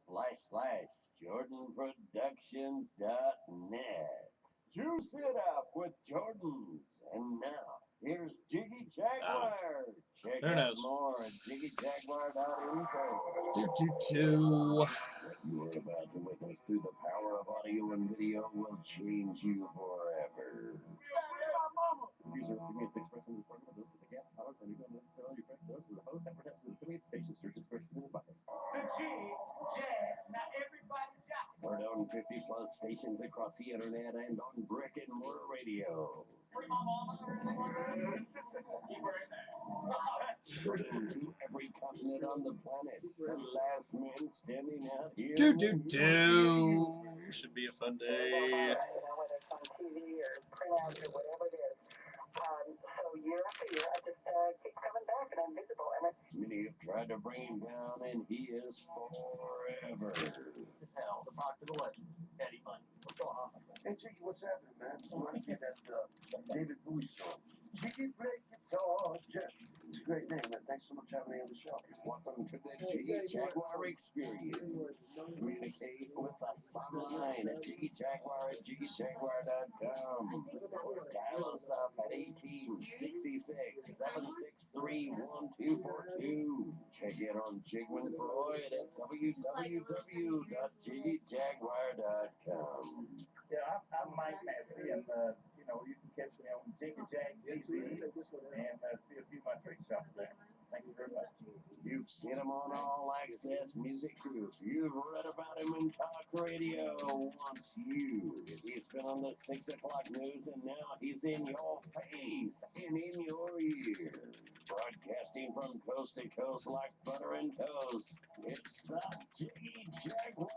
patreon.com/jordanproductions.net. Juice it up with Jordans. And now, here's Jiggy Jaguar. Check Who out knows? more at jiggyjaguar.info. Do. What you are about to witness through the power of audio and video will change you forever. Views or opinions expressed in the recording of those of the guest hosts and do not necessarily reflect those of the host, advertisers, and affiliate stations. Your discretion is advised. The G, Jazz, now everybody jump. Heard on 50 plus stations across the internet and on brick and mortar radio. Free my mama or anything like that? Keep her in there. Heard into every continent on the planet. The last man standing out here. Do. Should be a fun day. Whether it's on TV or print ads or whatever it is. So year after year, I just keep coming back and I'm visible. And many have tried to bring him down, and he is forever. This hell, the talk to the legend, Eddie Bundy. What's going on? Hey, Jiggy, what's happening, man? I want to get that David Bowie song. Jiggy, break guitar, Jeff. It's a great name, man. Thanks so much for having me on the show. Welcome to the Jiggy Jaguar experience. Communicate with us online at jiggyjaguar@jiggyjaguar.com. Dial us up at 1866-763-1242. Check in on Jigman Freud at www.jiggyjaguar.com. Yeah, I'm Mike Massey, and you can catch me on Jiggy Jag TV and see a few of my trick shots there. Thank you very much. You've seen him on All Access Music Group. You've read about him in talk radio. Wants you. He's been on the 6 o'clock news, and now he's in your face and in your ear. Broadcasting from coast to coast like butter and toast. It's the Jiggy Jaguar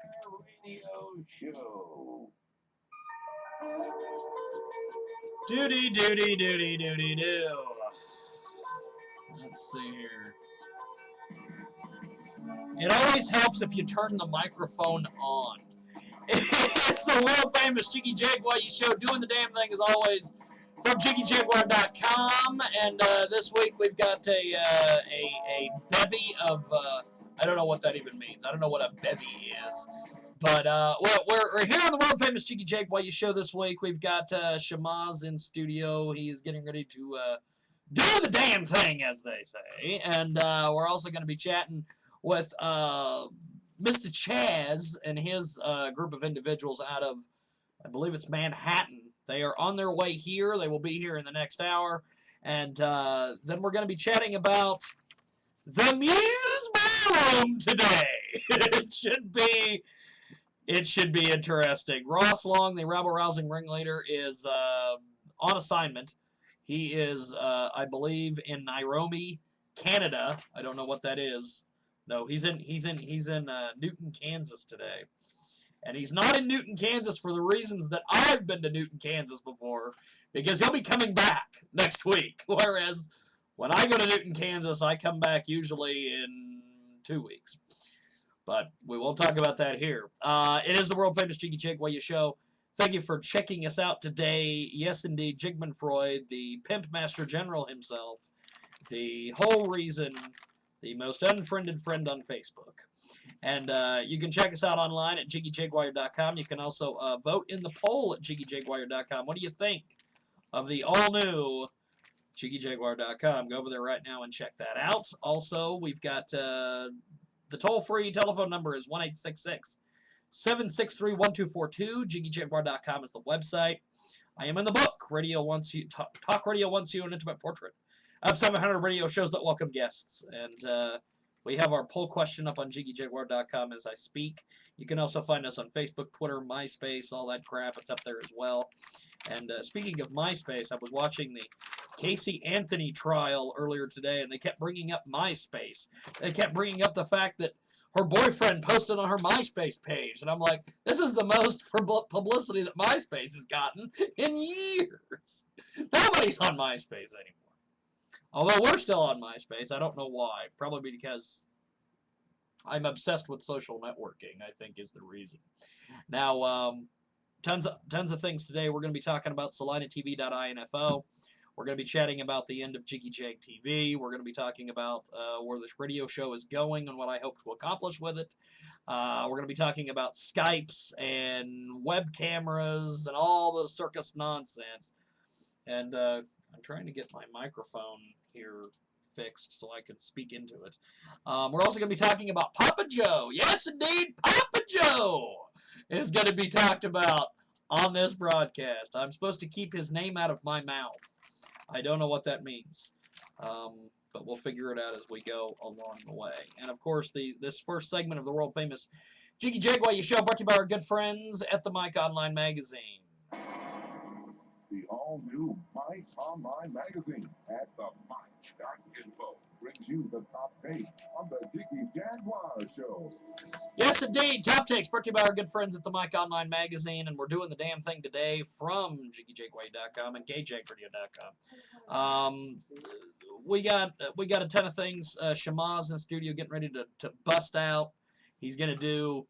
Radio Show. Do. Let's see here. It always helps if you turn the microphone on. It's the world famous Jiggy Jaguar show, doing the damn thing as always from JiggyJaguar.com. And this week we've got a bevy of I don't know what that even means. I don't know what a bevy is. But we're here on the world famous Jiggy Jaguar show this week. We've got Shamaz in studio. He's getting ready to do the damn thing, as they say. And we're also going to be chatting with Mr. Chaz and his group of individuals out of, I believe it's Manhattan. They are on their way here. They will be here in the next hour. And then we're going to be chatting about the Muse Ballroom today. It should be interesting. Ross Long, the rabble-rousing ringleader, is on assignment. He is, I believe, in Nairobi, Canada. I don't know what that is. No, he's in Newton, Kansas today. And he's not in Newton, Kansas for the reasons that I've been to Newton, Kansas before, because he'll be coming back next week. Whereas when I go to Newton, Kansas, I come back usually in 2 weeks. But we won't talk about that here. It is the world famous Jiggy Jaguar show. Thank you for checking us out today. Yes, indeed, Jigman Freud, the Pimp Master General himself, the whole reason, the most unfriended friend on Facebook. And you can check us out online at JiggyJaguar.com. You can also vote in the poll at JiggyJaguar.com. What do you think of the all-new JiggyJaguar.com? Go over there right now and check that out. Also, we've got the toll-free telephone number is 1-866-763-1242. JiggyJaguar.com is the website. I am in the book. Talk Radio Wants You, an intimate portrait of 700 radio shows that welcome guests. And we have our poll question up on JiggyJaguar.com as I speak. You can also find us on Facebook, Twitter, MySpace, all that crap. It's up there as well. And speaking of MySpace, I was watching the Casey Anthony trial earlier today, and they kept bringing up MySpace. They kept bringing up the fact that her boyfriend posted on her MySpace page. And I'm like, this is the most publicity that MySpace has gotten in years. Nobody's on MySpace anymore. Although we're still on MySpace. I don't know why. Probably because I'm obsessed with social networking, I think is the reason. Now, tons of things today. We're going to be talking about SalinaTV.info. We're going to be chatting about the end of Jiggy Jag TV. We're going to be talking about where this radio show is going and what I hope to accomplish with it. We're going to be talking about Skypes and web cameras and all the circus nonsense. And I'm trying to get my microphone here fixed so I can speak into it. We're also going to be talking about Papa Joe. Yes, indeed, Papa Joe is going to be talked about on this broadcast. I'm supposed to keep his name out of my mouth. I don't know what that means, but we'll figure it out as we go along the way. And, of course, this first segment of the world-famous Jiggy Jaguar show brought to you by our good friends at the Mike Online Magazine. The all-new Mike Online Magazine at the Mike.info brings you the top take on the Jiggy Jaguar show. Yes, indeed. Top takes brought to you by our good friends at the Mike Online Magazine, and we're doing the damn thing today from JiggyJagway.com and KJagradio.com. We got a ton of things. Shamaz in the studio getting ready to bust out. He's going to do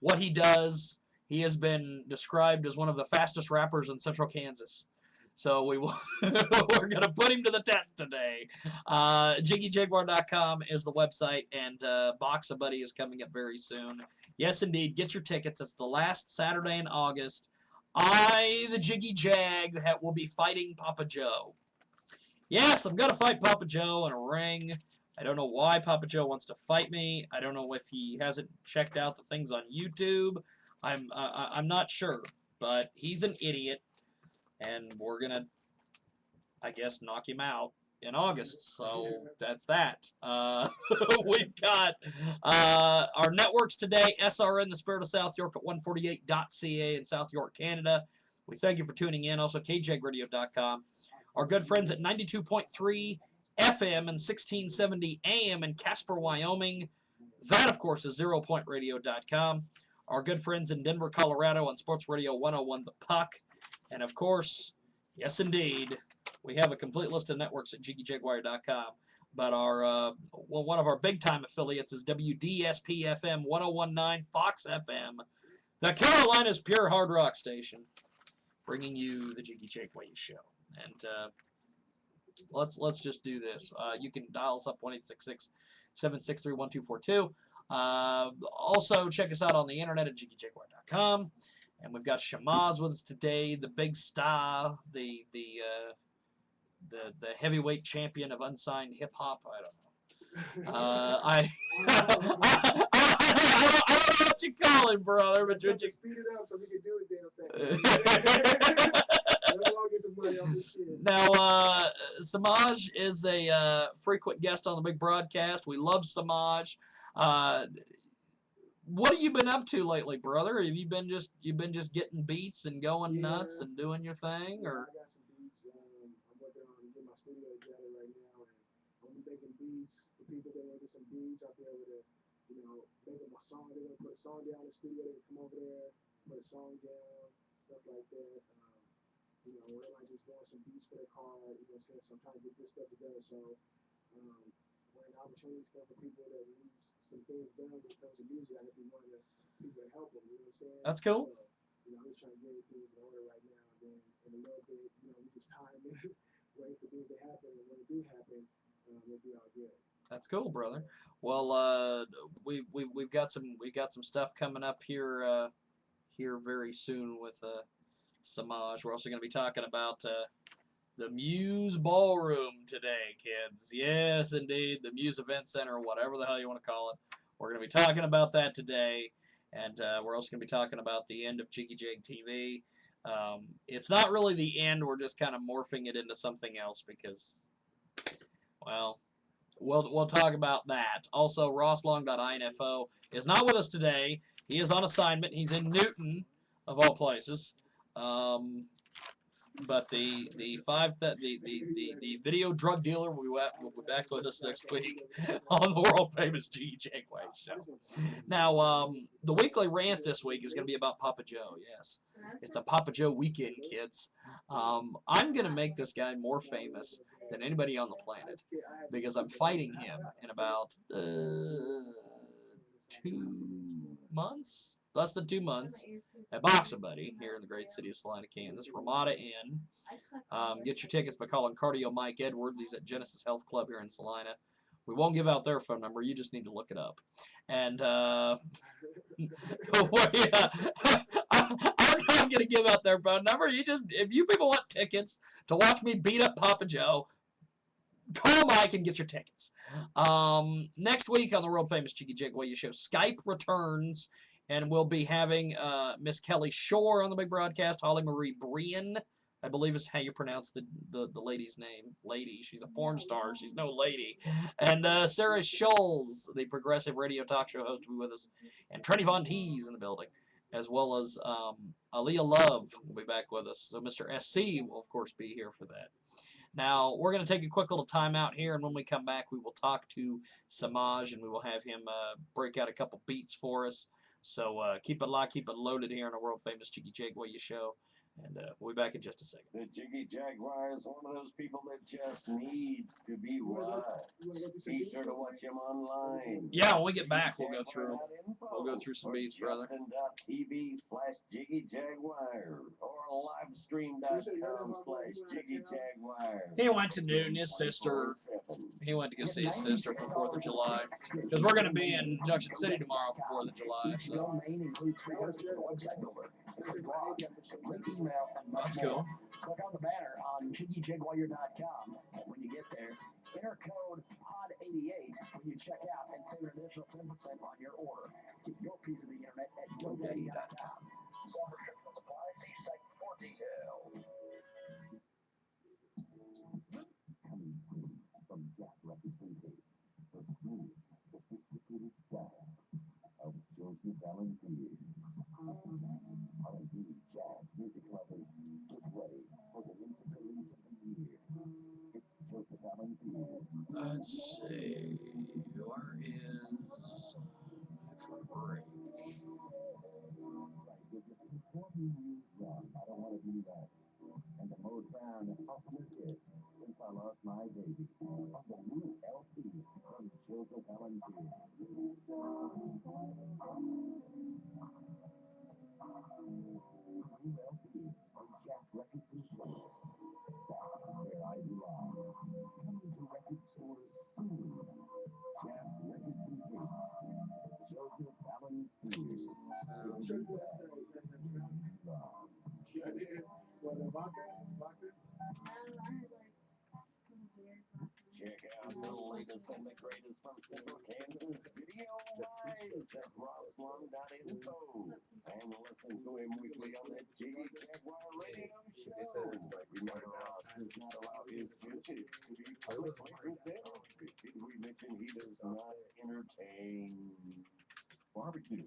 what he does. He has been described as one of the fastest rappers in Central Kansas. So we're going to put him to the test today. JiggyJaguar.com is the website, and Box a Buddy is coming up very soon. Yes, indeed. Get your tickets. It's the last Saturday in August. I, the Jiggy Jag, will be fighting Papa Joe. Yes, I'm going to fight Papa Joe in a ring. I don't know why Papa Joe wants to fight me. I don't know if he hasn't checked out the things on YouTube. I'm not sure, but he's an idiot. And we're going to, I guess, knock him out in August. So that's that. We've got our networks today, SRN, The Spirit of South York at 148.ca in South York, Canada. We thank you for tuning in. Also, KJagradio.com. Our good friends at 92.3 FM and 1670 AM in Casper, Wyoming. That, of course, is ZeroPointRadio.com. Our good friends in Denver, Colorado on Sports Radio 101 The Puck. And, of course, yes, indeed, we have a complete list of networks at JiggyJaguar.com. But our one of our big-time affiliates is WDSP-FM 1019 Fox FM, the Carolina's pure hard rock station, bringing you the Jiggy Jaguar show. And let's just do this. You can dial us up 1-866-763-1242. Also, check us out on the internet at JiggyJaguar.com. And we've got Shamaz with us today, the big star, the heavyweight champion of unsigned hip hop. I don't know. I don't know what you call him, brother, but you speed it up so we can do it damn thing. Let's all get some money on this shit. Now, Samaj is a frequent guest on the big broadcast. We love Samaj. What have you been up to lately, brother? Have you been just getting beats and going nuts and doing your thing, or? I got some beats. I'm working on getting my studio together right now, and I'm making beats for people that want to get some beats. I'll be able to, make up my song. They're gonna put a song down in the studio. They can come over there, put a song down, stuff like that. They might just want some beats for their car. You know what I'm saying? So I'm trying to get this stuff together. So when opportunities come for people that need some things done when it comes to music, I could be one of the people to help them. You know what I'm saying? That's cool. So, I'm just trying to get everything in order right now. And then in a little bit, we just time it, wait for things to happen. And when it do happen, it'll be all good. That's cool, brother. Well, we've got some stuff coming up here very soon with Samaj. We're also going to be talking about the Muse Ballroom today, kids. Yes, indeed, the Muse Event Center, whatever the hell you want to call it. We're going to be talking about that today, and we're also going to be talking about the end of Jiggy Jag TV. It's not really the end. We're just kind of morphing it into something else because, well, we'll talk about that. Also, RossLong.info is not with us today. He is on assignment. He's in Newton, of all places. But the video drug dealer will be back with us next week on the world famous Jiggy Jaguar show. Now, the weekly rant this week is going to be about Papa Joe. Yes, it's a Papa Joe weekend, kids. I'm going to make this guy more famous than anybody on the planet because I'm fighting him in about 2 months, less than 2 months. at Boxing Buddy here in the great city of Salina, Kansas. Ramada Inn. Get your tickets by calling Cardio Mike Edwards. He's at Genesis Health Club here in Salina. We won't give out their phone number. You just need to look it up. And I'm not going to give out their phone number. If you people want tickets to watch me beat up Papa Joe, call Mike and get your tickets. Next week on the world famous Jiggy Jaguar show, Skype returns, and we'll be having Miss Kelly Shore on the big broadcast. Holly Marie Brian, I believe is how you pronounce the lady's name. Lady, she's a porn star. She's no lady. And Sarah Schulz, the progressive radio talk show host, will be with us, and Trenny Von Teese in the building, as well as Aaliyah Love will be back with us. So Mr. SC will of course be here for that. Now, we're going to take a quick little time out here, and when we come back, we will talk to Samaj, and we will have him break out a couple beats for us. So keep it locked, keep it loaded here on our world-famous Jiggy Jaguar show, and we'll be back in just a second. The Jiggy Jaguar is one of those people that just needs to be right. Be sure to watch him online. Yeah, when we get back, we'll go through some beats, brother. Justin.tv/Jiggy Jaguar or livestream.com/Jiggy Jaguar. He went to Newton, his sister. He went to go see his sister for 4th of July. Because we're going to be in Junction City tomorrow for 4th of July. So. That's cool. Click on the banner on JiggyJaguar.com. When you get there, enter code POD88 when you check out and save an additional 10% on your order. Get your piece of the internet at GoDaddy.com. Restrictions apply. See site for details. Coming soon from Jack Records and Tapes, the smooth, sophisticated style of Joseph Valentine. R&B, jazz, music lovers, get ready for the music release of the year. It's Joseph Valentine. Let's see. Where is break? Right, with the 40 years young, I don't want to be that. And the Motown ultimate hit, Since I Lost My Baby, on the new LP from Joseph Valentine. New LP on Jack Records and Tapes. That's where I belong. Coming to record stores soon. Jack Records and Tapes. Joseph Valentine. Yeah, I did. What, the vodka? Vodka? Check out the latest and the greatest from Central Kansas video-wise at rosslong.info. And listen to him weekly on the Jiggy Jaguar radio show. Remember, Ross does not allow his juices to be publicly presented. Did we mention he does not entertain? Barbecue.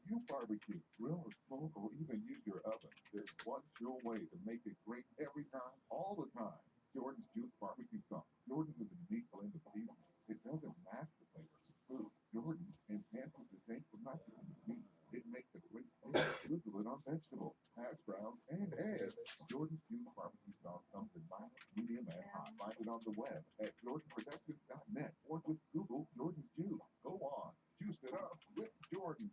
You barbecue, grill or smoke or even use your oven. There's one sure way to make it great every time, all the time. Jordan's Juice Barbecue Sauce. Jordan's is a unique blend of seasonings. It doesn't mask the flavor of the food. Jordan enhances the taste of not just the meat. It makes a great taste. Drizzle it on vegetables, hash browns, and eggs. Jordan's Juice Barbecue Sauce comes in mild, medium, and hot. Find it on the web at jordanproductions.net or just Google Jordan's Juice. Go on, juice it up with Jordan.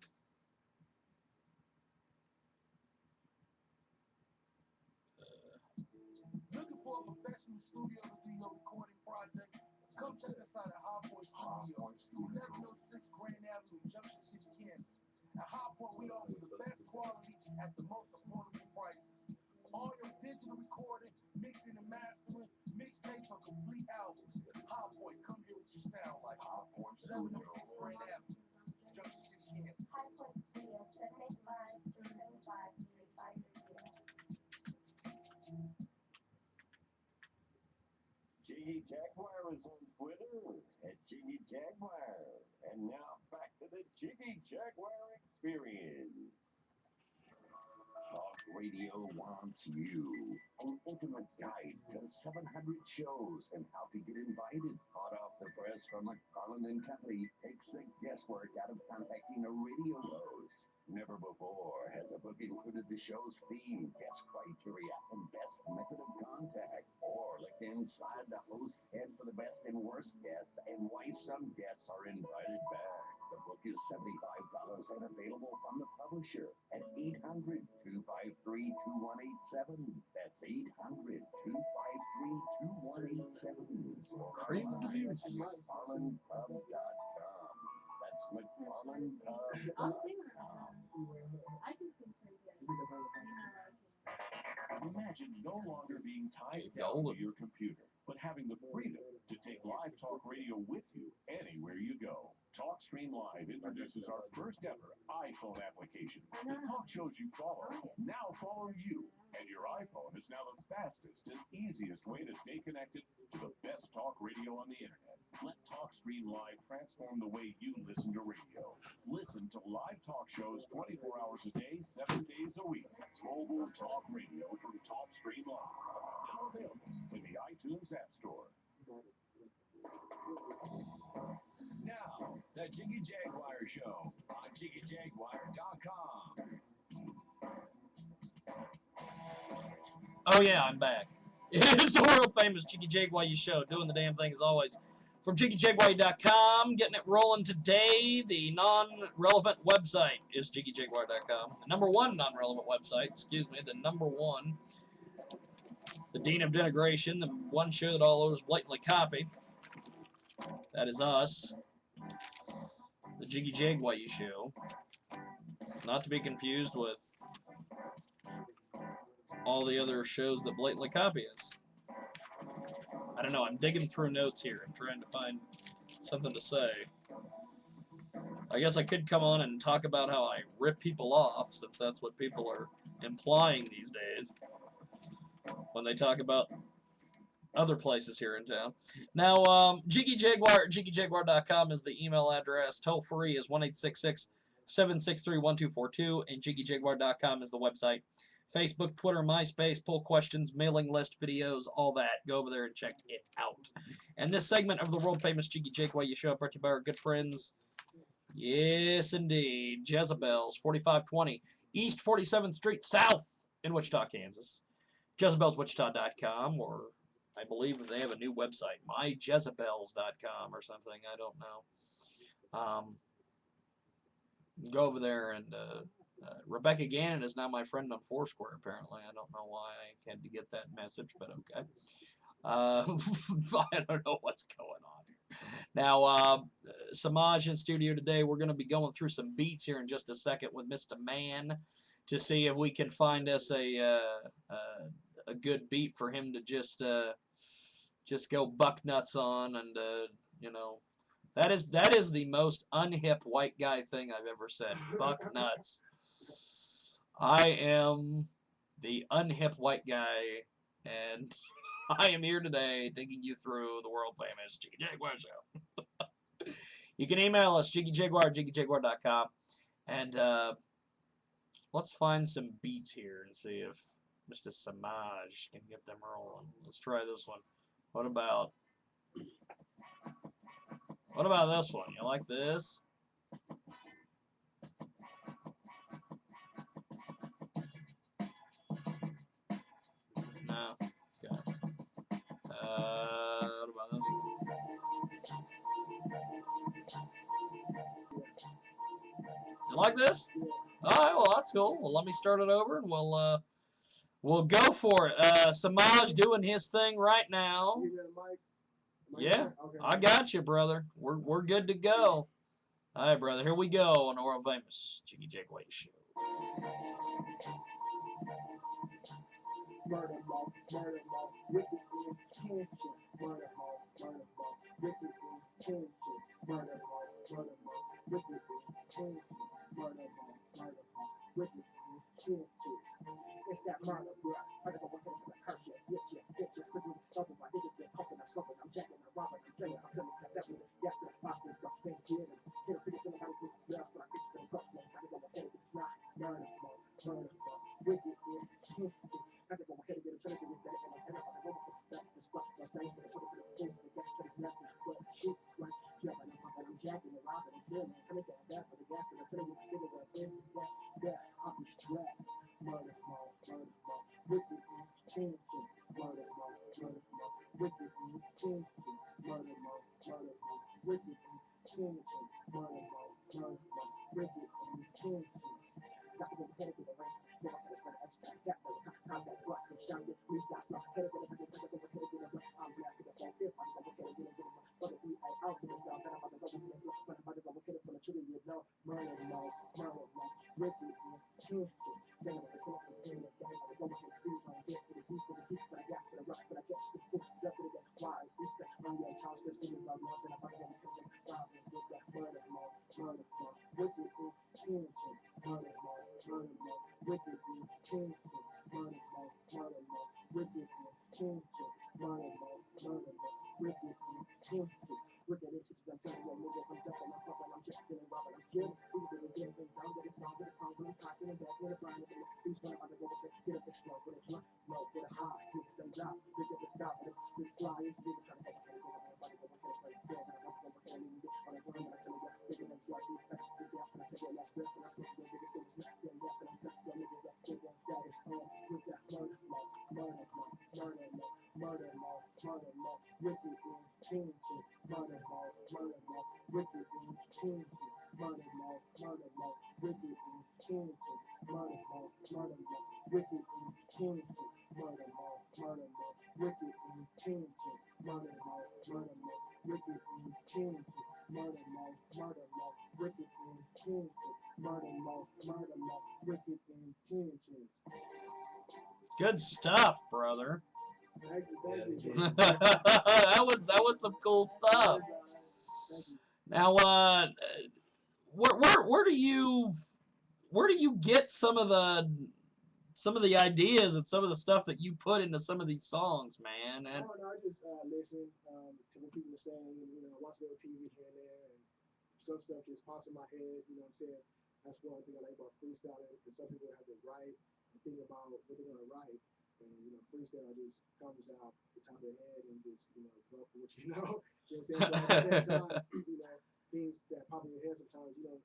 Looking for a professional studio to do your recording project? Come check us out at High Point Studio, 1106 Grand Avenue, Junction 6, Kansas. At High Point, we offer the best quality at the most affordable prices. All your digital recording, mixing and mastering, mixtapes or complete albums. High Point, come hear what you sound like. High Point, 1106 Grand Avenue, Junction 6, Kansas. High Point Studio, 785-275-3530. Jiggy Jaguar is on Twitter at Jiggy Jaguar. And now back to the Jiggy Jaguar experience. Talk Radio wants you. An intimate guide to 700 shows and how to get invited. Hot off the press from McFarland and Company takes the guesswork out of contacting a radio host. Never before has a book included the show's theme, guest criteria, and best method of contact. Or look inside the host's head for the best and worst guests and why some guests are invited back. The The book is $75 and available from the publisher at 800-253-2187. That's 800-253-2187. Cream At McFarlandPub.com. That's McFarlandPub.com. I'll sing her. I can sing pretty good. Imagine no longer being tied Golden. down to your computer, but having the freedom to take live talk radio with you anywhere you go. TalkStream Live introduces our first ever iPhone application. The talk shows you follow now follow you, and your iPhone is now the fastest and easiest way to stay connected to the best talk radio on the internet. Let TalkStream Live transform the way you listen to radio. Listen to live talk shows 24 hours a day, 7 days a week. Mobile talk radio from TalkStream Live. Now available in the iTunes App Store. Now, the Jiggy Jaguar Show on JiggyJaguar.com. Oh yeah, I'm back. It's the world famous Jiggy Jaguar Show, doing the damn thing as always. From JiggyJaguar.com, getting it rolling today. The non-relevant website is JiggyJaguar.com. The number one non-relevant website, excuse me, the number one. The Dean of Denigration, the one show that all others blatantly copy. That is us. The Jiggy Jaguar Show. Not to be confused with all the other shows that blatantly copy us. I don't know, I'm digging through notes here. I'm trying to find something to say. I guess I could come on and talk about how I rip people off, since that's what people are implying these days when they talk about other places here in town. Now, Jiggy Jaguar at JiggyJaguar.com is the email address. Toll free is 1-866-763-1242, and JiggyJaguar.com is the website. Facebook, Twitter, MySpace, poll questions, mailing list, videos, all that. Go over there and check it out. And this segment of the world-famous Jiggy Jaguar Show brought to you by our good friends, yes indeed, Jezebel's, 4520 East 47th Street South in Wichita, Kansas. JezebelsWichita.com, or I believe they have a new website, myjezebels.com or something. I don't know. Go over there, and Rebecca Gannon is now my friend on Foursquare, apparently. I don't know why I had to get that message, but okay. I don't know what's going on here. Now, Samaj in studio today. We're going to be going through some beats here in just a second with Mr. Man to see if we can find us a good beat for him to just go buck nuts on, and you know, that is the most unhip white guy thing I've ever said. Buck nuts. I am the unhip white guy, and I am here today taking you through the world famous Jiggy Jaguar Show. You can email us, JiggyJaguar at JiggyJaguar.com, and let's find some beats here and see if Mr. Samaj can get them rolling. Let's try this one. What about this one? You like this? No. Okay. What about this one? You like this? All right. Well, that's cool. Well, let me start it over, and we'll go for it. Samaj doing his thing right now. Yeah, I got you, brother. We're good to go. All right, brother. Here we go on the world famous Jiggy Jaguar Show. Murder law, wicked intentions. Murder law, wicked intentions. Murder law, wicked intentions. Murder law, wicked intentions. It's that murder, bro. Murder go ahead and curse you, get you, bitches. Put me double, my niggas been poking, I'm smoking, I'm jacking, I'm robbing, I'm playing, I'm killing, I'm that with it. Yes, to the foster, I'm saying, get him. Hit him, figure, feeling how he puts his smells, but I think he's gonna go, man. I go ahead and get it right. Murder law, wicked intentions. I can go ahead and get a trinity instead of anything. I don't want to stop this fuck. Those things for the things that got that is nothing but shit. Right? Jumping, I'm jacking, and robbing, and killing. Coming down that for the gas, and I'm telling you, niggas are in that. I'll be strapped. Murder, wicked intentions. Murder, wicked intentions. Murder, wicked intentions. Murder, Got to go ahead and get the ring. Get up and spread extra. Got the combat bust and shine it. Please got some. Hit it, hit it, hit it, hit it, hit it, hit it. I'm blasted at that fifth. I'm gonna hit it, hit it, hit it. For the 3 out with the style. Then I'm about to go with it. But I'm about to go hit it from the trigger. You know, murder, no, wicked, chances. Then I'm gonna kill it in the game. I'm gonna go with the beat. I'm get for the seats for the heat. But I got for the rock. But I catch the foot. Up to the why it sleeps that early and charge. This thing is about love. And I'm about to go with the problem with that murder, no, wicked, chances. Murder, no, wicked, chances. Murder, no, wicked, changes. Murder, no, wicked, changes. Wicked intentions, I'm telling you, niggas, I'm ducking, I'm fucking, I'm jacking and robbing, I'm killing. These niggas getting down with a song, with a phone, with a cock, with a back, with a blind, with a these one about to go with it, get up and slow, with a blunt, no, with a high, niggas don't drop, pick up the sky, with a six fly, niggas trying to go with it, everybody go with it, straight down, and I'm going with it, and you get on the ground, and I tell you, bigger than flash, you back, sit down, and I take your last breath, and I smoke your biggest thing, snap, then left, and I'm tucked, your niggas up, with that, that is on, with that murder, wicked changes, murder, wicked changes, murder, wicked changes, murder, wicked changes, murder, wicked changes, murder, wicked changes, murder, wicked changes, murder, wicked intentions. Good stuff, brother. Thank you. that was some cool stuff. Now, where do you get some of the ideas and some of the stuff that you put into some of these songs, man? And I just listen to what people are saying, watch a little TV here and there, and some stuff just pops in my head. You know what I'm saying? That's one thing I like about freestyling, because some people have to write and think about what they're gonna write. And freestyle just comes out the top of the head and just go for what you know. You know what I'm saying? But at the same time, things that pop in your head sometimes you don't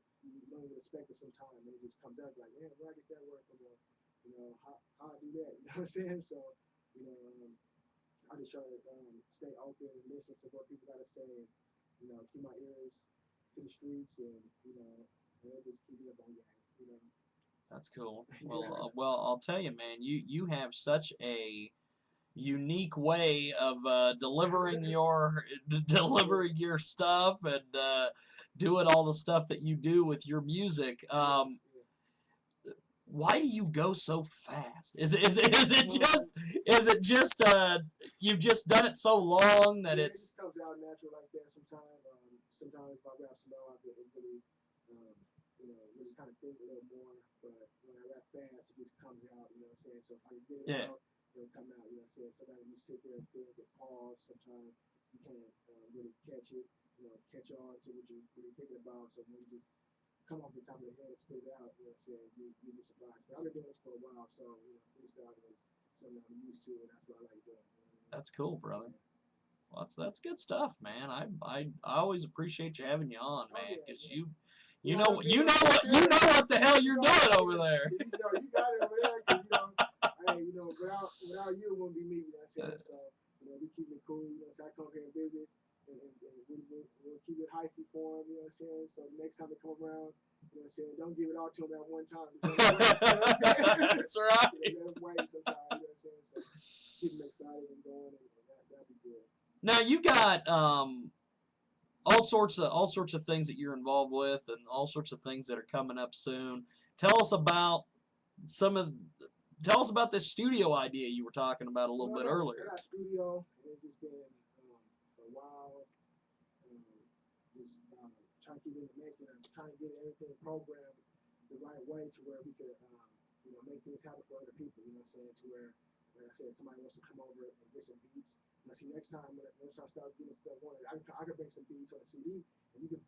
even expect it sometimes, and it just comes out like, man, where I get that word from? How I do that? You know what I'm saying? So I just try to stay open and listen to what people gotta say, and keep my ears to the streets, and and just keep me up on game. That's cool. Well, I'll tell you, man, you have such a unique way of delivering your stuff and doing all the stuff that you do with your music. Why do you go so fast? Is it just you've just done it so long that it just comes out natural like that sometimes. Sometimes if I rap slow, I have to really really kind of think a little more. But when I rap fast, it just comes out. You know what I'm saying? So if I can get it out, it'll come out. You know what I'm saying? Sometimes you sit there and think and pause. Sometimes you can't really catch it. Catch on to what you're really thinking about. So when you just come off the top of the head and spit it out, you know what I'm saying? You'd be surprised. But I've been doing this for a while, so freestyle is something I'm used to, and that's what I like doing. That's cool, brother. Well, that's good stuff, man. I always appreciate you having you on, man, because you know what the hell you're doing over there. You got it over there, because hey, without you, it wouldn't be me. You know what I'm saying? So we keep it cool. So I come here and visit, and we'll keep it hyphy for them. You know what I'm saying? So next time they come around, you know what I'm saying, don't give it all to them at one time. That's right. Let them wait sometimes. You know what I'm saying? So keep them excited and going, and that'd be good. Now you got all sorts of things that you're involved with, and all sorts of things that are coming up soon. Tell us about this studio idea you were talking about a little bit earlier. I got a studio, and it's just been a while. Just trying to keep it in the making, and trying to get everything programmed the right way to where we could make things happen for other people. You know what I'm saying? To where, like I said, somebody wants to come over and get some beats. Now, see, next time once I start getting stuff on it, I can bring some beats on a CD, and you can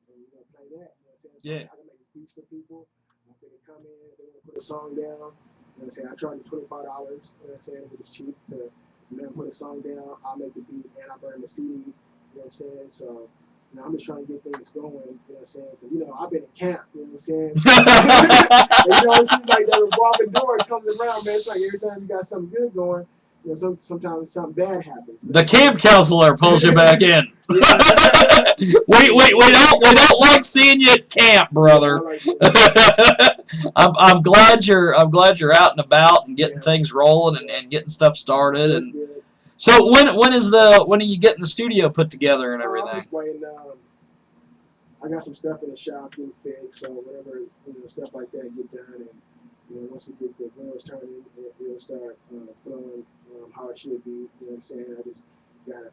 play that. You know what I'm saying? So I can make beats for people. If they can come in, if they want to put a song down. You know what I'm saying? I charge them $25. You know what I'm saying? But it's cheap to let them put a song down. I'll make the beat, and I burn the CD. You know what I'm saying? So I'm just trying to get things going. You know what I'm saying? Because I've been in camp. You know what I'm saying? And, it seems like that revolving door comes around, man. It's like every time you got something good going, you know, sometimes something bad happens. The camp counselor pulls you back in. we don't like seeing you at camp, brother. I'm glad you're out and about and getting things rolling and getting stuff started. And so when are you getting the studio put together and everything? I'm just waiting. I got some stuff in the shop getting fixed, so whatever, you know, stuff like that get done, and you know, once we get the wheels turning, it'll start flowing how it should be. You know what I'm saying? I just gotta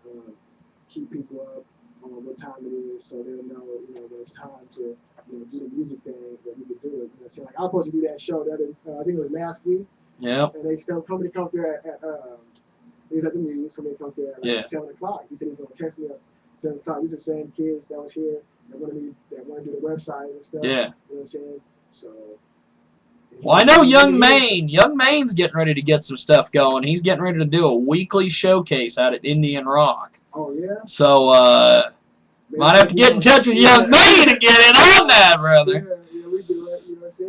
keep people up on what time it is, so they'll know, you know, when it's time to, you know, do the music thing that we can do it. You know what I'm saying? Like I was supposed to do that show that I think it was last week. Yeah. And they still somebody come there at he was at the news. Somebody come there at like 7 o'clock. He said he was gonna text me at 7 o'clock. These are the same kids that was here that want to do the website and stuff. Yeah. You know what I'm saying? So. Well, I know Young Maine's getting ready to get some stuff going. He's getting ready to do a weekly showcase out at Indian Rock. Oh, yeah? So, might have to get in touch with Young Maine and get in on that, brother. Yeah, we do it. You know what I'm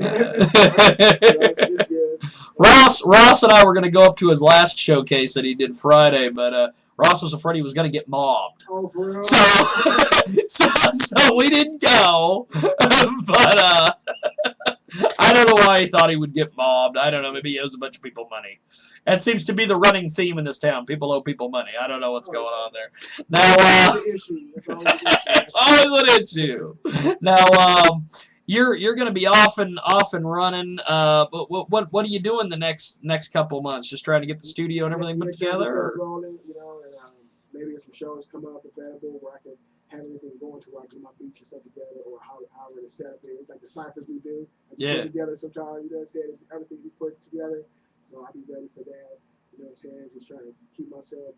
saying? Ross and I were going to go up to his last showcase that he did Friday, but Ross was afraid he was going to get mobbed. Oh, for real? So we didn't go, but I don't know why he thought he would get mobbed. I don't know. Maybe he owes a bunch of people money. That seems to be the running theme in this town. People owe people money. I don't know what's going on there. Now, it's always an issue. Now, you're going to be off and running. But what are you doing the next couple months? Just trying to get the studio and everything put together? Or? Rolling, you know, and maybe some shows come up available where I can have everything going to where I get my beats and stuff together, or however the setup is, like the ciphers we do. Put together sometimes, you know what I'm saying? Other things you put together. So I'll be ready for that. You know what I'm saying? Just trying to keep myself,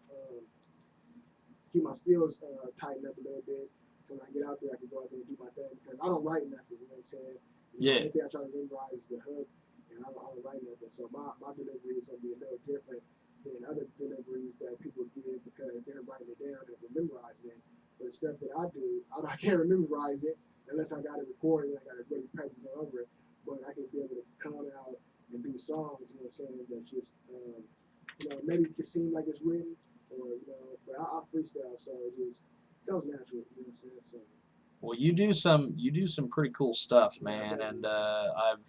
keep my skills tightened up a little bit. So when I get out there, I can go out there and do my thing. Because I don't write nothing, you know what I'm saying? The only thing I try to memorize is the hook, and I don't write nothing. So my delivery is going to be a little different than other deliveries that people give because they're writing it down and memorizing it. But the stuff that I do, I can't memorize it unless I got it recorded and I got to really practice going over it. But I can be able to come out and do songs, you know what I'm saying, that just, you know, maybe it can seem like it's written, or, you know, but I freestyle, so it just comes natural, you know what I'm saying, so. Well, you do some pretty cool stuff, man, and I've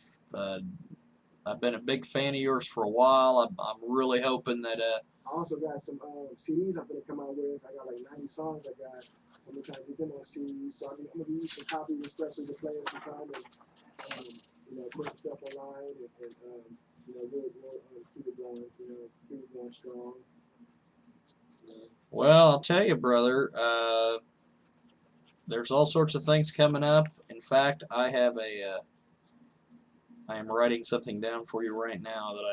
been a big fan of yours for a while. I'm really hoping that I also got some CDs I'm going to come out with. I got like 90 songs I got, so I'm trying to get them on CDs. So I'm going to use some copies and stuff so you can play it sometime and, you know, put some stuff online and you know, we'll keep it going, you know, keep it going strong. You know. Well, I'll tell you, brother, there's all sorts of things coming up. In fact, I am writing something down for you right now that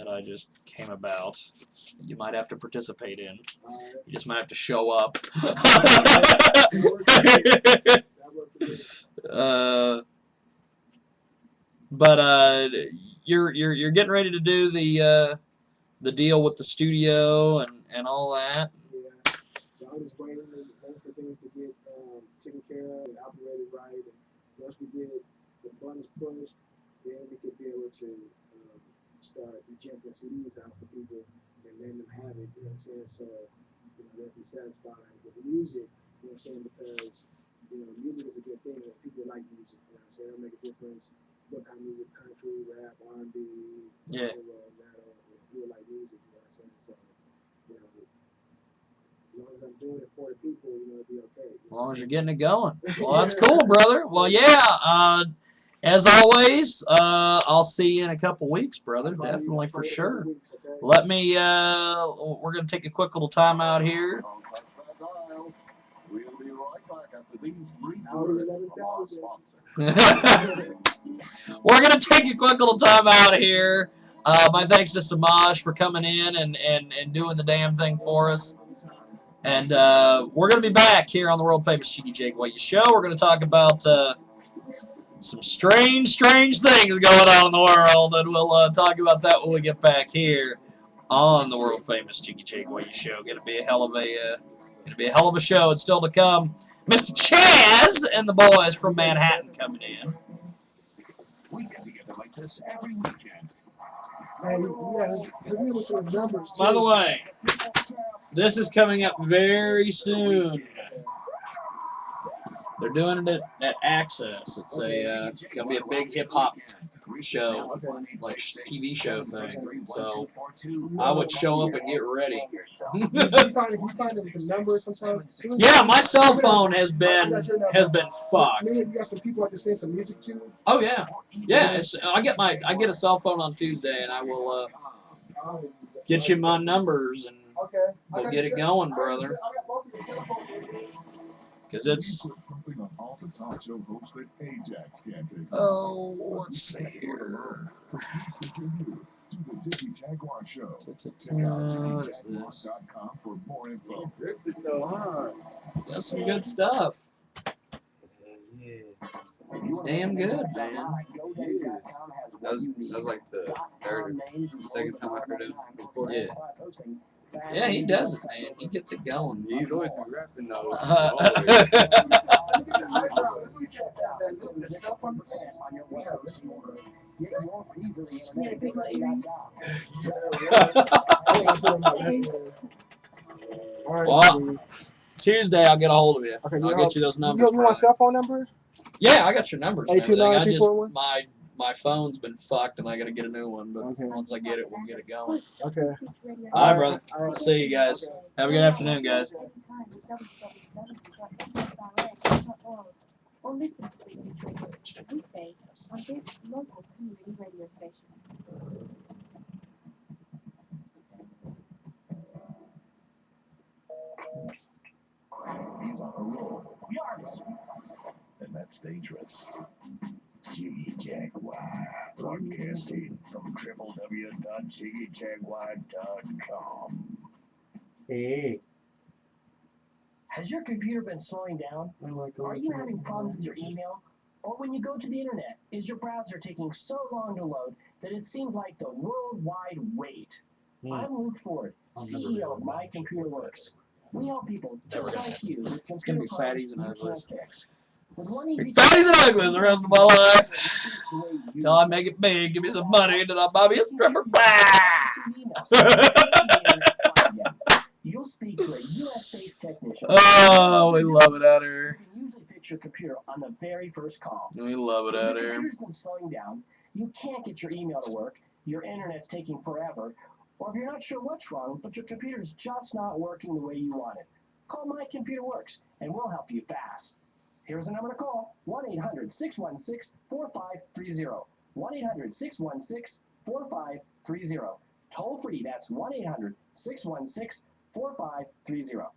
I just came about. You might have to participate in. You just might have to show up. But you're getting ready to do the deal with the studio and all that. Yeah. So I'm just waiting for things to get taken care of and operated right. And once we get the buttons pushed, then we could be able to start ejecting CDs out for people and letting them have it, you know what I'm saying? So, you know, they'll be satisfied with music, you know what I'm saying? Because, you know, music is a good thing that people like music, you know what I'm saying? It'll make a difference what kind of music, country, rap, R&B, metal, you know, people like music, you know what I'm saying? So, you know, as long as I'm doing it for the people, you know, it'll be okay. As long as you're getting it going. Well, that's cool, brother. Well, yeah, as always, I'll see you in a couple weeks, brother. Definitely, for sure. Let me, we're going to take a quick little time out here. We'll be right back after these brief words from our sponsor. We're going to take a quick little time out here. My thanks to Samaj for coming in and doing the damn thing for us. And we're going to be back here on the world famous Jiggy Jaguar show. We're going to talk about some strange things going on in the world, and we'll talk about that when we get back here on the world famous Jiggy Jaguar show. Gonna be a hell of a show. It's still to come. Mr. Chaz and the boys from Manhattan coming in. We get together like this every weekend. Hey, yeah, hit me with some numbers too. By the way, this is coming up very soon. They're doing it at Access. It's gonna be a big hip hop show, like TV show thing. So I would show up and get ready. You find the numbers sometimes. Yeah, my cell phone has been fucked. Maybe you got some people I can send some music to. Oh yeah, yeah. I get a cell phone on Tuesday, and I will get you my numbers, and we'll get it going, brother. Because it's. Oh, let's see here. The Jiggy Jaguar Show. What is this? For more info. Got some good stuff. It's damn good, man. That was like the second time I heard him before. Yeah. Yeah, he does it, man. He gets it going. He's always been rapping though. Well, Tuesday I'll get a hold of you. Okay, I'll get you those numbers. You want my cell phone number? Yeah, I got your numbers. And everything. I just 829-241? my phone's been fucked and I gotta get a new one. But once I get it, we'll get it going. Okay. All right, brother. I'll see you guys. Have a good afternoon, guys. Or listen to the weekday on this local community radio station. He's on a roll. And that's dangerous. Jiggy Jaguar, broadcasting from www.jiggyjaguar.com. Hey. Has your computer been slowing down? Are you having problems with your email? Or when you go to the internet, is your browser taking so long to load that it seems like the worldwide wait? I'm Luke Ford, CEO of My Computer Works. We help people just like you with It's gonna be computer fatties and uglies. Fatties and uglies the rest of my life. Till I make it big, give me some money, then I'll buy me a stripper. You'll speak to a US-based technician. Oh, we love it out here. You can usually fix your computer on the very first call. We love it out If your here. computer's been slowing down, you can't get your email to work, your internet's taking forever, or if you're not sure what's wrong, but your computer's just not working the way you want it. Call My Computer Works, and we'll help you fast. Here's the number to call, 1-800-616-4530. 1-800-616-4530. Toll free, that's 1-800-616-4530.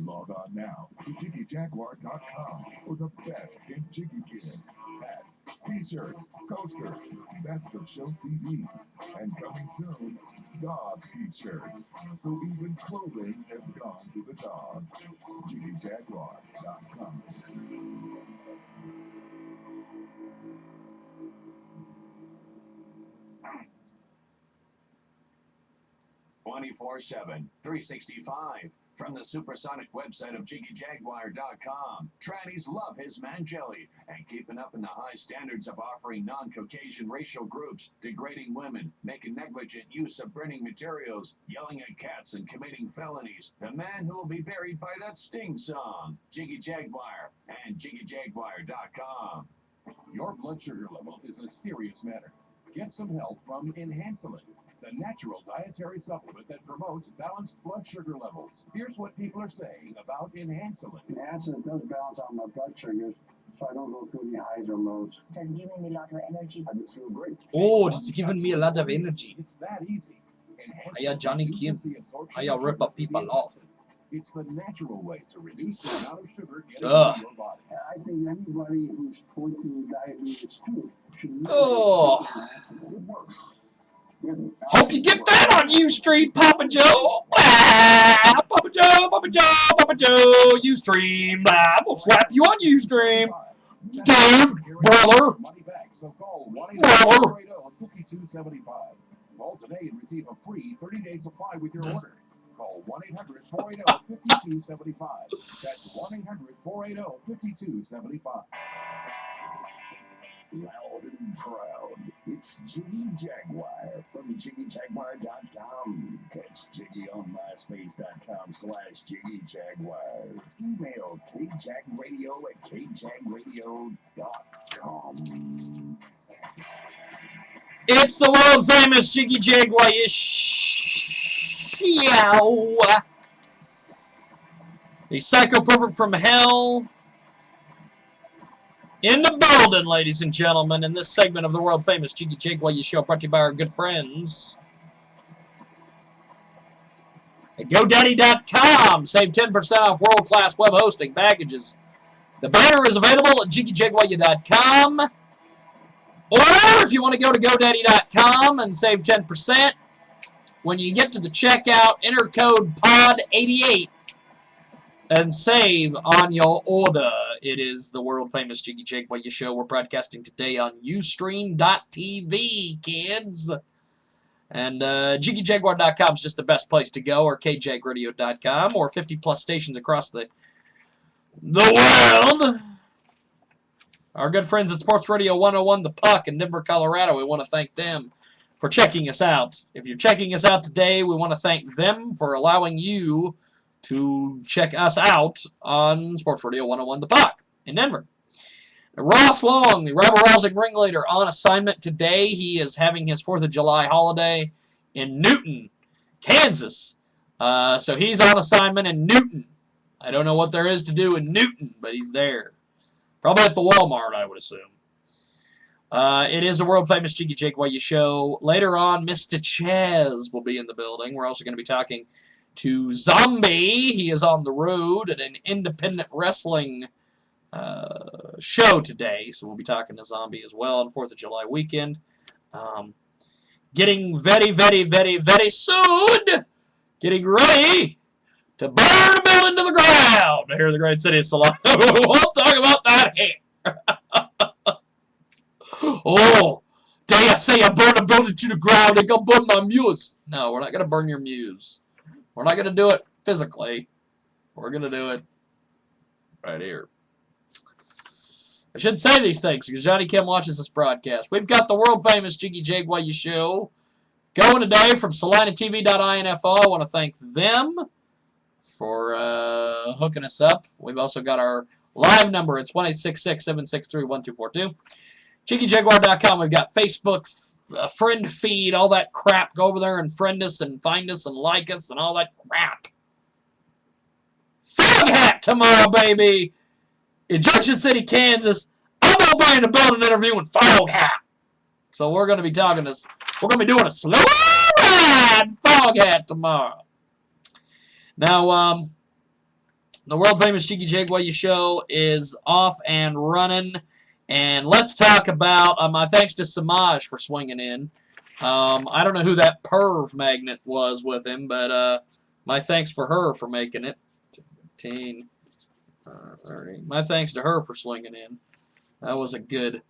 Log on now to JiggyJaguar.com for the best in Jiggy gear. Hats, t-shirts, coasters, best of show CD, and coming soon, dog t-shirts. So even clothing has gone to the dogs. JiggyJaguar.com. 24/7, 365. From the supersonic website of JiggyJaguar.com. Trannies love his man jelly and keeping up in the high standards of offering non-Caucasian racial groups, degrading women, making negligent use of burning materials, yelling at cats, and committing felonies. The man who will be buried by that Sting song. Jiggy Jaguar and JiggyJaguar.com. Your blood sugar level is a serious matter. Get some help from Enhancelin, the natural dietary supplement that promotes balanced blood sugar levels. Here's what people are saying about Enhancelin. Enhancelin does balance out my blood sugars, so I don't go through any highs or lows. It has given me a lot of energy. I just feel great. Oh, it's giving me a lot of energy. It's that easy. Hiya, Johnny Kim. Hiya, rip up people off. It's the natural way to reduce the amount of sugar getting Ugh. into your body. I think anybody who's going through diabetes too should Oh. It works. Hope you get that on Ustream, Papa Joe. Ah, Papa Joe, Papa Joe, Papa Joe, Ustream. Ah, we'll slap you on Ustream. Dude, brother. Money back, so call Brother. 1-800-480-5275. Call today and receive a free 30-day supply with your order. Call 1-800-480-5275. That's 1-800-480-5275. Loud and and proud. It's Jiggy Jaguar from JiggyJaguar.com. Catch Jiggy on MySpace.com/JiggyJaguar. Email kjagradio@kjagradio.com. It's the world famous Jiggy Jaguar show. The Psycho Pervert from Hell in the building, ladies and gentlemen, in this segment of the world famous Jiggy Jaguar show, brought to you by our good friends at GoDaddy.com. Save 10% off world-class web hosting packages. The banner is available at JiggyJaguar.com. Or if you want to go to GoDaddy.com and save 10%, when you get to the checkout, enter code POD88 and save on your order. It is the world-famous Jiggy Jaguar show. We're broadcasting today on Ustream.tv, kids. And JiggyJaguar.com is just the best place to go, or KJagRadio.com, or 50-plus stations across the world. Our good friends at Sports Radio 101 The Puck in Denver, Colorado, we want to thank them for checking us out. If you're checking us out today, we want to thank them for allowing you to check us out on Sports Radio 101 The Puck in Denver. Ross Long, the rabble-rousing ringleader, on assignment today. He is having his 4th of July holiday in Newton, Kansas. So he's on assignment in Newton. I don't know what there is to do in Newton, but he's there. Probably at the Walmart, I would assume. It is a world-famous Jiggy Jaguar show. Later on, Mr. Chaz will be in the building. We're also going to be talking to Zombie. He is on the road at an independent wrestling show today, so we'll be talking to Zombie as well on 4th of July weekend. Getting very, very, very, very soon, getting ready to burn a building to the ground here in the great city of Salon. We'll talk about that here. Oh, dare I say I burn a building to the ground, they're going to burn my muse. No, we're not going to burn your muse. We're not going to do it physically. We're going to do it right here. I shouldn't say these things because Johnny Kim watches this broadcast. We've got the world-famous Jiggy Jaguar show going today from SalinaTV.info. I want to thank them for hooking us up. We've also got our live number. It's 1-866-763-1242. JiggyJaguar.com. We've got Facebook, friend feed, all that crap. Go over there and friend us and find us and like us and all that crap. Fog Hat tomorrow, baby. In Junction City, Kansas. I'm going to be in the building interviewing Fog Hat. So we're going to be talking to, we're going to be doing a slow ride Fog Hat tomorrow. Now, the world-famous Jiggy Jaguar show is off and running. And let's talk about, my thanks to Samaj for swinging in. I don't know who that perv magnet was with him, but my thanks for her for making it. 15, 30. My thanks to her for swinging in. That was a good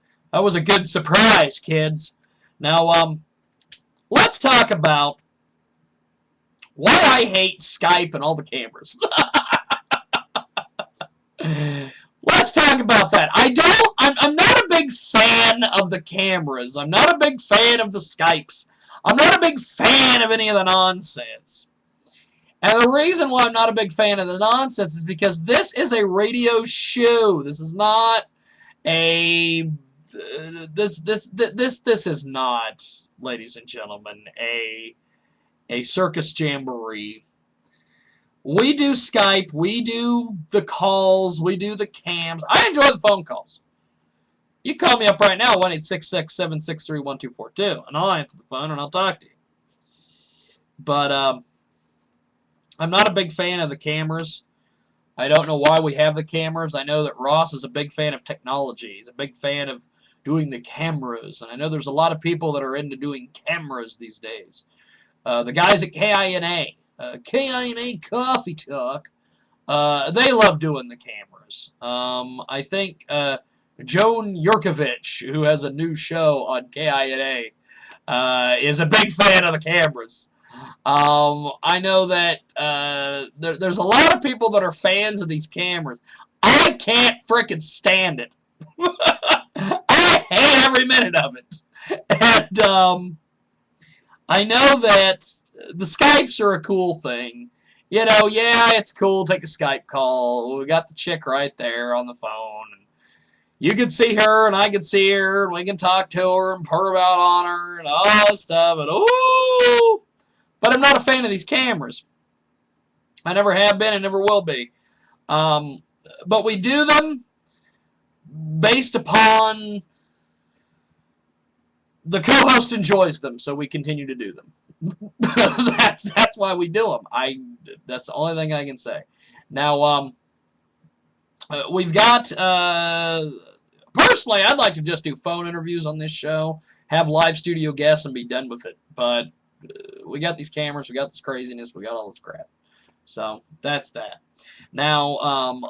surprise, kids. Now, let's talk about why I hate Skype and all the cameras. Let's talk about that. I'm not a big fan of the cameras. I'm not a big fan of the Skypes. I'm not a big fan of any of the nonsense. And the reason why I'm not a big fan of the nonsense is because this is a radio show. This is not a this is not, ladies and gentlemen, a circus jamboree. We do Skype, we do the calls, we do the cams. I enjoy the phone calls. You call me up right now, 1-866-763-1242, and I'll answer the phone and I'll talk to you. But I'm not a big fan of the cameras. I don't know why we have the cameras. I know that Ross is a big fan of technology. He's a big fan of doing the cameras. And I know there's a lot of people that are into doing cameras these days. The guys at KINA, KINA Coffee Talk, they love doing the cameras. I think Joan Yurkovich, who has a new show on KINA, is a big fan of the cameras. I know that there's a lot of people that are fans of these cameras. I can't frickin' stand it. I hate every minute of it. And I know that the Skypes are a cool thing. You know, yeah, it's cool to take a Skype call. We got the chick right there on the phone. And you can see her, and I can see her, and we can talk to her and purr about on her and all that stuff. And ooh! But I'm not a fan of these cameras. I never have been and never will be. But we do them based upon the co-host enjoys them, so we continue to do them. that's why we do them. That's the only thing I can say. Now, we've got personally, I'd like to just do phone interviews on this show, have live studio guests, and be done with it. But we got these cameras, we got this craziness, we got all this crap. So that's that. Now,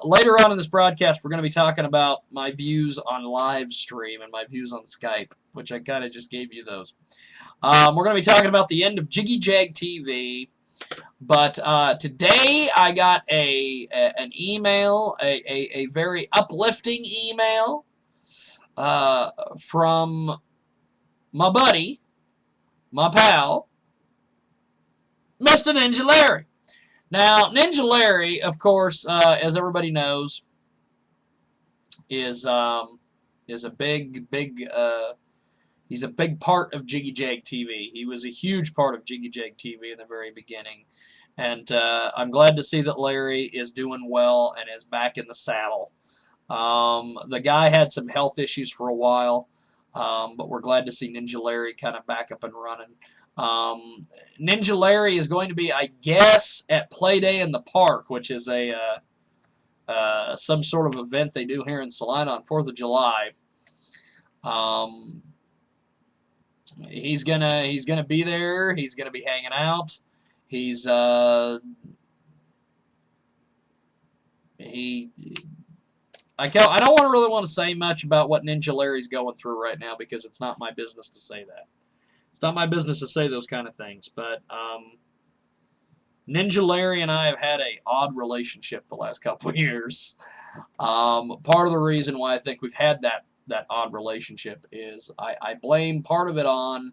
later on in this broadcast, we're going to be talking about my views on live stream and my views on Skype, which I kind of just gave you those. We're going to be talking about the end of Jiggy Jag TV. But today I got an email, a very uplifting email from my buddy, my pal, Mr. Ninja Larry. Now, Ninja Larry, of course, as everybody knows, is a big he's a big part of Jiggy Jag TV. He was a huge part of Jiggy Jag TV in the very beginning, and I'm glad to see that Larry is doing well and is back in the saddle. The guy had some health issues for a while, but we're glad to see Ninja Larry kind of back up and running. Ninja Larry is going to be, I guess, at Play Day in the Park, which is some sort of event they do here in Salina on 4th of July. He's gonna be there. He's gonna be hanging out. I don't really want to say much about what Ninja Larry's going through right now because it's not my business to say that. It's not my business to say those kind of things, but Ninja Larry and I have had an odd relationship the last couple of years. Part of the reason why I think we've had that odd relationship is I blame part of it on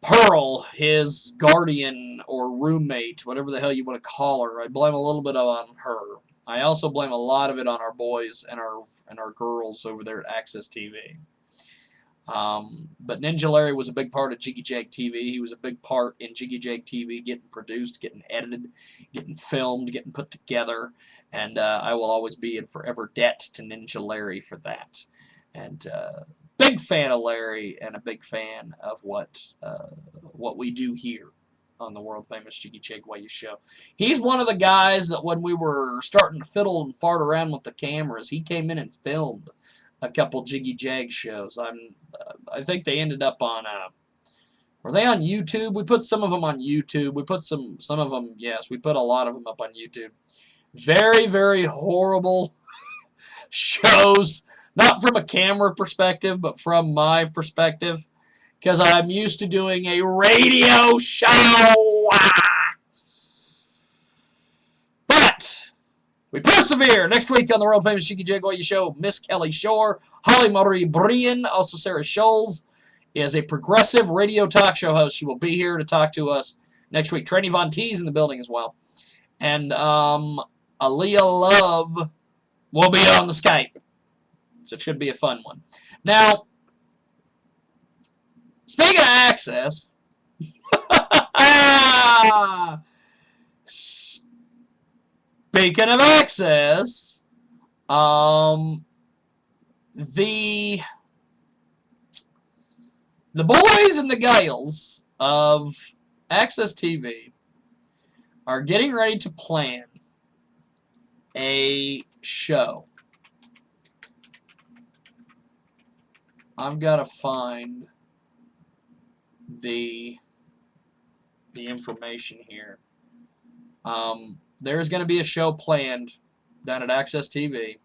Pearl, his guardian or roommate, whatever the hell you want to call her. I blame a little bit on her. I also blame a lot of it on our boys and our girls over there at Access TV. But Ninja Larry was a big part of Jiggy Jag TV. He was a big part in Jiggy Jag TV getting produced, getting edited, getting filmed, getting put together. And I will always be in forever debt to Ninja Larry for that. And big fan of Larry and a big fan of what we do here on the world famous Jiggy Jaguar show. He's one of the guys that when we were starting to fiddle and fart around with the cameras, he came in and filmed a couple Jiggy Jag shows. I think they ended up on were they on YouTube? We put some of them on YouTube. We put some of them, yes, we put a lot of them up on YouTube. Very, very horrible shows, not from a camera perspective, but from my perspective, because I'm used to doing a radio show. But we persevere. Next week on the world famous Jiggy Jaguar show, Miss Kelly Shore, Holly Marie Brian, also Sarah Scholes, is a progressive radio talk show host. She will be here to talk to us next week. Tranny Von T's in the building as well. And Aaliyah Love will be on the Skype. So it should be a fun one. Now, speaking of Access, speaking of Access, the boys and the gals of Access TV are getting ready to plan a show. I've got to find the information here. There's going to be a show planned down at Access TV.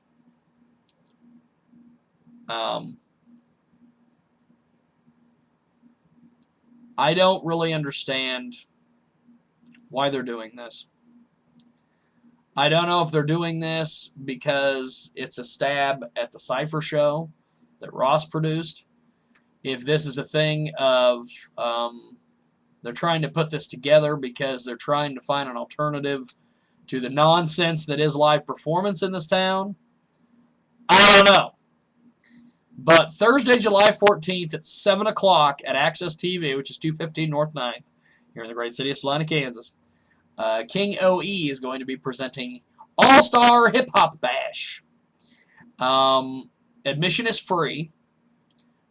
I don't really understand why they're doing this. I don't know if they're doing this because it's a stab at the Cypher show, that Ross produced. If this is a thing of they're trying to put this together because they're trying to find an alternative to the nonsense that is live performance in this town, I don't know. But Thursday, July 14th at 7 o'clock at Access TV, which is 215 North 9th, here in the great city of Salina, Kansas, King OE is going to be presenting All-Star Hip Hop Bash. Admission is free.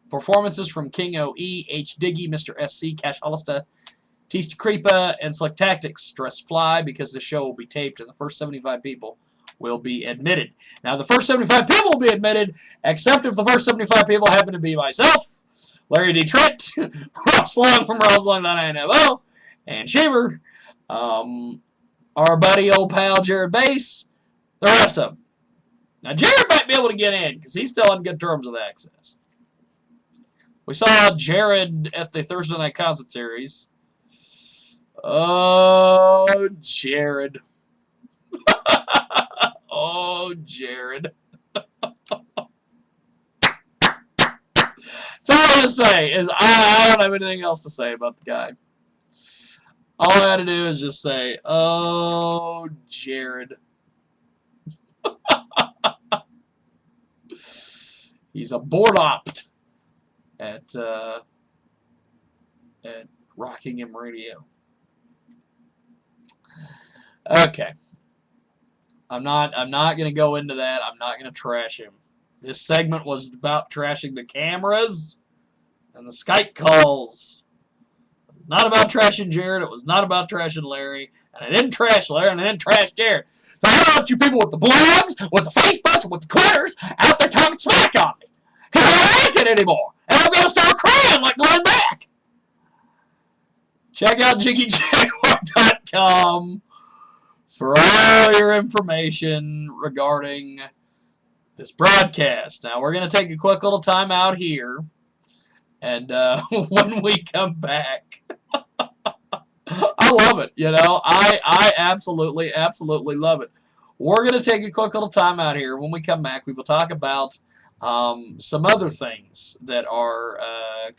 Performances from King OE, H. Diggy, Mr. SC, Cash Hollister, Tista Creepa, and Slick Tactics. Dress fly because the show will be taped and the first 75 people will be admitted. Now, the first 75 people will be admitted, except if the first 75 people happen to be myself, Larry D. Trent, Ross Long from RossLong.info, and Shaver, our buddy old pal Jared Bass, the rest of them. Now, Jared might be able to get in because he's still on good terms with Access. We saw Jared at the Thursday Night Concert Series. Oh, Jared. Oh, Jared. So all I want to say is I don't have anything else to say about the guy. All I had to do is just say, oh, Jared. He's a board opt at Rockingham Radio. Okay. I'm not going to go into that. I'm not going to trash him. This segment was about trashing the cameras and the Skype calls. Not about trashing Jared. It was not about trashing Larry. And I didn't trash Larry, and I didn't trash Jared. So I don't want you people with the blogs, with the Facebooks, and with the Twitters out there talking smack on me. Because I don't like it anymore. And I'm going to start crying like Glenn Beck. Check out JiggyJaguar.com for all your information regarding this broadcast. Now, we're going to take a quick little time out here. And when we come back, I love it, you know. I absolutely, absolutely love it. We're going to take a quick little time out here. When we come back, we will talk about some other things that are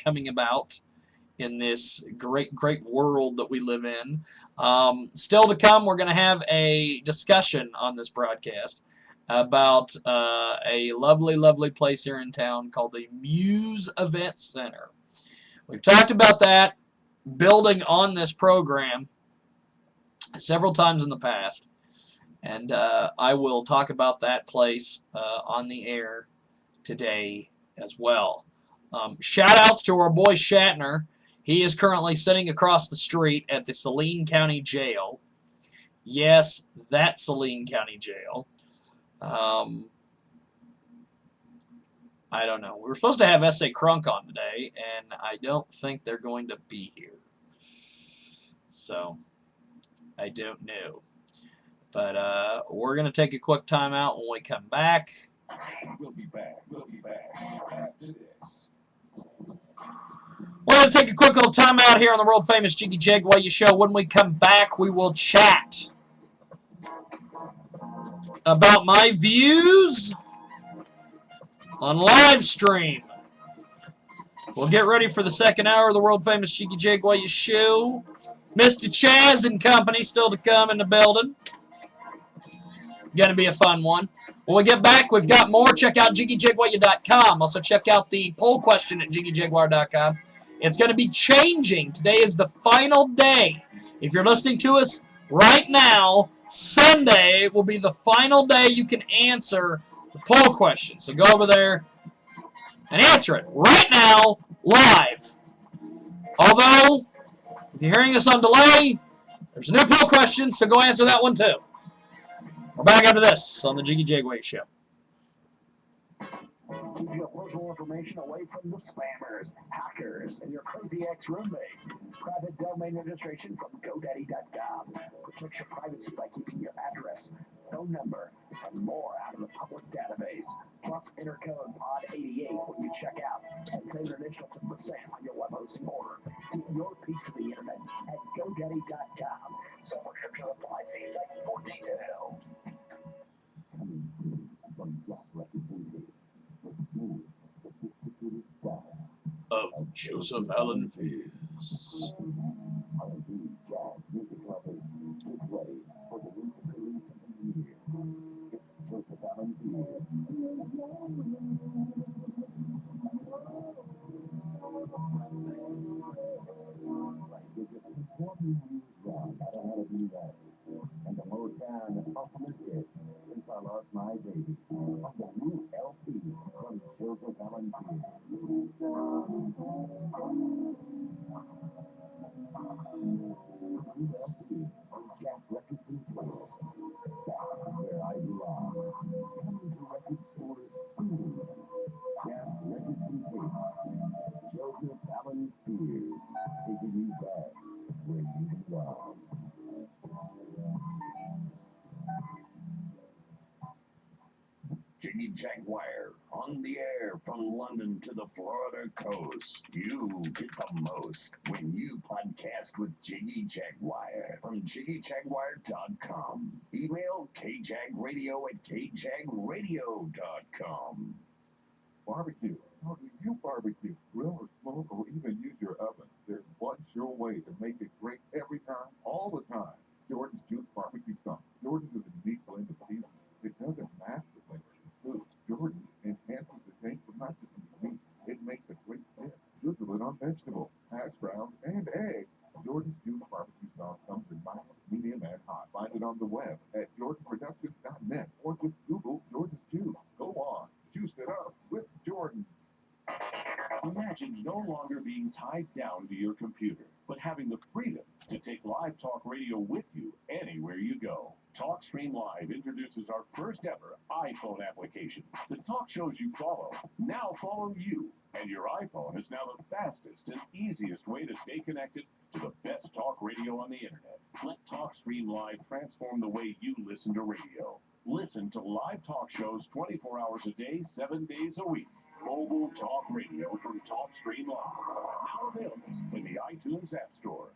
coming about in this great, great world that we live in. Still to come, we're going to have a discussion on this broadcast about a lovely, lovely place here in town called the Muse Event Center. We've talked about that, building on this program several times in the past, and I will talk about that place on the air today as well. Shout outs to our boy Shatner. He is currently sitting across the street at the Saline County Jail. Yes, that Saline County Jail. I don't know. We were supposed to have S.A. Crunk on today, and I don't think they're going to be here. So, I don't know. But we're going to take a quick time out when we come back. We'll be back. We'll be back after this. We're going to take a quick little time out here on the world-famous Jiggy Jaguar show. When we come back, we will chat about my views on live stream. We'll get ready for the second hour of the world-famous Jiggy Jaguar show. Mr. Chaz and company still to come in the building. Going to be a fun one. When we get back, we've got more. Check out JiggyJaguar.com. Also, check out the poll question at JiggyJaguar.com. It's going to be changing. Today is the final day. If you're listening to us right now, Sunday will be the final day you can answer the poll question. So go over there and answer it right now, live. Although, if you're hearing us on delay, there's a new poll question, so go answer that one too. We're back after this on the Jiggy Jaguar show. Keep your personal information away from the spammers, hackers, and your crazy ex-roommate. Private domain registration from GoDaddy.com protects your privacy by keeping your address, phone number, and more out of the public database. Plus, enter code POD88 when you check out and save an additional 10% on your web hosting order. Keep your piece of the internet at GoDaddy.com. Subscription apply. See site for details. Coming soon from Black Record Movies. The smooth, the of Joseph Allen Fierce. R&B, jazz, music lovers, get ready for the music release of the year. It's Joseph Allen Fierce. Round, I don't want to be that. And the Motown ultimate hit, Since I Lost My Baby, on the new LP from Joseph Allen Fierce. Jack Records and Tours. Back where I belong. Coming to record stores soon. Jack Records and Tours. Joseph Allen Fierce, taking you back where you belong. Jiggy Jaguar, on the air from London to the Florida coast. You get the most when you podcast with Jiggy Jaguar from JiggyJaguar.com. Email kjagradio@kjagradio.com. Barbecue. How do you barbecue? Grill or smoke or even use your oven? There's one sure way to make it great every time, all the time. Jordan's Juice Barbecue Sauce. Jordan's is a unique blend of seasonings. It doesn't mask the flavor of food. Jordan's enhances the taste of not just meat. It makes a great dip. Drizzle it on vegetables, hash browns, and eggs. Jordan's Juice Barbecue Sauce comes in mild, medium, and hot. Find it on the web at jordanproductions.net or just Google Jordan's Juice. Go on. Juice it up with Jordan's. Imagine no longer being tied down to your computer, but having the freedom to take live talk radio with you anywhere you go. TalkStream Live introduces our first ever iPhone application. The talk shows you follow now follow you, and your iPhone is now the fastest and easiest way to stay connected to the best talk radio on the internet. Let TalkStream Live transform the way you listen to radio. Listen to live talk shows 24 hours a day, 7 days a week. Mobile talk radio from TalkStream Live. Now available in the iTunes App Store.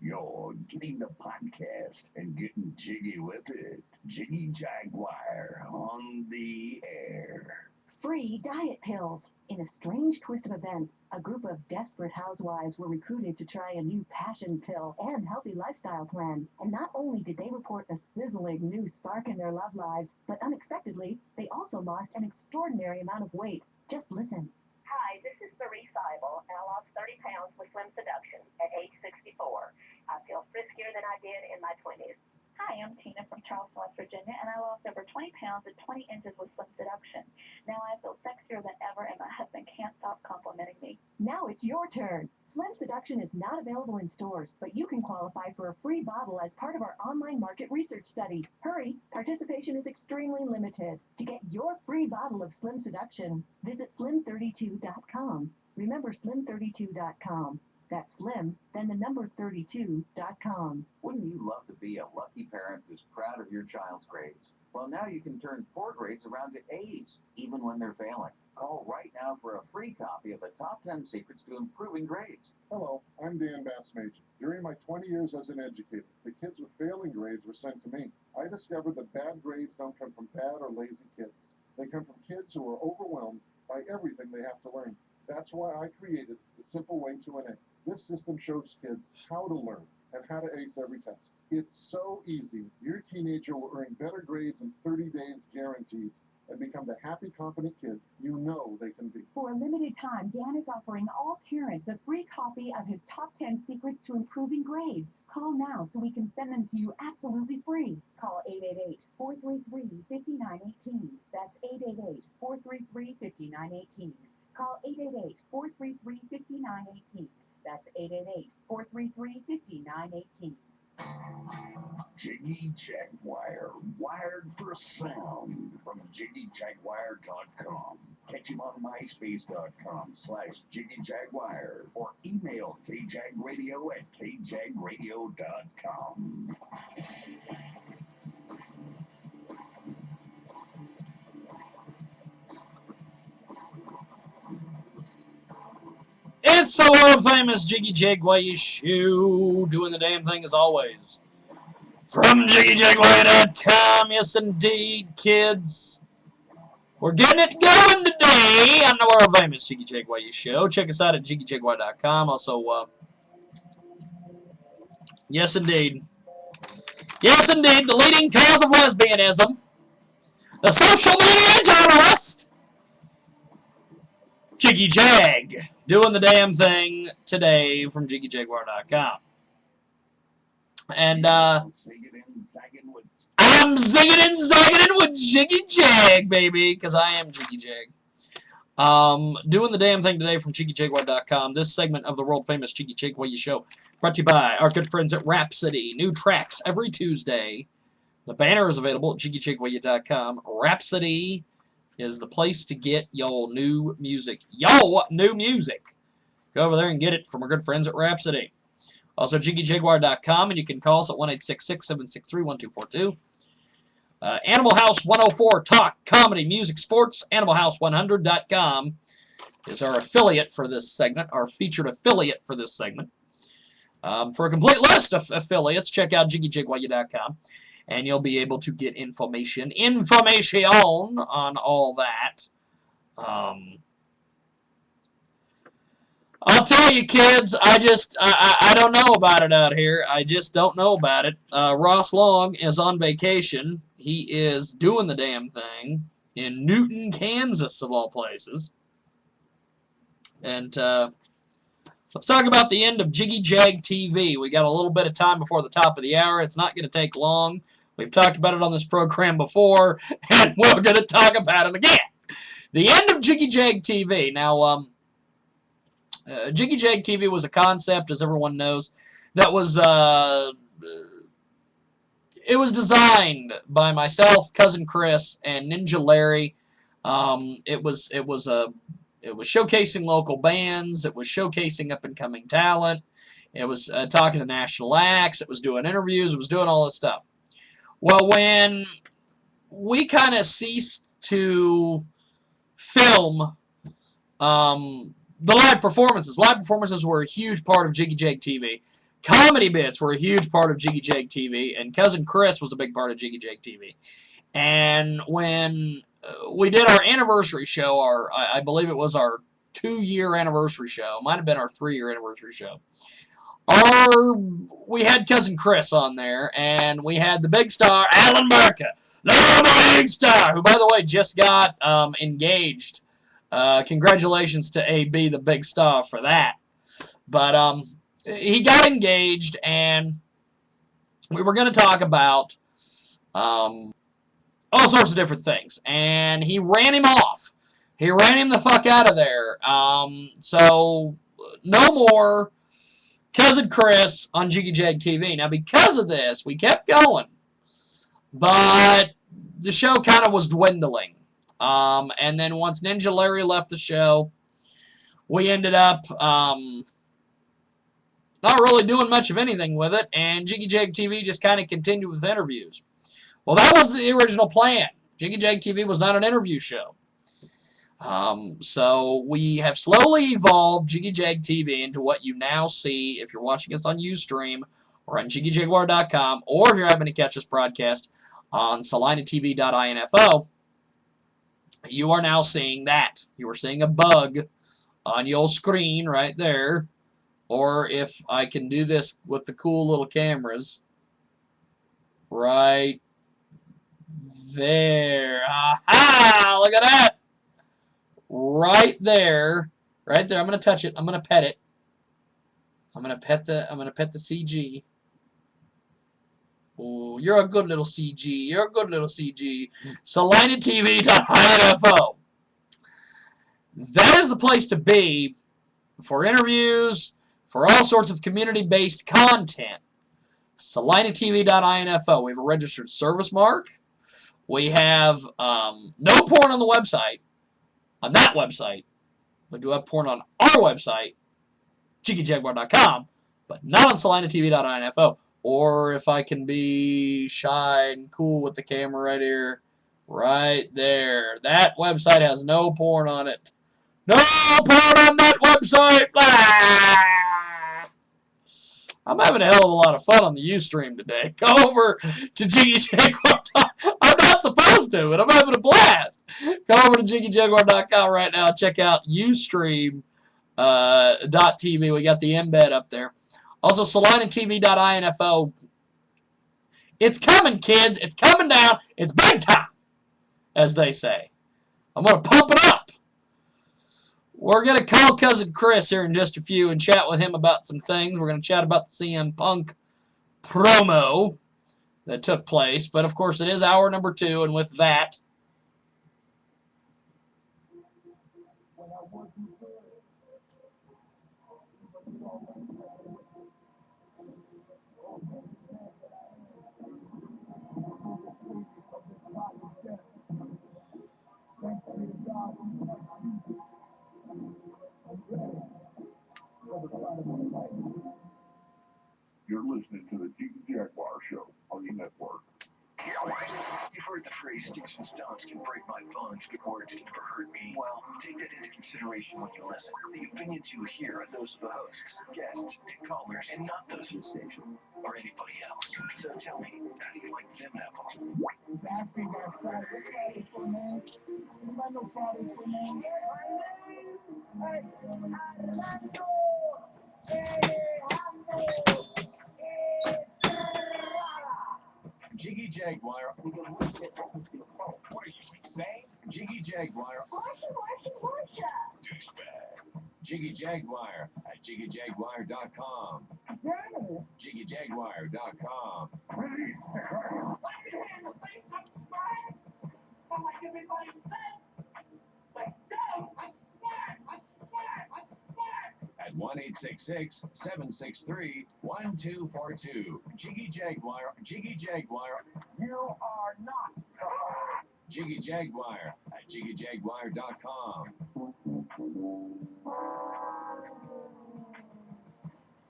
You're getting the podcast and getting jiggy with it. Jiggy Jaguar on the air. Free diet pills. In a strange twist of events, a group of desperate housewives were recruited to try a new passion pill and healthy lifestyle plan. And not only did they report a sizzling new spark in their love lives, but unexpectedly, they also lost an extraordinary amount of weight. Just listen. Hi, this is Marie Seibel, and I lost 30 pounds with Slim Seduction at age 64. I feel friskier than I did in my 20s. Hi, I'm Tina from Charleston, West Virginia, and I lost over 20 pounds and 20 inches with Slim Seduction. Now I feel sexier than ever, and my husband can't stop complimenting me. Now it's your turn. Slim Seduction is not available in stores, but you can qualify for a free bottle as part of our online market research study. Hurry, participation is extremely limited. To get your free bottle of Slim Seduction, visit slim32.com. Remember slim32.com. That's slim, then the number 32.com. Wouldn't you love to be a lucky parent who's proud of your child's grades? Well, now you can turn poor grades around to A's, even when they're failing. Call right now for a free copy of the Top 10 Secrets to Improving Grades. Hello, I'm Dan Bassmage. During my 20 years as an educator, the kids with failing grades were sent to me. I discovered that bad grades don't come from bad or lazy kids. They come from kids who are overwhelmed by everything they have to learn. That's why I created the Simple Way to an A. This system shows kids how to learn and how to ace every test. It's so easy. Your teenager will earn better grades in 30 days guaranteed and become the happy, confident kid you know they can be. For a limited time, Dan is offering all parents a free copy of his Top 10 Secrets to Improving Grades. Call now so we can send them to you absolutely free. Call 888-433-5918. That's 888-433-5918. Call 888-433-5918. That's 888-433-5918. Jiggy Jaguar, wired for sound from JiggyJaguar.com. Catch him on MySpace.com/JiggyJaguar or email kjagradio@kjagradio.com. It's the world famous Jiggy Jaguar show, doing the damn thing as always. From JiggyJaguar.com, yes indeed, kids. We're getting it going today on the world-famous Jiggy Jaguar show. Check us out at JiggyJaguar.com. Also, yes, indeed. Yes, indeed, the leading cause of lesbianism. The social media journalist, Jiggy Jag, doing the damn thing today from JiggyJaguar.com. And, I'm zigging and zagging with Jiggy Jag, baby, because I am Jiggy Jag. Doing the damn thing today from JiggyJaguar.com. This segment of the world-famous Jiggy Jaguar show brought to you by our good friends at Rhapsody. New tracks every Tuesday. The banner is available at JiggyJaguar.com. Rhapsody is the place to get your new music. Yo, new music! Go over there and get it from our good friends at Rhapsody. Also, JiggyJaguar.com, and you can call us at 1-866-763-1242. Animal House 104, Talk, Comedy, Music, Sports, AnimalHouse100.com is our affiliate for this segment, our featured affiliate for this segment. For a complete list of affiliates, check out JiggyJaguar.com, and you'll be able to get information on all that. I'll tell you, kids, I don't know about it out here. I just don't know about it. Ross Long is on vacation. He is doing the damn thing in Newton, Kansas, of all places. And let's talk about the end of Jiggy Jag TV. We got a little bit of time before the top of the hour. It's not going to take long. We've talked about it on this program before, and we're going to talk about it again. The end of Jiggy Jag TV. Now, Jiggy Jag TV was a concept, as everyone knows, that was it was designed by myself, Cousin Chris, and Ninja Larry. It was showcasing local bands. It was showcasing up and coming talent. It was talking to national acts. It was doing interviews. It was doing all this stuff. Well, when we kind of ceased to film the live performances were a huge part of Jiggy Jag TV. Comedy bits were a huge part of Jiggy Jag TV, and Cousin Chris was a big part of Jiggy Jag TV. And when we did our anniversary show, I believe it was our 2-year anniversary show, might have been our 3-year anniversary show. We had Cousin Chris on there, and we had the big star, Alan Burka, the big star, who, by the way, just got engaged. Congratulations to AB, the big star, for that. But he got engaged, and we were going to talk about all sorts of different things. And he ran him off. He ran him the fuck out of there. So no more Cousin Chris on Jiggy Jag TV. Now, because of this, we kept going. But the show kind of was dwindling. And then once Ninja Larry left the show, we ended up not really doing much of anything with it, and Jiggy Jag TV just kind of continued with interviews. Well, that was the original plan. Jiggy Jag TV was not an interview show. So we have slowly evolved Jiggy Jag TV into what you now see if you're watching us on Ustream or on JiggyJaguar.com, or if you're having to catch this broadcast on SalinaTV.info. You are now seeing that. You are seeing a bug on your screen right there. Or if I can do this with the cool little cameras, right there. Aha! Look at that! Right there. Right there. I'm gonna touch it. I'm gonna pet it. I'm gonna pet the CG. Oh, you're a good little CG. You're a good little CG. SalinaTV.info. That is the place to be for interviews, for all sorts of community-based content. SalinaTV.info. We have a registered service mark. We have no porn on the website, on that website. We do have porn on our website, JiggyJaguar.com, but not on SalinaTV.info. Or if I can be shy and cool with the camera right here, right there. That website has no porn on it. No porn on that website! Ah! I'm having a hell of a lot of fun on the Ustream today. Go over to Jiggy Jaguar. I'm not supposed to, and I'm having a blast. Go over to JiggyJaguar.com right now. Check out Ustream. .tv. We got the embed up there. Also, SalinaTV.info. It's coming, kids. It's coming down. It's big time, as they say. I'm going to pump it up. We're going to call Cousin Chris here in just a few and chat with him about some things. We're going to chat about the CM Punk promo that took place. But, of course, it is hour number 2, and with that, You're listening to the Jiggy Jaguar Show on the network. You've heard the phrase sticks and stones can break my bones, but words can never hurt me. Well, take that into consideration when you listen. The opinions you hear are those of the hosts, guests, and callers, and not those of the station or anybody else. So tell me, how do you like them apples? Asking that side, what's that for, man? Anybody know Friday for, man? Jiggy Jaguar. What are you insane? Jiggy Jaguar. Douchebag. Jiggy Jaguar at JiggyJaguar.com. JiggyJaguar.com. At 1-866-763-1242. Jiggy Jaguar. Jiggy Jaguar. You are not. Jiggy Jaguar at JiggyJaguar.com.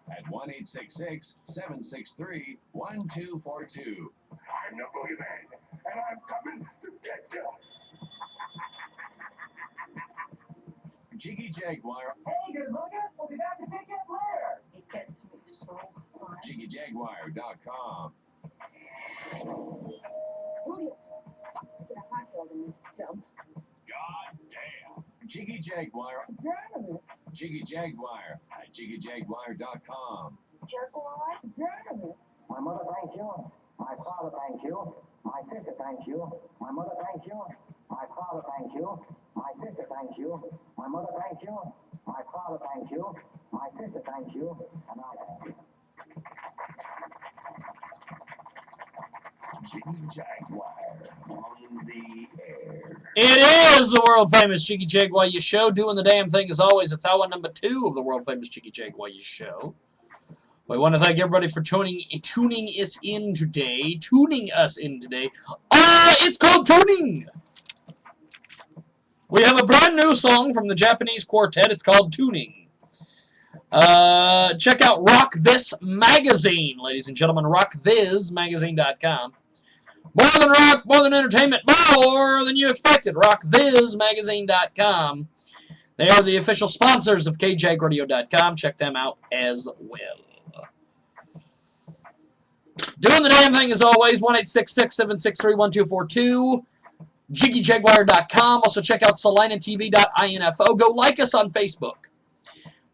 At 1-866-763-1242. I'm the boogeyman, and I'm coming to get you. Jiggy Jaguar. Hey, good looking. We'll be back to pick you up later. It gets me so fun. JiggyJaguar.com. Get a hot dog in this dump. God damn. Jiggy Jaguar. Jiggy Jaguar at JiggyJaguar.com. Jaguar? My mother, thank you. My father, thank you. My sister, thank you. My mother, thank you. My father, thank you. My sister, thank you. My mother, thank you. My father, thank you. My sister, thank you. And I thank you. Jiggy Jaguar on the air. it is the world famous Jiggy Jaguar Show, doing the damn thing as always. It's hour number 2 of the world famous Jiggy Jaguar Show. We want to thank everybody for tuning us in today. It's called Tuning. We have a brand new song from the Japanese quartet. It's called Tuning. Check out Rock This Magazine, ladies and gentlemen. RockThisMagazine.com. More than rock, more than entertainment, more than you expected. RockThisMagazine.com. They are the official sponsors of KJagradio.com. Check them out as well. Doing the damn thing as always. 1-866-763-1242. JiggyJaguar.com. Also check out SalinaTV.info. Go like us on Facebook.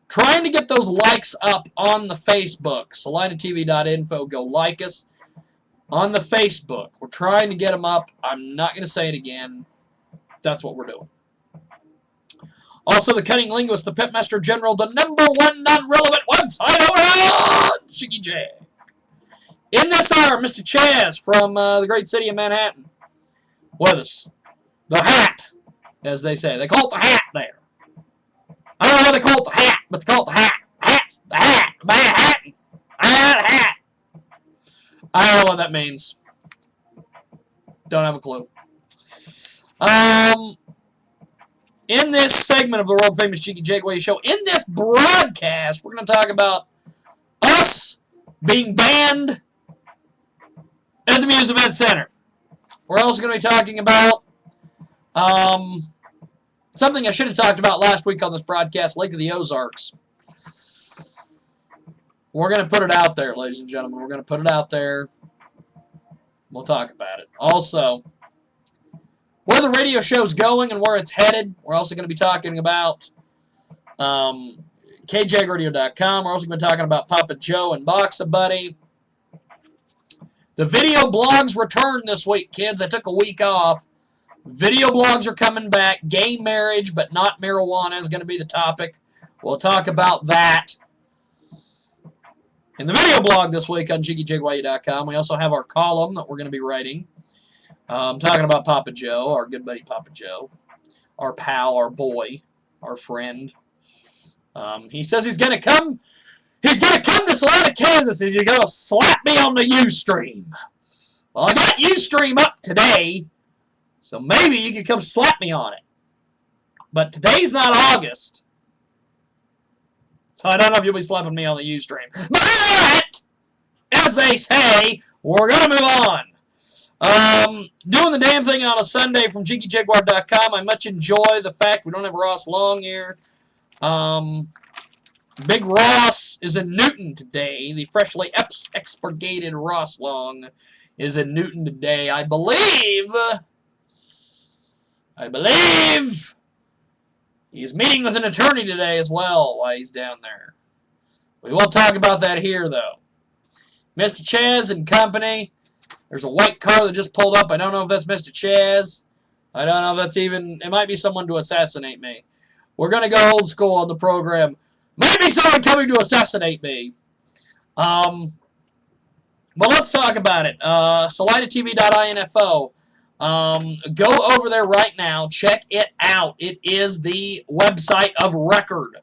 Trying to get those likes up on the Facebook. SalinaTV.info. Go like us on the Facebook. We're trying to get them up. I'm not going to say it again. That's what we're doing. Also, the Cutting Linguist, the Pitmaster General, the #1 non-relevant website over Jiggy Jag. In this hour, Mr. Chaz from the great city of Manhattan with us. The Hat, as they say. They call it the Hat there. I don't know how they call it the Hat, but they call it the Hat. Hat's the Hat. Manhattan. Hat. I don't know what that means. Don't have a clue. In this segment of the world famous Jiggy Jaguar Show, in this broadcast, we're going to talk about us being banned at the Muse Event Center. We're also going to be talking about something I should have talked about last week on this broadcast, Lake of the Ozarks. We're going to put it out there, ladies and gentlemen. We're going to put it out there. We'll talk about it. Also, where the radio show's going and where it's headed. We're also going to be talking about KJagradio.com. We're also going to be talking about Papa Joe and Box-A-Buddy. The video blogs return this week, kids. I took a week off. Video blogs are coming back. Gay marriage, but not marijuana is going to be the topic. We'll talk about that in the video blog this week on JiggyJaguar.com. We also have our column that we're going to be writing. Talking about Papa Joe, our good buddy Papa Joe. Our pal, our boy, our friend. He says he's going to come. He's going to come to Salina, Kansas. He's going to slap me on the Ustream. Well, I got Ustream up today. So maybe you could come slap me on it. But today's not August. So I don't know if you'll be slapping me on the Ustream. But, as they say, we're going to move on. Doing the damn thing on a Sunday from JiggyJaguar.com. I much enjoy the fact we don't have Ross Long here. Big Ross is in Newton today. The freshly expurgated Ross Long is in Newton today. I believe he's meeting with an attorney today as well while he's down there. We won't talk about that here, though. Mr. Chaz and company. There's a white car that just pulled up. I don't know if that's Mr. Chaz. I don't know if that's even... It might be someone to assassinate me. We're going to go old school on the program. Might be someone coming to assassinate me. But let's talk about it. SalinaTV.info. Go over there right now. Check it out. It is the website of record.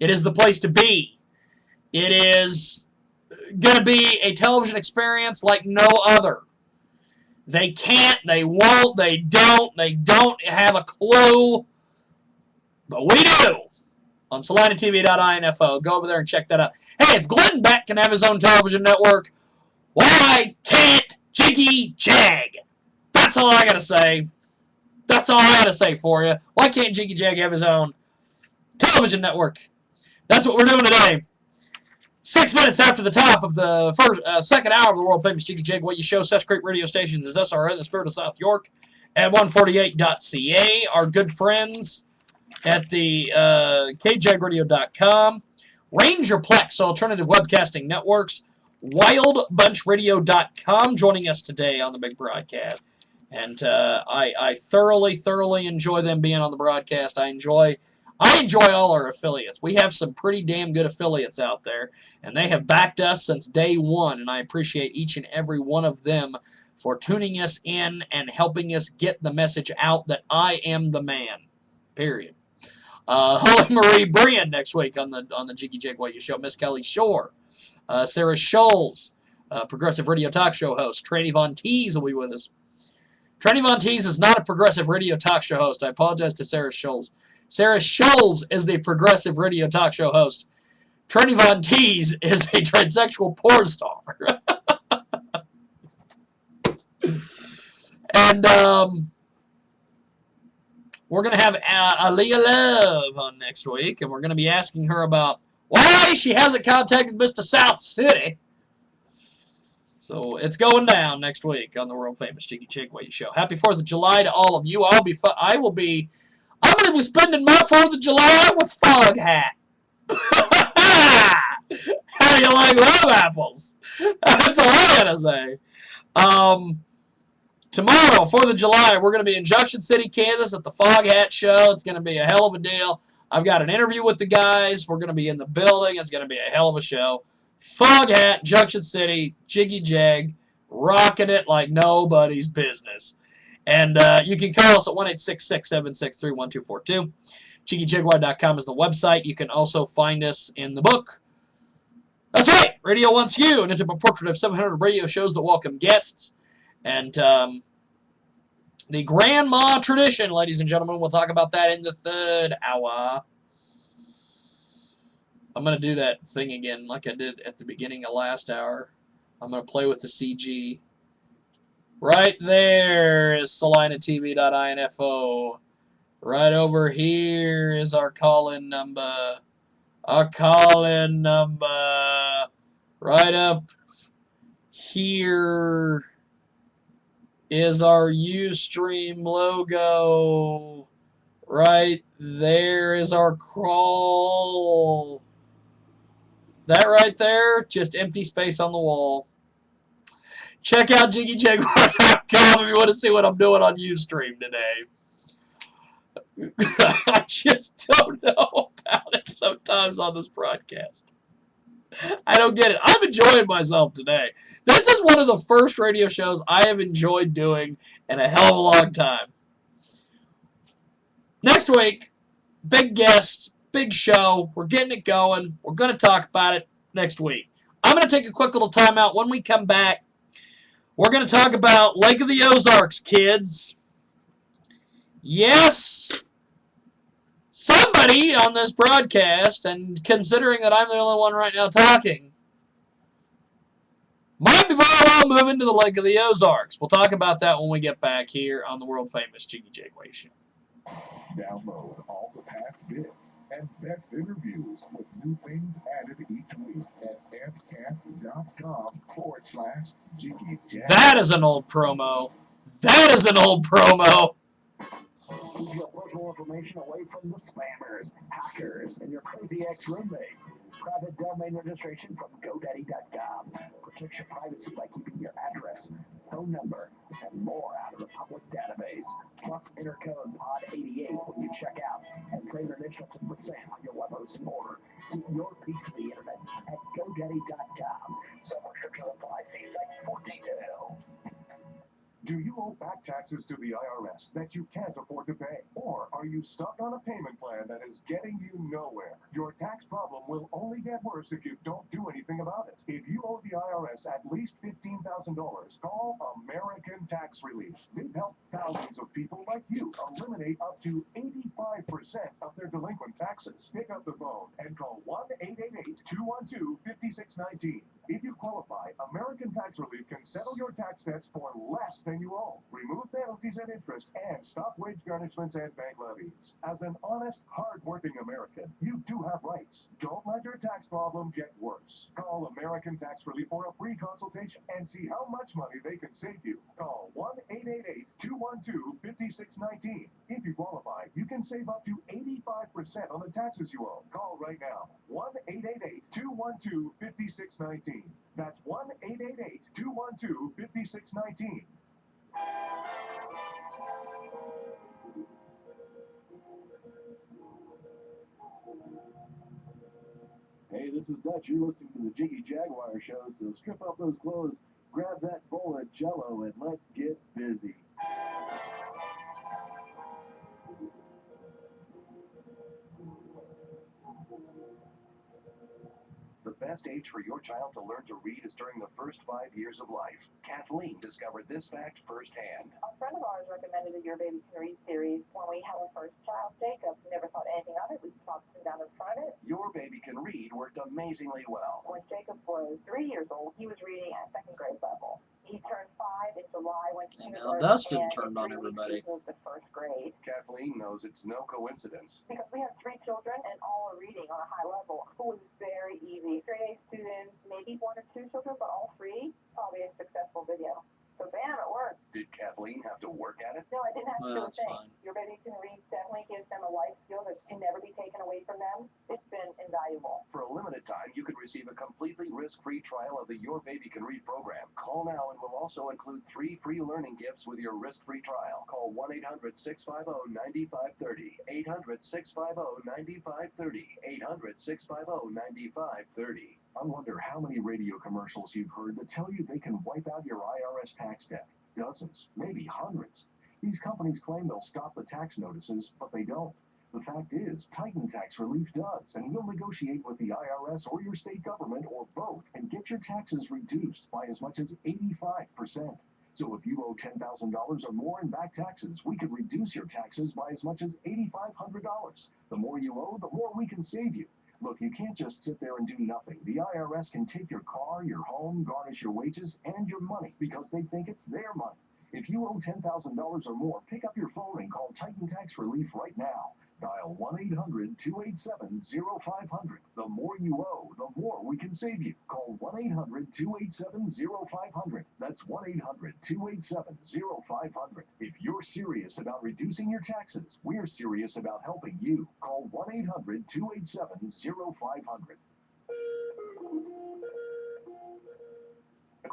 It is the place to be. It is going to be a television experience like no other. They can't, they won't, they don't have a clue. But we do. On SalinaTV.info. Go over there and check that out. Hey, if Glenn Beck can have his own television network, why can't Jiggy Jag? That's all I gotta say. That's all I gotta say for you. Why can't Jiggy Jag have his own television network? That's what we're doing today. 6 minutes after the top of the second hour of the world famous Jiggy Jag, what you show, such great radio stations as SRN, the Spirit of South York, at 148.ca. Our good friends at the KJagradio.com, Rangerplex Alternative Webcasting Networks, WildBunchRadio.com joining us today on the big broadcast. And I thoroughly enjoy them being on the broadcast. I enjoy all our affiliates. We have some pretty damn good affiliates out there, and they have backed us since day one, and I appreciate each and every one of them for tuning us in and helping us get the message out that I am the man. Period. Holly Marie Brian next week on the Jiggy Jaguar Show. Miss Kelly Shore. Sarah Scholes, progressive radio talk show host. Tranny Von Teese will be with us. Tranny Von Teese is not a progressive radio talk show host. I apologize to Sarah Scholes. Sarah Scholes is the progressive radio talk show host. Tranny Von Teese is a transsexual porn star. And we're going to have Aaliyah Love on next week, and we're going to be asking her about why she hasn't contacted Mr. South City. So it's going down next week on the world famous Jiggy Jaguar Show. Happy 4th of July to all of you. I'm going to be spending my 4th of July with Fog Hat. How do you like love apples? That's all I gotta say. Tomorrow, 4th of July, we're going to be in Junction City, Kansas at the Fog Hat Show. It's going to be a hell of a deal. I've got an interview with the guys. We're going to be in the building. It's going to be a hell of a show. Fog Hat, Junction City, Jiggy Jag, rocking it like nobody's business. And you can call us at 1-866-763-1242. JiggyJaguar.com is the website. You can also find us in the book. That's right, Radio Wants You, an intimate portrait of 700 radio shows that welcome guests. And the grandma tradition, ladies and gentlemen, we'll talk about that in the third hour. I'm going to do that thing again like I did at the beginning of last hour. I'm going to play with the CG. Right there is SalinaTV.info. Right over here is our call-in number. Our call-in number. Right up here is our Ustream logo. Right there is our crawl. That right there, just empty space on the wall. Check out JiggyJaguar.com if you want to see what I'm doing on Ustream today. I just don't know about it sometimes on this broadcast. I don't get it. I'm enjoying myself today. This is one of the first radio shows I have enjoyed doing in a hell of a long time. Next week, big guests, big show. We're getting it going. We're going to talk about it next week. I'm going to take a quick little timeout. When we come back, we're going to talk about Lake of the Ozarks, kids. Yes, somebody on this broadcast, and considering that I'm the only one right now talking, might be very well moving to the Lake of the Ozarks. We'll talk about that when we get back here on the world-famous Jiggy Jaguar Show. Download all the past bits and best interviews with new things added each week at fcast.com/Jiggy Jaguar. That is an old promo. That is an old promo. Keep your personal information away from the spammers, hackers, and your crazy ex-roommate. Private domain registration from GoDaddy.com. Protect your privacy by keeping your address, phone number, and more out of the public database. Plus, enter code POD88 when you check out and save an additional 10% on your web hosting order. Keep your piece of the internet at GoDaddy.com. Some restrictions apply. See site for details. Do you owe back taxes to the IRS that you can't afford to pay? Or are you stuck on a payment plan that is getting you nowhere? Your tax problem will only get worse if you don't do anything about it. If you owe the IRS at least $15,000, call American Tax Relief. They've helped thousands of people like you eliminate up to 85% of their delinquent taxes. Pick up the phone and call 1-888-212-5619. If you qualify, American Tax Relief can settle your tax debts for less than you owe, remove penalties and interest, and stop wage garnishments and bank levies. As an honest, hard-working American, you do have rights. Don't let your tax problem get worse. Call American Tax Relief for a free consultation and see how much money they can save you. Call 1-888-212-5619. If you qualify, you can save up to 85% on the taxes you owe. Call right now. 1-888-212-5619. That's 1-888-212-5619. Hey, this is Dutch. You're listening to the Jiggy Jaguar Show, so strip off those clothes, grab that bowl of Jell-O, and let's get busy. The best age for your child to learn to read is during the first 5 years of life. Kathleen discovered this fact firsthand. A friend of ours recommended the Your Baby Can Read series when we had our first child, Jacob. Never thought anything of it. We stopped him down in front of it. Your Baby Can Read worked amazingly well. When Jacob was 3 years old, he was reading at second grade level. He turned 5 in July, went to And now kindergarten, Dustin and turned in on 3 weeks everybody. he moved to first grade. Kathleen knows it's no coincidence. Because we have 3 children and all are reading on a high level. School was very easy. Straight A students, maybe 1 or 2 children, but all 3, probably a successful video. So bam, it worked. Did Kathleen have to work at it? No, I didn't have to Well, do a that's thing. fine. Your Baby Can Read definitely gives them a life skill that can never be taken away from them. It's been invaluable. For a limited time, you can receive a completely risk-free trial of the Your Baby Can Read program. Call now and we'll also include 3 free learning gifts with your risk-free trial. Call 1-800-650-9530. 800-650-9530. 800-650-9530. I wonder how many radio commercials you've heard that tell you they can wipe out your IRS tax debt. Dozens, maybe hundreds. These companies claim they'll stop the tax notices, but they don't. The fact is, Titan Tax Relief does, and we'll negotiate with the IRS or your state government or both and get your taxes reduced by as much as 85%. So if you owe $10,000 or more in back taxes, we could reduce your taxes by as much as $8,500. The more you owe, the more we can save you. Look, you can't just sit there and do nothing. The IRS can take your car, your home, garnish your wages, and your money because they think it's their money. If you owe $10,000 or more, pick up your phone and call Titan Tax Relief right now. Dial 1-800-287-0500. The more you owe, the more we can save you. Call 1-800-287-0500. That's 1-800-287-0500. If you're serious about reducing your taxes, we're serious about helping you. Call 1-800-287-0500.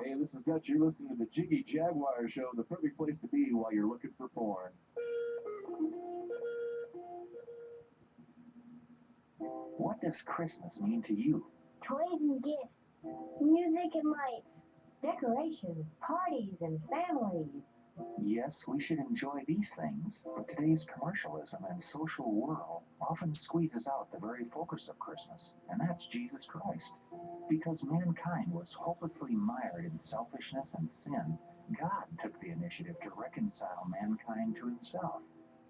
Hey, this is Dutch. You're listening to the Jiggy Jaguar Show, the perfect place to be while you're looking for porn. What does Christmas mean to you? Toys and gifts, music and lights, decorations, parties, and family. Yes, we should enjoy these things, but today's commercialism and social world often squeezes out the very focus of Christmas, and that's Jesus Christ. Because mankind was hopelessly mired in selfishness and sin, God took the initiative to reconcile mankind to himself.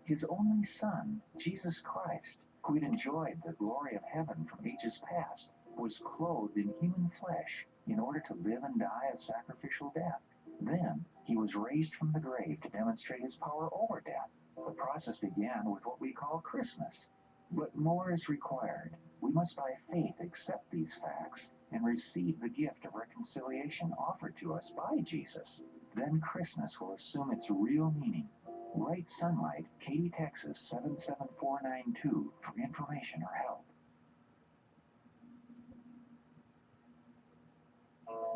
His only Son, Jesus Christ, who had enjoyed the glory of heaven from ages past, was clothed in human flesh in order to live and die a sacrificial death. Then, he was raised from the grave to demonstrate his power over death. The process began with what we call Christmas. But more is required. We must by faith accept these facts and receive the gift of reconciliation offered to us by Jesus. Then Christmas will assume its real meaning. Write Sunlight, Katy, Texas 77492 for information or help.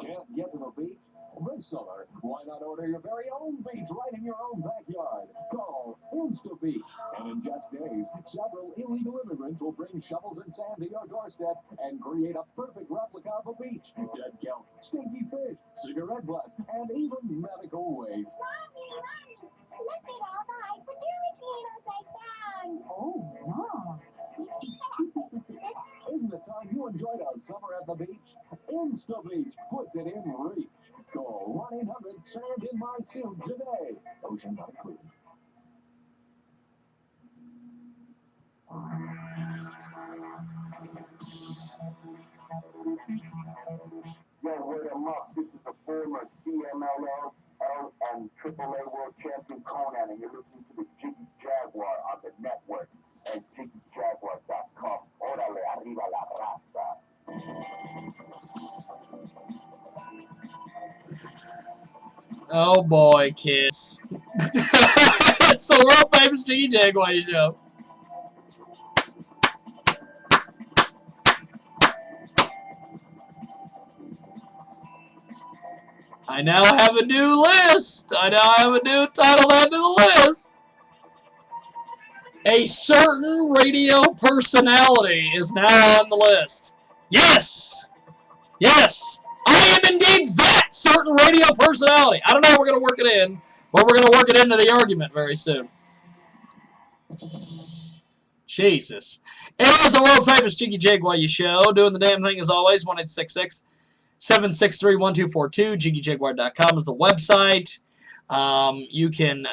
Can't get to the beach? This summer, why not order your very own beach right in your own backyard? Call InstaBeach. And in just days, several illegal immigrants will bring shovels and sand to your doorstep and create a perfect replica of a beach. Dead kelp, stinky fish, cigarette butts, and even medical waste. Mommy, look at all the hypodermic I found. Oh, no. Isn't it time you enjoyed a summer at the beach? InstaBeach puts it in reach. Call 1-800-SAND-IN-MY-SUIT today. Ocean not included. Yo, word em up. This is the former CMLL and AAA World Champion Conan, and you're listening to the Jiggy Jaguar on the network at JiggyJaguar.com. Órale, arriba la raza. Oh boy, kids. It's the world famous Jiggy Jaguar Show. I now have a new list. I now have a new title added to the list. A certain radio personality is now on the list. Yes! Yes! I am indeed that certain radio personality. I don't know how we're going to work it in, but we're going to work it into the argument very soon. Jesus. It is the world famous Jiggy Jaguar Show, doing the damn thing as always. 1-866-763-1242. JiggyJaguar.com is the website. You can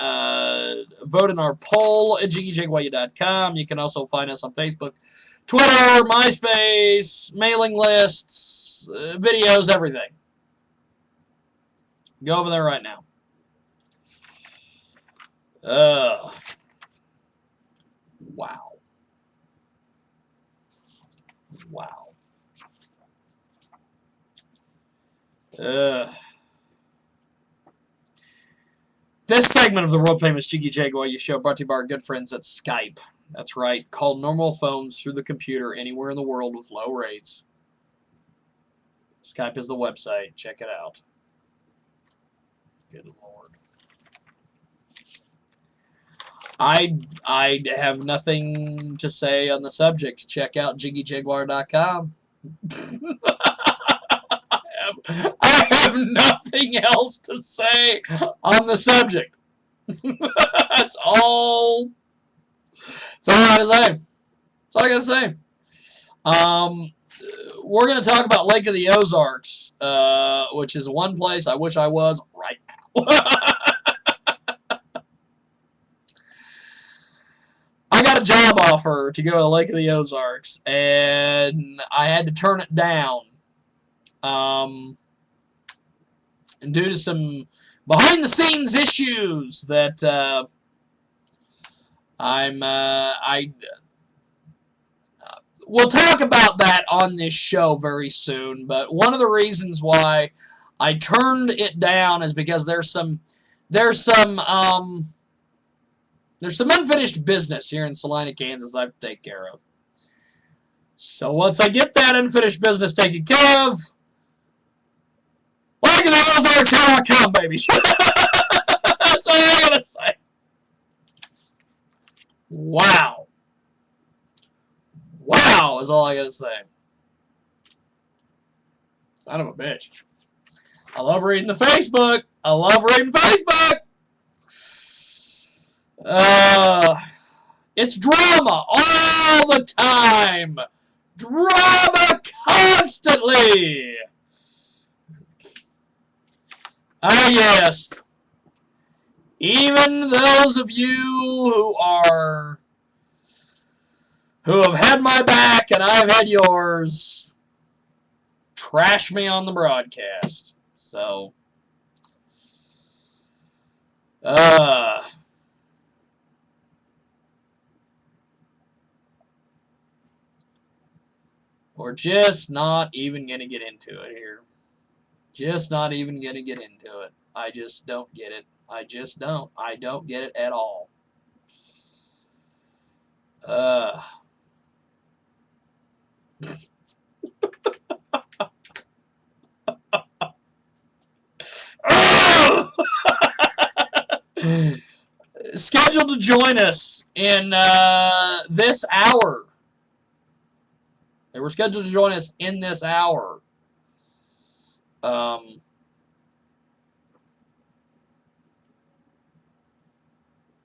vote in our poll at JiggyJaguar.com. You can also find us on Facebook, Twitter, MySpace, mailing lists, videos, everything. Go over there right now. Wow. Wow. This segment of the world famous Jiggy Jaguar Show brought to you by our good friends at Skype. That's right. Call normal phones through the computer anywhere in the world with low rates. Skype is the website. Check it out. Good Lord. I have nothing to say on the subject. Check out JiggyJaguar.com. I have nothing else to say on the subject. That's all. That's all I gotta say. That's all I gotta say. We're gonna talk about Lake of the Ozarks, which is one place I wish I was right now. I got a job offer to go to Lake of the Ozarks, and I had to turn it down. And due to some behind-the-scenes issues that We'll talk about that on this show very soon, but one of the reasons why I turned it down is because there's some unfinished business here in Salina, Kansas I have to take care of. So once I get that unfinished business taken care of, like the Ozarks, here I come, baby. That's all I gotta say. Wow. Wow is all I gotta say. Son of a bitch. I love reading the Facebook. I love reading Facebook. It's drama all the time. Drama constantly. Ah, yes. Even those of you who have had my back and I've had yours, trash me on the broadcast. So, we're just not even going to get into it here. Just not even going to get into it. I just don't get it. I just don't. I don't get it at all. Scheduled to join us in this hour. They were scheduled to join us in this hour.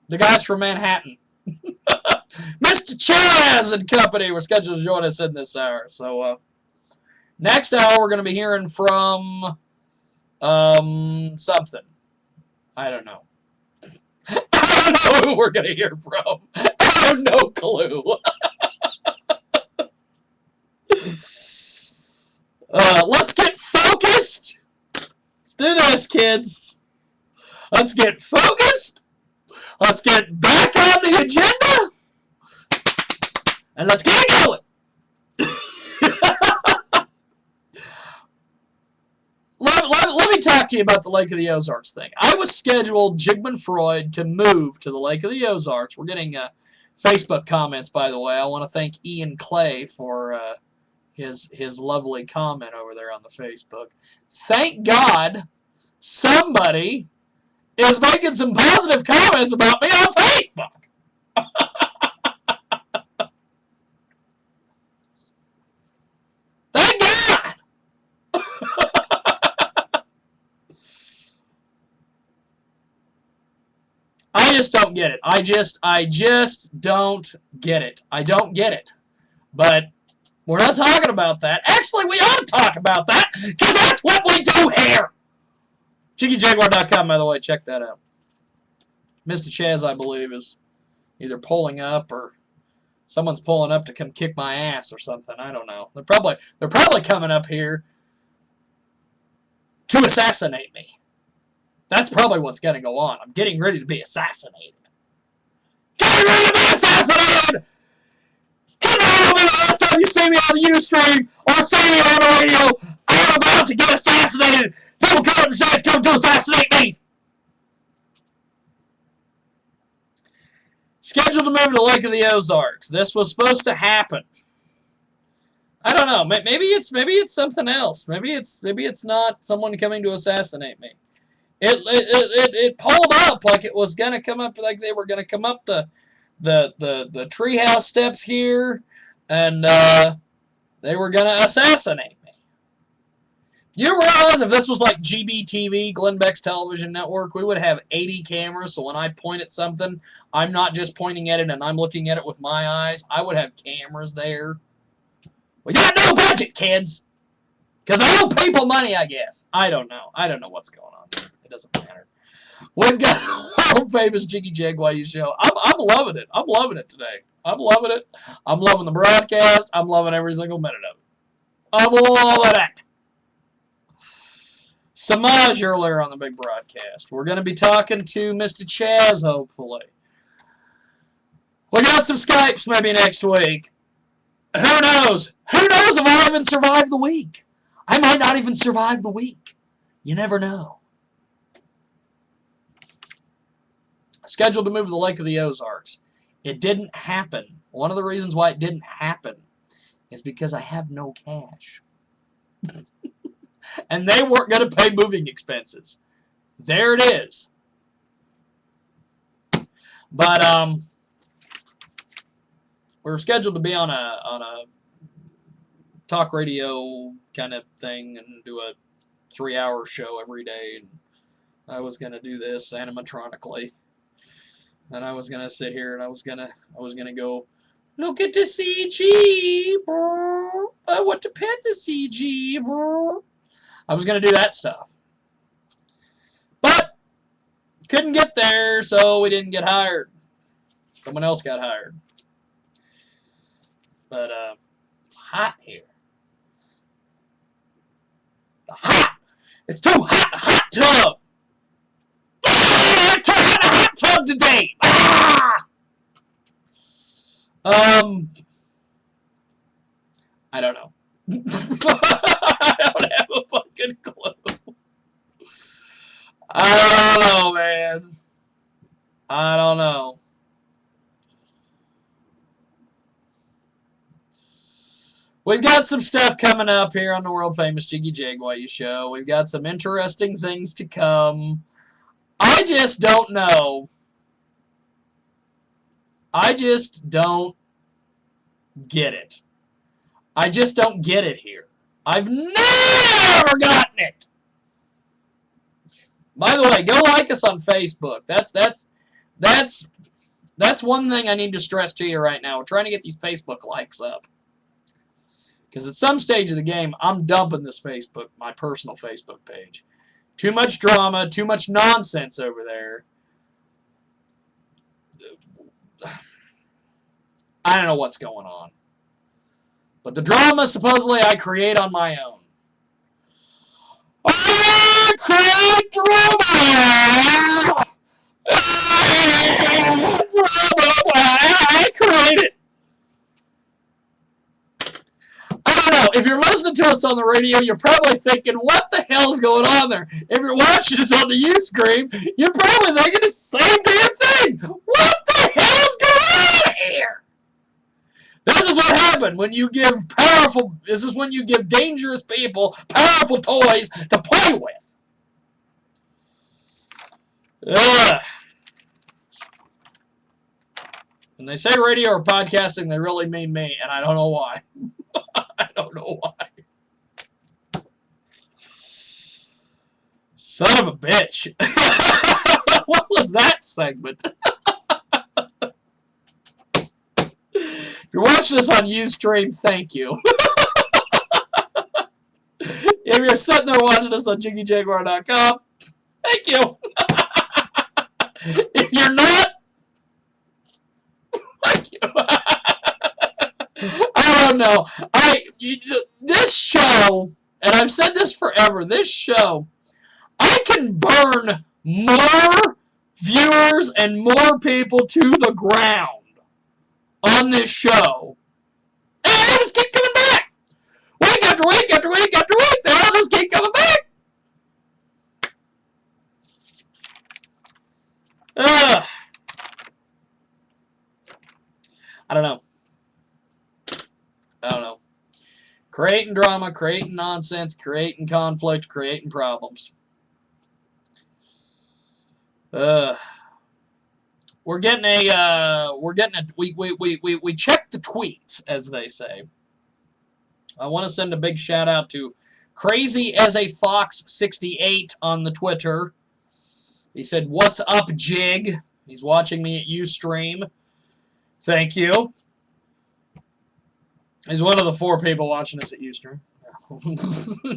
The guys from Manhattan. Mr. Chaz and company were scheduled to join us in this hour. So, next hour we're going to be hearing from something. I don't know. I don't know who we're going to hear from. I have no clue. Let's get focused. Let's do this, kids. Let's get focused. Let's get back on the agenda. And let's get it going. Let me talk to you about the Lake of the Ozarks thing. I was scheduled, Jigman Freud, to move to the Lake of the Ozarks. We're getting Facebook comments, by the way. I want to thank Ian Clay for his lovely comment over there on the Facebook. Thank God somebody is making some positive comments about me on Facebook. Thank God. I just don't get it. I just don't get it. I don't get it. But we're not talking about that. Actually, we ought to talk about that because that's what we do here. JiggyJaguar.com, by the way. Check that out. Mr. Chaz, I believe, is either pulling up or someone's pulling up to come kick my ass or something. I don't know. They're probably coming up here to assassinate me. That's probably what's going to go on. I'm getting ready to be assassinated. Getting ready to be assassinated! Come on, the last time you see me on the Ustream or see me on the radio, I'm about to get assassinated. People come up and say, come to assassinate me. Scheduled to move to the Lake of the Ozarks. This was supposed to happen. I don't know. Maybe it's something else. Maybe it's not someone coming to assassinate me. It pulled up like it was gonna come up, like they were gonna come up the treehouse steps here, and they were gonna assassinate me. You realize if this was like GBTV, Glenn Beck's television network, we would have 80 cameras, so when I point at something, I'm not just pointing at it and I'm looking at it with my eyes. I would have cameras there. We got no budget, kids. Because I owe people money, I guess. I don't know. I don't know what's going on here. It doesn't matter. We've got our famous Jiggy Jaguar show. I'm loving it. I'm loving it today. I'm loving it. I'm loving the broadcast. I'm loving every single minute of it. I'm loving it. Samaj earlier on the big broadcast. We're going to be talking to Mr. Chaz, hopefully. We got some Skypes maybe next week. Who knows? Who knows if I'll even survive the week? I might not even survive the week. You never know. Scheduled to move to the Lake of the Ozarks. It didn't happen. One of the reasons why it didn't happen is because I have no cash. And they weren't going to pay moving expenses. There it is. But we were scheduled to be on a talk radio kind of thing and do a 3-hour show every day. And I was going to do this animatronically. And I was going to sit here and I was going to go, look at the CG, bro. I want to pet the CG, bro. I was going to do that stuff. But couldn't get there, so we didn't get hired. Someone else got hired. But it's hot here. Hot! It's too hot, a hot tub! Ah, too hot, a hot tub today! Ah! I don't know. I don't have a fucking clue. I don't know, man. I don't know. We've got some stuff coming up here on the world famous Jiggy Jaguar show. We've got some interesting things to come. I just don't know. I just don't get it. I just don't get it here. I've never gotten it. By the way, go like us on Facebook. That's one thing I need to stress to you right now. We're trying to get these Facebook likes up. Because at some stage of the game, I'm dumping this Facebook, my personal Facebook page. Too much drama, too much nonsense over there. I don't know what's going on. But the drama, supposedly, I create on my own. I create drama! I create it! I don't know. If you're listening to us on the radio, you're probably thinking, what the hell's going on there? If you're watching us on the Ustream, you're probably thinking the same damn thing. What the hell's going on here? This is what happened when you give powerful, this is when you give dangerous people powerful toys to play with. Ugh. When they say radio or podcasting, they really mean me, and I don't know why. I don't know why. Son of a bitch. What was that segment? If you're watching this on Ustream, thank you. If you're sitting there watching us on JiggyJaguar.com, thank you. If you're not, thank you. I don't know. This show, and I've said this forever, this show, I can burn more viewers and more people to the ground on this show. And they just keep coming back. Week after week after week after week, they all just keep coming back. I don't know. I don't know. Creating drama, creating nonsense, creating conflict, creating problems. We check the tweets, as they say. I want to send a big shout out to Crazy as a Fox 68 on the Twitter. He said, "What's up, Jig?" He's watching me at Ustream. Thank you. He's one of the 4 people watching us at Ustream.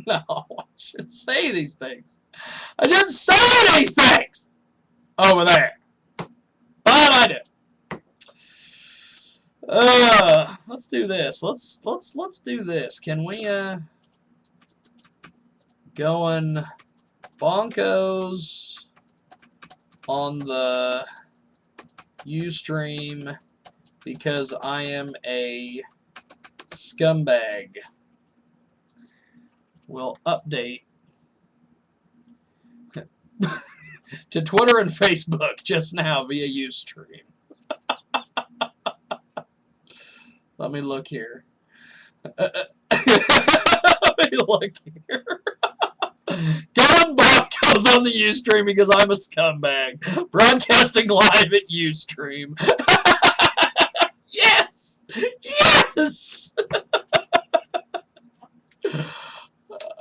No, I shouldn't say these things. I shouldn't say these things over there. But I do. Let's do this. Let's do this. Can we going bonkos on the Ustream because I am a scumbag. Will update to Twitter and Facebook just now via Ustream. Let me look here. Let me look here. Kevin Bach goes on the Ustream because I'm a scumbag. Broadcasting live at Ustream. Yes! Yes!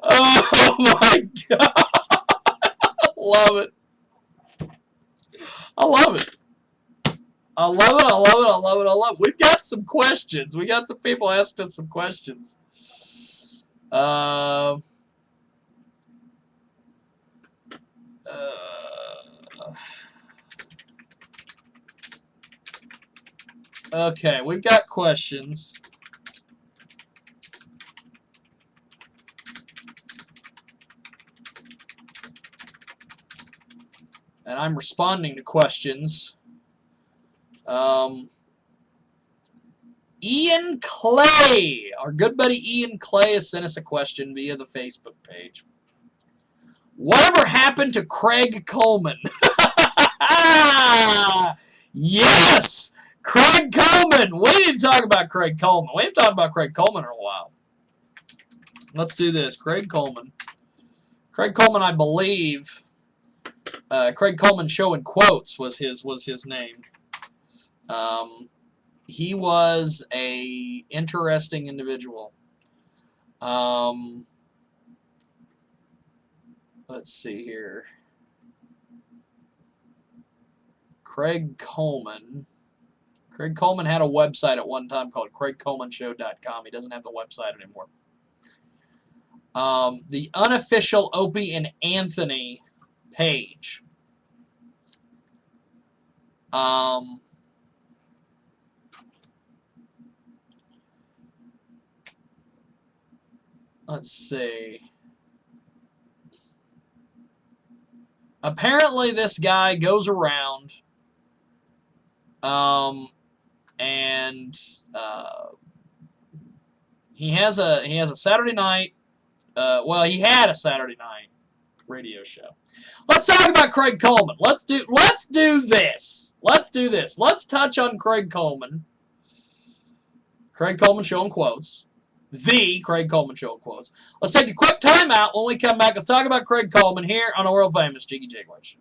Oh my God! Love it. I love it. I love it. I love it. I love it. I love it. We've got some questions. We got some people asking us some questions. Okay, we've got questions. And I'm responding to questions. Ian Clay, our good buddy Ian Clay, has sent us a question via the Facebook page. Whatever happened to Craig Coleman? Yes! Craig Coleman! We need to talk about Craig Coleman. We haven't talked about Craig Coleman in a while. Let's do this. Craig Coleman. Craig Coleman, I believe, Craig Coleman Show in Quotes was his name. He was a interesting individual. Let's see here. Craig Coleman. Craig Coleman had a website at one time called CraigColemanShow.com. He doesn't have the website anymore. The unofficial Opie and Anthony page. Let's see. Apparently this guy goes around and he has a Saturday night, well, he had a Saturday night radio show. Let's talk about Craig Coleman. Let's do this. Let's do this. Let's touch on Craig Coleman. Craig Coleman Show in Quotes. The Craig Coleman Show in Quotes. Let's take a quick time out. When we come back, let's talk about Craig Coleman here on the world famous Jiggy Jaguar Show.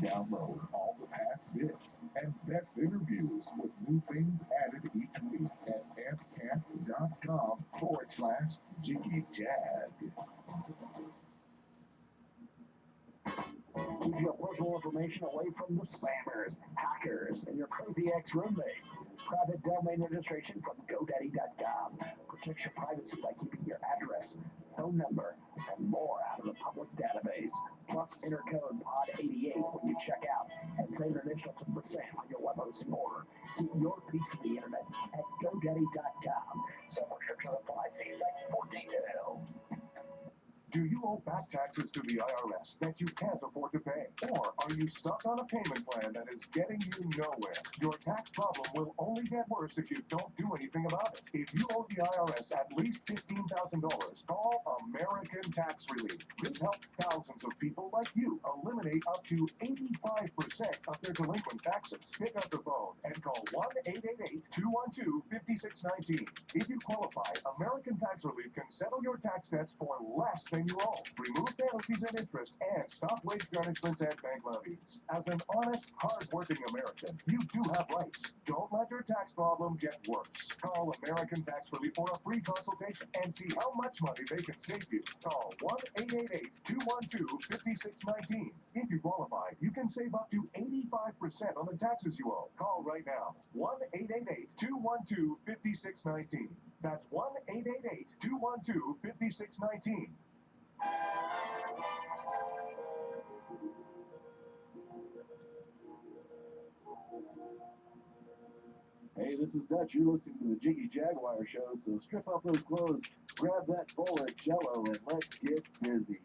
Download all the past bits and best interviews with new things added each week at ampcast.com/JiggyJag. Keep your personal information away from the spammers, hackers, and your crazy ex-roommate. Private domain registration from GoDaddy.com. Protect your privacy by keeping your address, phone number, and more out of the public database. Plus, enter code POD88 when you check out and save an additional 10% on your web hosting order. Keep your piece of the internet at GoDaddy.com. Some restrictions apply. See site for details. Do you owe back taxes to the IRS that you can't afford to pay? Or are you stuck on a payment plan that is getting you nowhere? Your tax problem will only get worse if you don't do anything about it. If you owe the IRS at least $15,000, call American Tax Relief. This helps thousands of people like you eliminate up to 85% of their delinquent taxes. Pick up the phone and call 1-888-212-5619. If you qualify, American Tax Relief can settle your tax debts for less than you owe, remove penalties and interest, and stop wage garnishments and bank levies. As an honest, hard-working American, you do have rights. Don't let your tax problem get worse. Call American Tax Relief for a free consultation and see how much money they can save you. Call 1-888-212-5619. If you qualify, you can save up to 85% on the taxes you owe. Call right now. 1-888-212-5619. That's 1-888-212-5619. Hey, this is Dutch. You're listening to the Jiggy Jaguar Show, so strip off those clothes, grab that bowl of Jell-O, and let's get busy.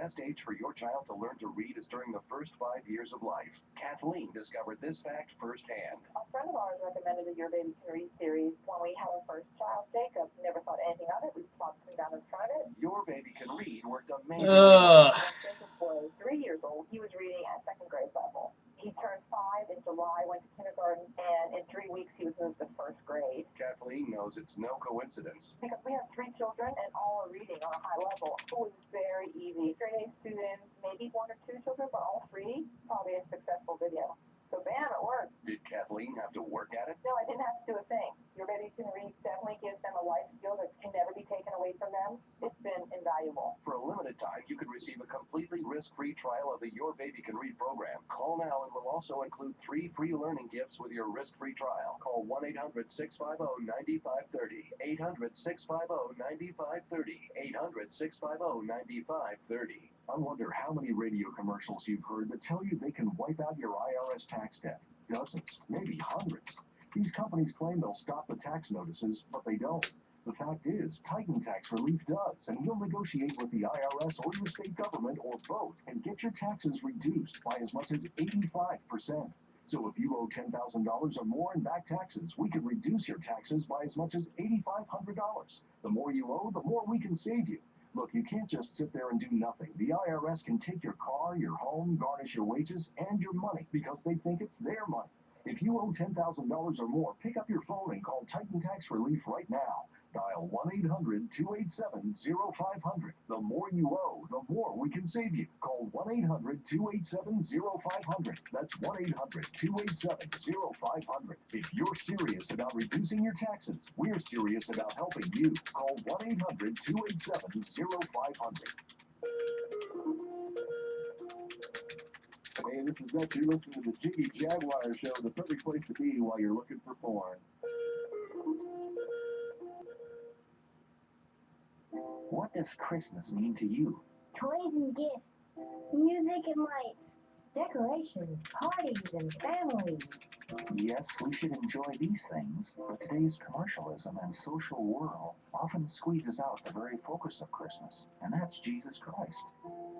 best age for your child to learn to read is during the first 5 years of life. Kathleen discovered this fact firsthand. A friend of ours recommended the Your Baby Can Read series when we had our first child, Jacob. Never thought anything of it. We popped him down and tried it. Your Baby Can Read worked amazingly. When Jacob was 3 years old, he was reading at second grade level. He turned 5 in July, went to kindergarten, and in 3 weeks he was moved to first grade. Kathleen knows it's no coincidence. Because we have 3 children and all are reading on a high level, it was very easy. Straight A students, maybe 1 or 2 children, but all 3, probably a successful video. So bam, it worked. Did Kathleen have to work at it? No, I didn't have to do a thing. Your Baby Can Read definitely gives them a life skill that can never be taken away from them. It's been invaluable. For a limited time, you can receive a completely risk-free trial of the Your Baby Can Read program. Call now and we'll also include 3 free learning gifts with your risk-free trial. Call 1-800-650-9530. 800-650-9530. 800-650-9530. I wonder how many radio commercials you've heard that tell you they can wipe out your IRS tax debt. Dozens, maybe hundreds. These companies claim they'll stop the tax notices, but they don't. The fact is, Titan Tax Relief does, and you'll negotiate with the IRS or your state government or both and get your taxes reduced by as much as 85%. So if you owe $10,000 or more in back taxes, we can reduce your taxes by as much as $8,500. The more you owe, the more we can save you. Look, you can't just sit there and do nothing. The IRS can take your car, your home, garnish your wages, and your money because they think it's their money. If you owe $10,000 or more, pick up your phone and call Titan Tax Relief right now. Dial 1-800-287-0500. The more you owe, the more we can save you. Call 1-800-287-0500. That's 1-800-287-0500. If you're serious about reducing your taxes, we're serious about helping you. Call 1-800-287-0500. Hey, this is Dutch. You're listening to the Jiggy Jaguar Show, the perfect place to be while you're looking for porn. What does Christmas mean to you? Toys and gifts, music and lights, decorations, parties, and families. Yes, we should enjoy these things, but today's commercialism and social whirl often squeezes out the very focus of Christmas, and that's Jesus Christ.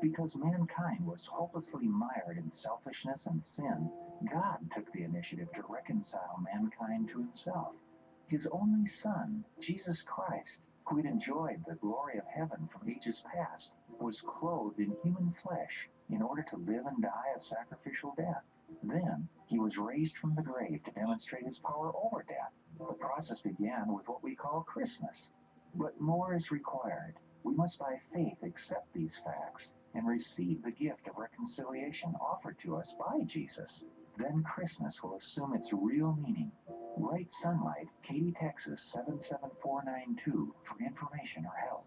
Because mankind was hopelessly mired in selfishness and sin, God took the initiative to reconcile mankind to himself. His only Son, Jesus Christ, who had enjoyed the glory of heaven from ages past, was clothed in human flesh in order to live and die a sacrificial death. Then he was raised from the grave to demonstrate his power over death. The process began with what we call Christmas. But more is required. We must by faith accept these facts and receive the gift of reconciliation offered to us by Jesus. Then Christmas will assume its real meaning. Write Sunlight, Katy, Texas 77492 for information or help.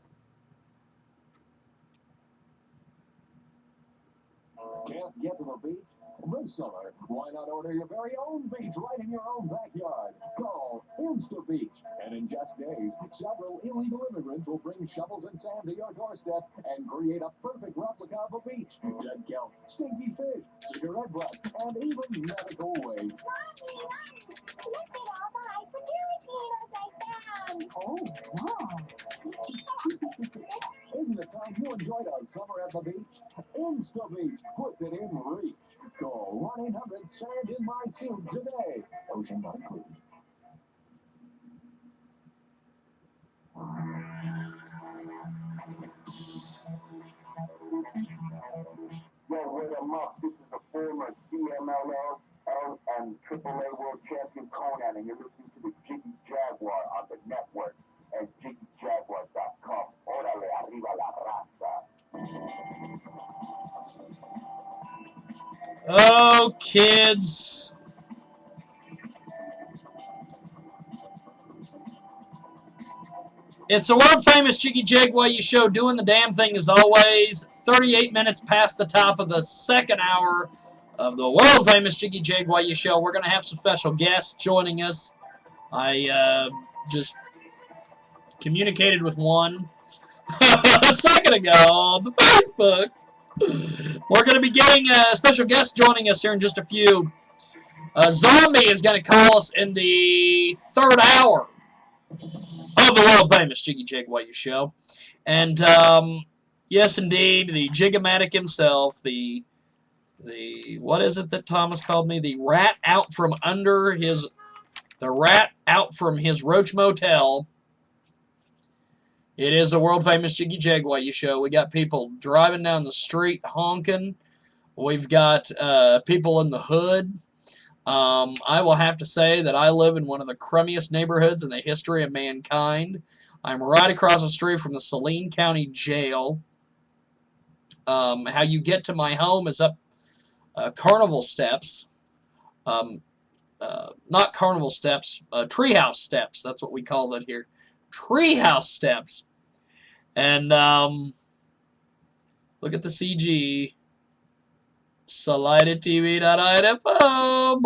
Can't get to the beach? This summer, why not order your very own beach right in your own backyard? Call InstaBeach, and in just days, several illegal immigrants will bring shovels and sand to your doorstep and create a perfect replica of a beach. Dead kelp, stinky fish, cigarette butts, and even medical waste. Look at all the hypodermic needles I found. Oh, wow. Isn't it time you enjoyed a summer at the beach? InstaBeach puts it in reach. Call 1-800-SAND-IN-MY-SUIT today. Ocean not included. Yo, wait a month. This is the former CMLL and AAA World Champion Conan, and you're listening to the Jiggy Jaguar on the network at JiggyJaguar.com. Órale, arriba la raza. Oh, kids. It's a world-famous Jiggy Jaguar show doing the damn thing as always. 38 minutes past the top of the second hour of the world-famous Jiggy Jaguar show. We're going to have some special guests joining us. I just communicated with one a second ago on the Facebook. We're going to be getting a special guest joining us here in just a few. Zombie is going to call us in the third hour of the world-famous Jiggy Jaguar show. And Yes, indeed, the Jigomatic himself, the what is it that Thomas called me? The rat out from his Roach Motel. It is a world famous Jiggy Jaguar show. We got people driving down the street honking. We've got people in the hood. I will have to say that I live in one of the crummiest neighborhoods in the history of mankind. I'm right across the street from the Saline County Jail. How you get to my home is up Carnival Steps. Not Carnival Steps, Treehouse Steps. That's what we call it here. Treehouse Steps. And look at the CG. SalidaTV.info.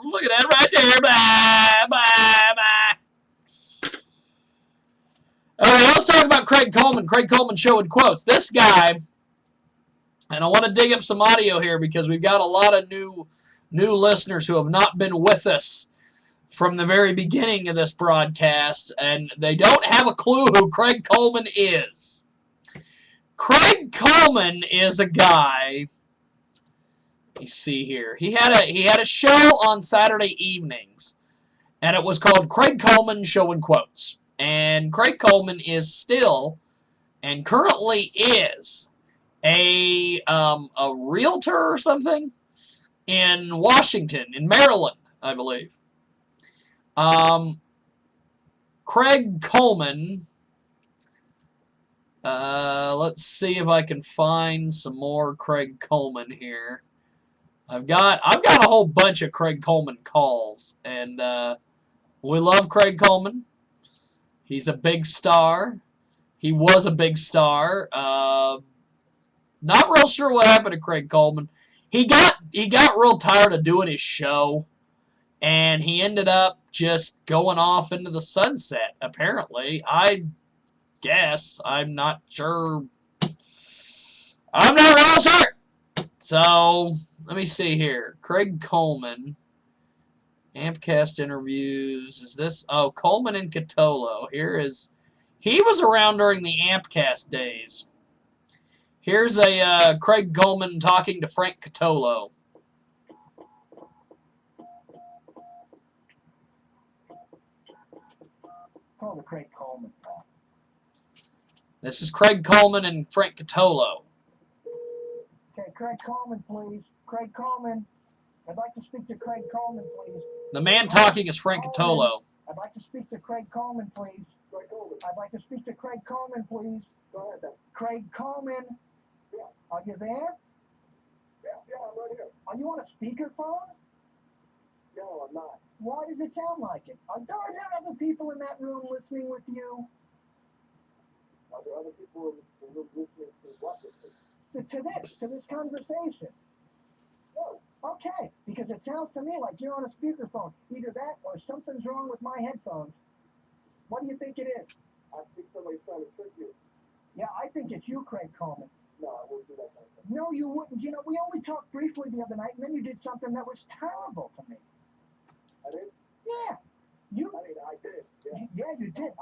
Look at that right there. Bye, bye, bye. All right, let's talk about Craig Coleman. Craig Coleman showing quotes. This guy, and I want to dig up some audio here because we've got a lot of new listeners who have not been with us from the very beginning of this broadcast, and they don't have a clue who Craig Coleman is. Craig Coleman is a guy. Let me see here. He had a show on Saturday evenings, and it was called Craig Coleman Showing Quotes. And Craig Coleman is still, and currently is, a realtor or something in Washington, in Maryland, I believe. Craig Coleman. Let's see if I can find some more Craig Coleman here. I've got a whole bunch of Craig Coleman calls, and we love Craig Coleman. He's a big star. He was a big star. Not real sure what happened to Craig Coleman. He got real tired of doing his show, and he ended up just going off into the sunset, apparently. I guess. I'm not sure. I'm not real sure. So, let me see here. Craig Coleman. Ampcast interviews. Is this? Oh, Coleman and Catolo. He was around during the Ampcast days. Here's a Craig Coleman talking to Frank Catolo. Call the Craig Coleman. This is Craig Coleman and Frank Catolo. Okay, Craig Coleman, please. Craig Coleman. I'd like to speak to Craig Coleman, please. The man talking is Frank Catolo. I'd like to speak to Craig Coleman, please. I'd like to speak to Craig Coleman, please. Go ahead, then. Craig Coleman. Yeah. Are you there? Yeah, I'm right here. Are you on a speakerphone? No, I'm not. Why does it sound like it? Are there other people in that room listening with you? Are there other people in the room listening to what? To this conversation. No. Okay, because it sounds to me like you're on a speakerphone. Either that or something's wrong with my headphones. What do you think it is? I think somebody's trying to trick you. Yeah, I think it's you, Craig Coleman. No, I wouldn't do that kind of thing. No, you wouldn't. You know, we only talked briefly the other night, and then you did something that was terrible to me. I did? Yeah. I did. Yeah, yeah you did.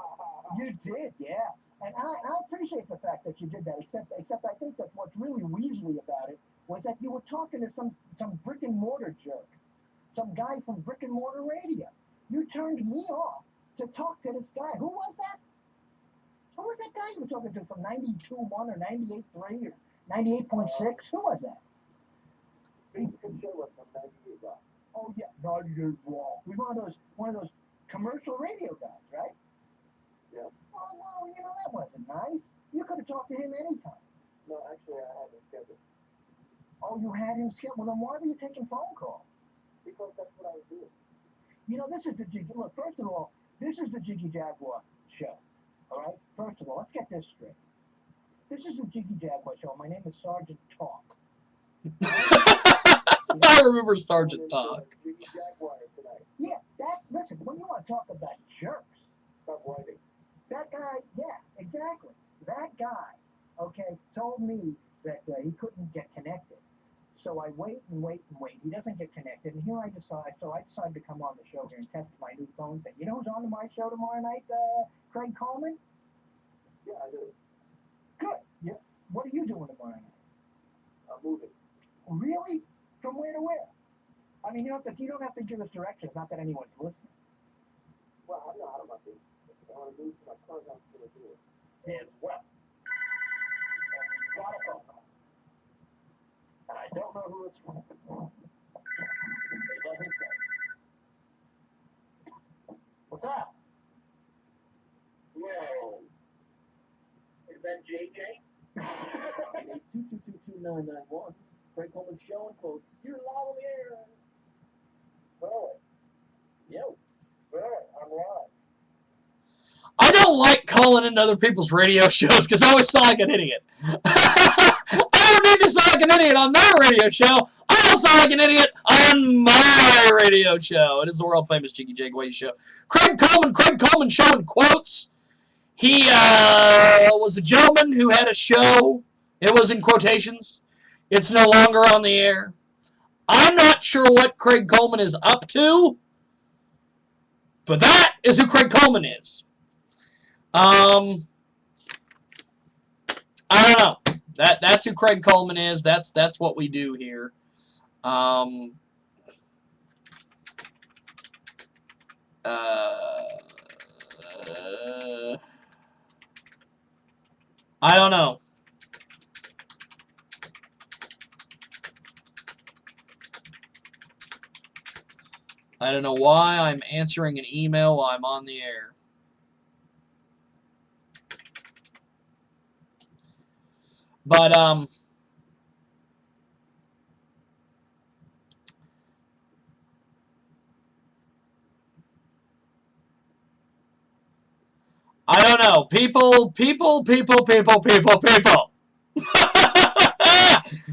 You did, yeah. And I appreciate the fact that you did that, except I think that what's really weaselly about it was that you were talking to some brick and mortar jerk, some guy from brick and mortar radio. You turned me off to talk to this guy. Who was that? Who was that guy you were talking to from 92.1 or 98.3 or 98.6? Who was that? Pete Conchilla from 98 Rock. Oh yeah, 98 Rock. He was one of those commercial radio guys, right? Yeah. Oh no, you know that wasn't nice. You could have talked to him anytime. No, actually, I had him scheduled. Oh, you had him scheduled. Well, then why were you taking phone calls? Because that's what I was doing. You know, this is the Jiggy. Look, first of all, this is the Jiggy Jaguar show. All right. First of all, let's get this straight. This is the Jiggy Jaguar show. My name is Sergeant Talk. I remember Sergeant Talk. Jiggy Jaguar tonight. Yeah. Listen. When you want to talk about jerks, stop writing. That guy. Yeah. Exactly. That guy. Okay. Told me that he couldn't get connected. So I wait and wait and wait. He doesn't get connected, and here I decide to come on the show here and test my new phone thing. You know who's on my show tomorrow night, Craig Coleman? Yeah, I do. Good. Yeah. What are you doing tomorrow night? I'm moving. Really? From where to where? I mean, you don't have to give us directions. Not that anyone's listening. Well, I don't know. I want to move to my current house to do it. As well. Got a phone call. And I don't know who it's from. It doesn't say. What's up? Whoa. Is that JJ? 2222991. Craig Coleman Show and quotes. You're live on the air. Really? Yo. Really? I'm live. I don't like calling into other people's radio shows because I always sound like an idiot. I don't need to sound like an idiot on their radio show. I don't sound like an idiot on my radio show. It is the world famous Jiggy Jaguar show. Craig Coleman Show in quotes. He was a gentleman who had a show. It was in quotations. It's no longer on the air. I'm not sure what Craig Coleman is up to, but that is who Craig Coleman is. I don't know. That's who Craig Coleman is. That's what we do here. I don't know. I don't know why I'm answering an email while I'm on the air. But, I don't know. People. They're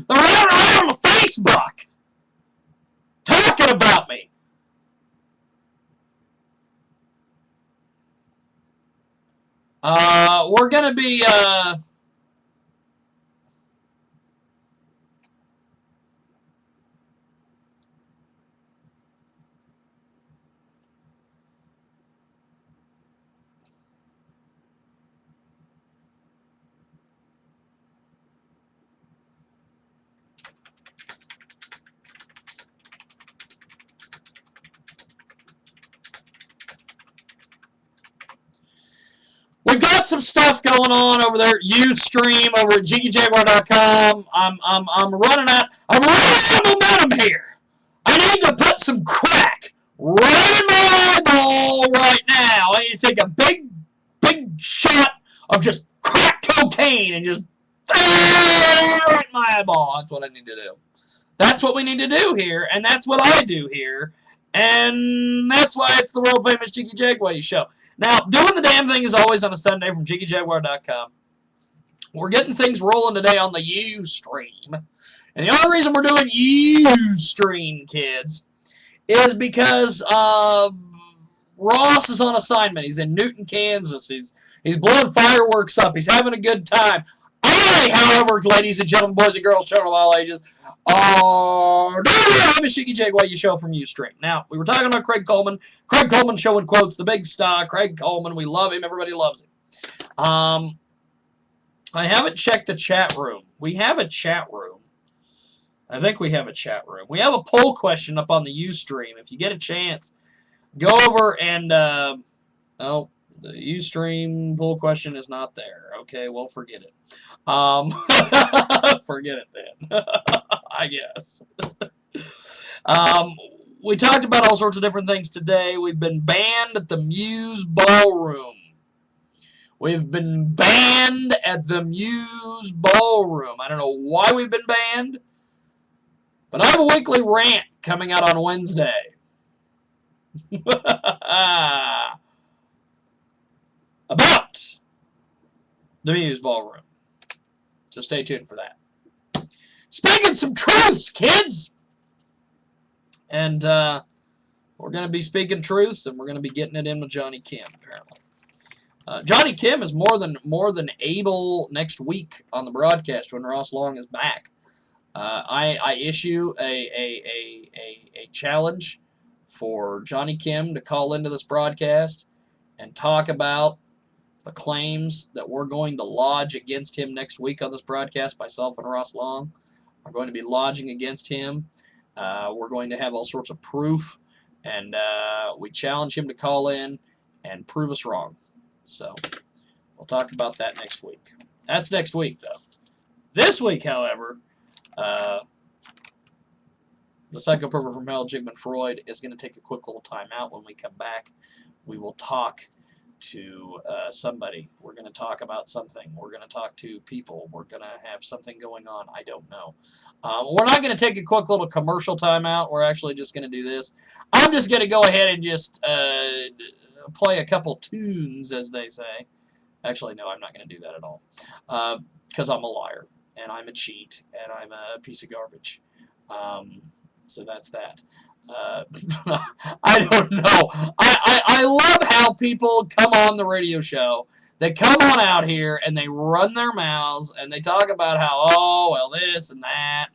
running around on Facebook talking about me. We're going to be, we've got some stuff going on over there at Ustream over at JiggyJaguar.com. I'm running out of momentum here. I need to put some crack right in my eyeball right now. I need to take a big shot of just crack cocaine and just right in my eyeball. That's what I need to do. That's what we need to do here, and that's what I do here. And that's why it's the world famous Jiggy Jaguar show. Now, doing the damn thing is always on a Sunday from JiggyJaguar.com. We're getting things rolling today on the Ustream. And the only reason we're doing Ustream, kids, is because Ross is on assignment. He's in Newton, Kansas. He's blowing fireworks up. He's having a good time. I, however, ladies and gentlemen, boys and girls, children of all ages, are the Jiggy Jaguar show from Ustream. Now, we were talking about Craig Coleman. Craig Coleman show in quotes, the big star, Craig Coleman. We love him. Everybody loves him. I haven't checked the chat room. We have a chat room. I think we have a chat room. We have a poll question up on the Ustream. If you get a chance, go over and, oh, the Ustream poll question is not there. Okay, well, forget it. Forget it then, I guess. We talked about all sorts of different things today. We've been banned at the Muse Ballroom. We've been banned at the Muse Ballroom. I don't know why we've been banned, but I have a weekly rant coming out on Wednesday. About the Muse Ballroom. So stay tuned for that. Speaking some truths, kids! And we're going to be speaking truths, and we're going to be getting it in with Johnny Kim, apparently. Johnny Kim is more than able next week on the broadcast when Ross Long is back. I issue a challenge for Johnny Kim to call into this broadcast and talk about the claims that we're going to lodge against him next week on this broadcast, myself and Ross Long, are going to be lodging against him. We're going to have all sorts of proof, and we challenge him to call in and prove us wrong. So we'll talk about that next week. That's next week, though. This week, however, the Psycho Pervert from Hell, Jigman Freud, is going to take a quick little time out. When we come back, we will talk to somebody. We're going to talk about something. We're going to talk to people. We're going to have something going on. I don't know. We're not going to take a quick little commercial time out. We're actually just going to do this. I'm just going to go ahead and just play a couple tunes, as they say. Actually, no, I'm not going to do that at all. Because I'm a liar, and I'm a cheat, and I'm a piece of garbage. So that's that. I don't know. I love how people come on the radio show. They come on out here and they run their mouths and they talk about how, oh, well, this and that,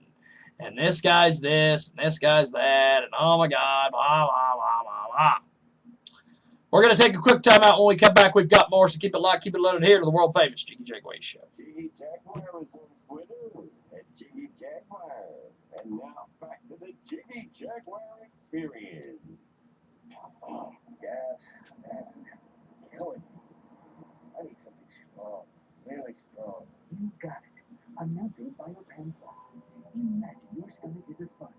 and this guy's this, and this guy's that, and oh my God, blah, blah, blah, blah, blah. We're going to take a quick time out. When we come back, we've got more, so keep it locked, keep it loaded here to the world famous Jiggy Jaguar Show. Jiggy Jaguar is on Twitter at Jiggy Jaguar. And now back to the Jiggy Jaguar experience. Gas and killing. I need something strong, really strong. You got it. A melting Biopan Plus. Imagine your stomach is a sponge.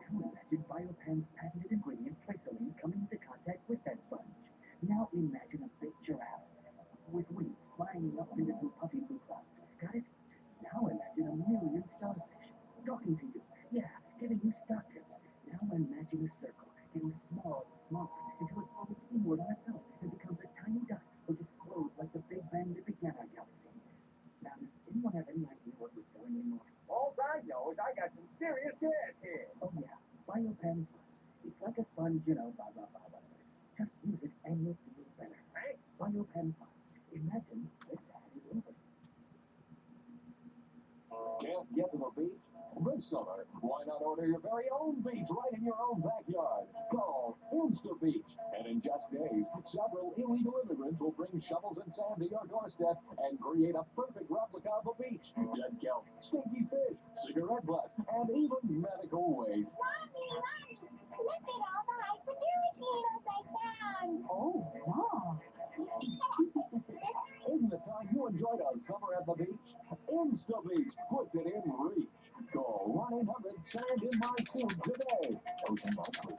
Now imagine Biopan's patented ingredient, Placeline, coming into contact with that sponge. Now imagine a big giraffe with wings flying up into some puffy blue clouds. Got it? Now imagine a million starfish talking to you. Yeah, giving you stock tips. Now imagine a circle getting smaller and smaller until it falls inward on itself and becomes a tiny dot which explodes like the Big Bang that began our galaxy. Now, does anyone have any idea what we're selling anymore? All I know is I got some serious gas here. Oh yeah, Biopan Plus. It's like a sponge, you know, blah, blah, blah, whatever. Just use it and you'll feel better. Right? Biopan Plus. Imagine this ad is over. Can't get to the beach? This summer, why not order your very own beach right in your own backyard? Call InstaBeach. And in just days, several illegal immigrants will bring shovels and sand to your doorstep and create a perfect replica of a beach. Dead kelp, stinky fish, cigarette butts, and even medical waste. Mommy, look at all the hyperdermic needles I found. Oh, wow. Isn't it time you enjoyed a summer at the beach? InstaBeach puts it in reach. Call 1-800-SAND-IN-MY-SUIT today. Ocean Monthly.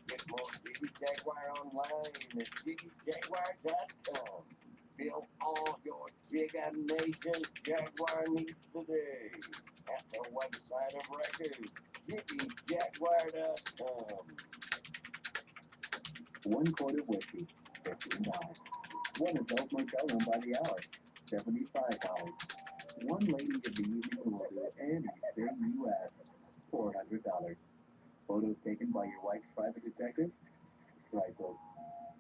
Get more Jiggy Jaguar online at JiggyJaguar.com. Fill all your Jigga Nation Jaguar needs today at the website of record, JiggyJaguar.com. 1 quart of whiskey, $15. 1 adult motel room by the hour, $75. 1 lady of the evening order anything you ask, $400. Photos taken by your wife's private detective? Priceless.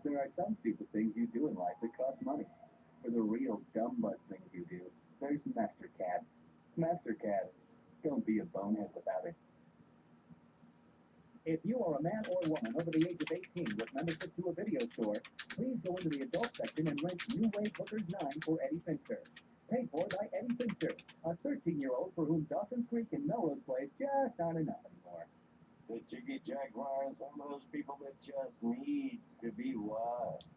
There are some stupid things you do in life that cost money. For the real dumb butt things you do, there's MasterCat. MasterCat. Don't be a bonehead without it. If you are a man or woman over the age of 18 with membership to a video store, please go into the adult section and rent New Wave Hookers 9 for Eddie Fincher. Paid for by Eddie Fincher, a 13-year-old for whom Dawson's Creek and Melrose Place just aren't enough anymore. The Jiggy Jaguar is one of those people that just needs to be watched.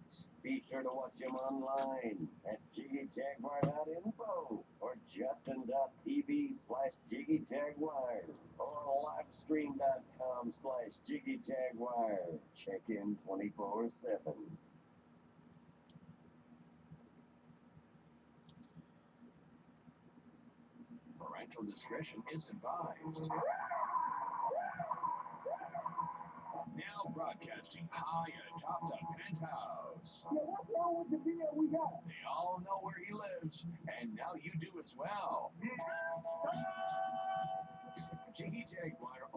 Be sure to watch him online at JiggyJaguar.info or Justin.tv/JiggyJaguar or livestream.com/JiggyJaguar. Check in 24/7. Parental discretion is advised. Now broadcasting high atop the penthouse. Yeah, what's wrong with the deal we got? They all know where he lives, and now you do as well. Jiggy Jaguar.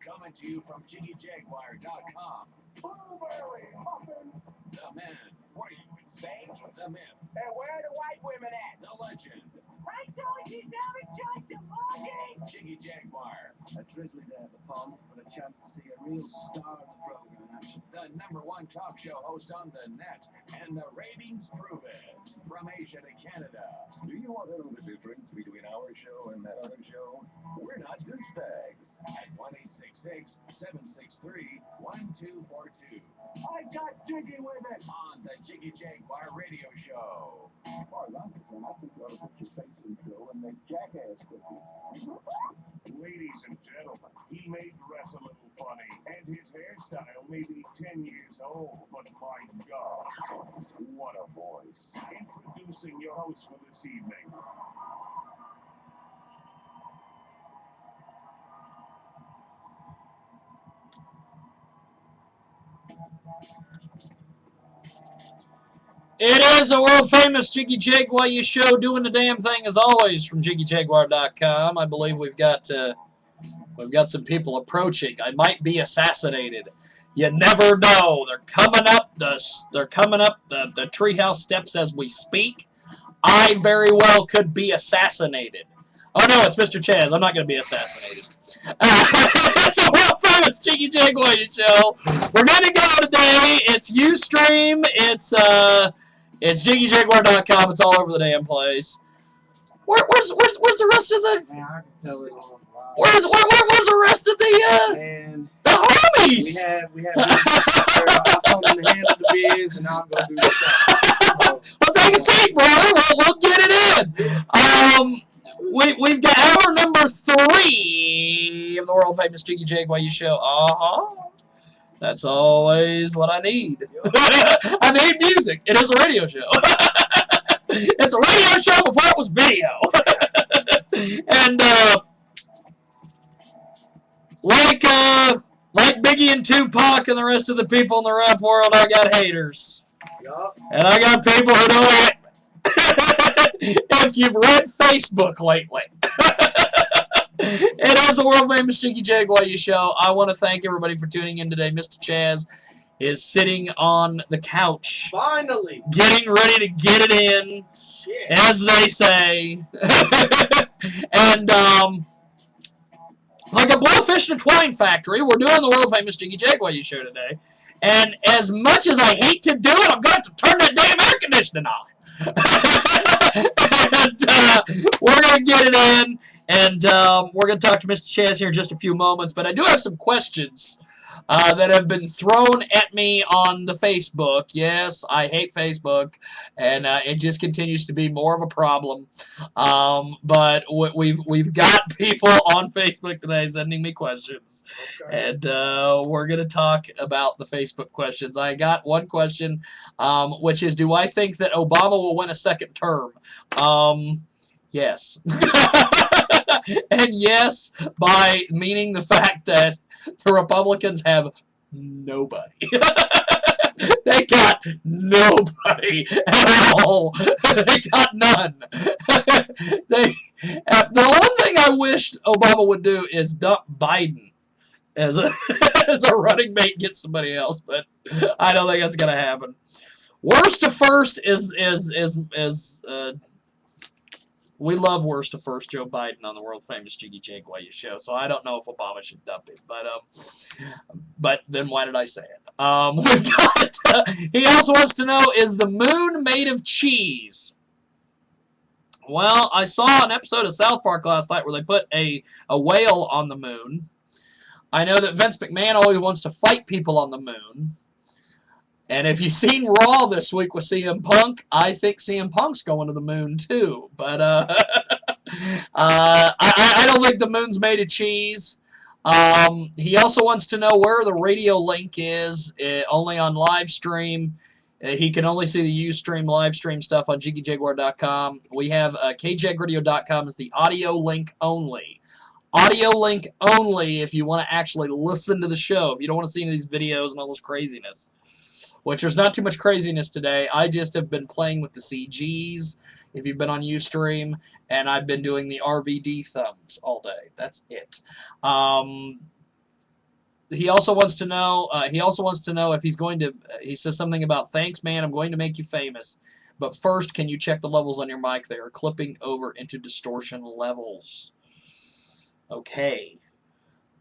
Coming to you from JiggyJaguar.com. Blueberry muffins. The man. What are you insane? The myth. And where are the white women at? The legend. I told you never judge the monkey. JiggyJaguar.com. drizzly day at the pond, but a chance to see a real star of the program in action. The #1 talk show host on the net, and the ratings prove it. From Asia to Canada. Do you want to know the difference between our show and that other show? We're not douchebags. At 1-866-763-1242. I got Jiggy with it. On the Jiggy Jaguar radio show. As far as I'm concerned, I think you ought to put your face in Phil and make jackass cookies. Ladies and gentlemen, he may dress a little funny, and his hairstyle may be 10 years old, but my God, what a voice. Introducing your host for this evening. It is a world-famous Jiggy Jaguar show doing the damn thing as always from JiggyJaguar.com. I believe we've got some people approaching. I might be assassinated. You never know. They're coming up the treehouse steps as we speak. I very well could be assassinated. Oh no, it's Mr. Chaz. I'm not going to be assassinated. It's a world-famous Jiggy Jaguar show. We're going to go today. It's Ustream. It's JiggyJaguar.com. It's all over the damn place. Where's the rest of the? Man, I can tell it all. Where's the rest of the homies? We have I'll come in the hand of the biz and I'll go do the stuff. Well, take a seat, brother. We'll get it in. We've got hour number 3 of the world famous Jiggy Jaguar show. That's always what I need. I need music. It is a radio show. It's a radio show before it was video. And like Biggie and Tupac and the rest of the people in the rap world, I got haters. Yup. And I got people who don't like me. If you've read Facebook lately. It is a world famous Jiggy Jaguar show. I want to thank everybody for tuning in today. Mr. Chaz is sitting on the couch. Finally. Getting ready to get it in. Shit. As they say. And, like a blowfish in a twine factory, we're doing the world famous Jiggy Jaguar show today. And as much as I hate to do it, I'm going to turn that damn air conditioning on. And, we're going to get it in. And we're going to talk to Mr. Chaz here in just a few moments. But I do have some questions that have been thrown at me on the Facebook. Yes, I hate Facebook, and it just continues to be more of a problem. But we've got people on Facebook today sending me questions, and we're going to talk about the Facebook questions. I got one question, which is, do I think that Obama will win a second term? Yes. And yes, by meaning the fact that the Republicans have nobody. They got nobody at all. They got none. The one thing I wished Obama would do is dump Biden as a running mate, get somebody else, but I don't think that's gonna happen. Worst to first is we love worst to first Joe Biden on the world famous Jiggy Jaguar show, so I don't know if Obama should dump him, but then why did I say it? We've got, he also wants to know, is the moon made of cheese? Well, I saw an episode of South Park last night where they put a whale on the moon. I know that Vince McMahon always wants to fight people on the moon. And if you've seen Raw this week with CM Punk, I think CM Punk's going to the moon too. But I don't think the moon's made of cheese. He also wants to know where the radio link is, only on live stream. He can only see the Ustream live stream stuff on JiggyJaguar.com. We have KJagRadio.com is the audio link only. Audio link only if you want to actually listen to the show. If you don't want to see any of these videos and all this craziness. Which there's not too much craziness today. I just have been playing with the CGs, if you've been on Ustream, and I've been doing the RVD thumbs all day. That's it. He also wants to know if he's going to, he says something about, thanks man, I'm going to make you famous. But first, can you check the levels on your mic? They are clipping over into distortion levels. Okay.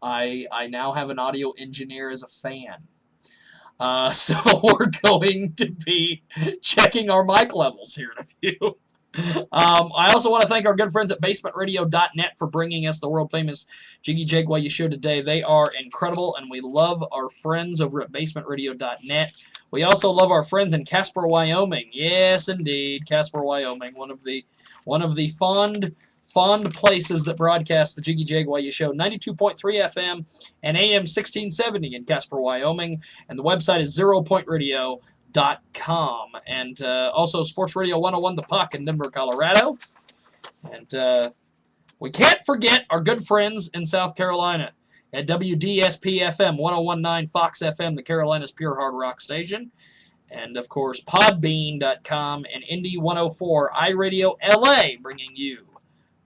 I now have an audio engineer as a fan. So we're going to be checking our mic levels here in a few. I also want to thank our good friends at basementradio.net for bringing us the world-famous Jiggy Jaguar show today. They are incredible, and we love our friends over at basementradio.net. We also love our friends in Casper, Wyoming. Yes, indeed, Casper, Wyoming, one of the fond places that broadcast the Jiggy Jaguar show. 92.3 FM and AM 1670 in Casper, Wyoming, and the website is zeropointradio.com, and also Sports Radio 101 The Puck in Denver, Colorado. And we can't forget our good friends in South Carolina at WDSP-FM 1019 Fox FM, the Carolina's pure hard rock station. And, of course, Podbean.com and Indy 104 iRadio LA, bringing you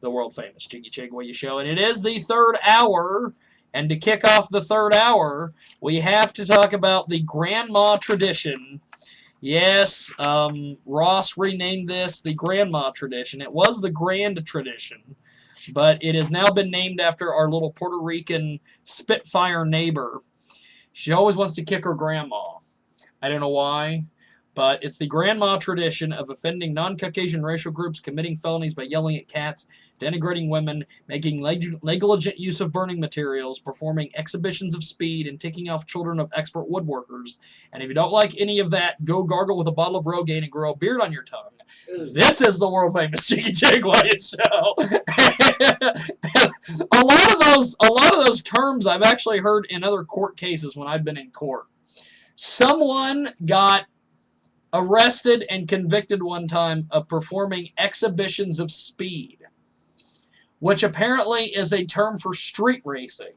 the world-famous Jiggy Jaguar show. And it is the third hour. And to kick off the third hour, we have to talk about the Grandma tradition. Yes, Ross renamed this the Grandma tradition. It was the Grand tradition, but it has now been named after our little Puerto Rican Spitfire neighbor. She always wants to kick her grandma. I don't know why, but it's the Grandma tradition of offending non-Caucasian racial groups, committing felonies by yelling at cats, denigrating women, making negligent use of burning materials, performing exhibitions of speed, and ticking off children of expert woodworkers. And if you don't like any of that, go gargle with a bottle of Rogaine and grow a beard on your tongue. This is the world-famous Jiggy Jaguar show. a lot of those terms I've actually heard in other court cases when I've been in court. Someone got arrested and convicted one time of performing exhibitions of speed, which apparently is a term for street racing.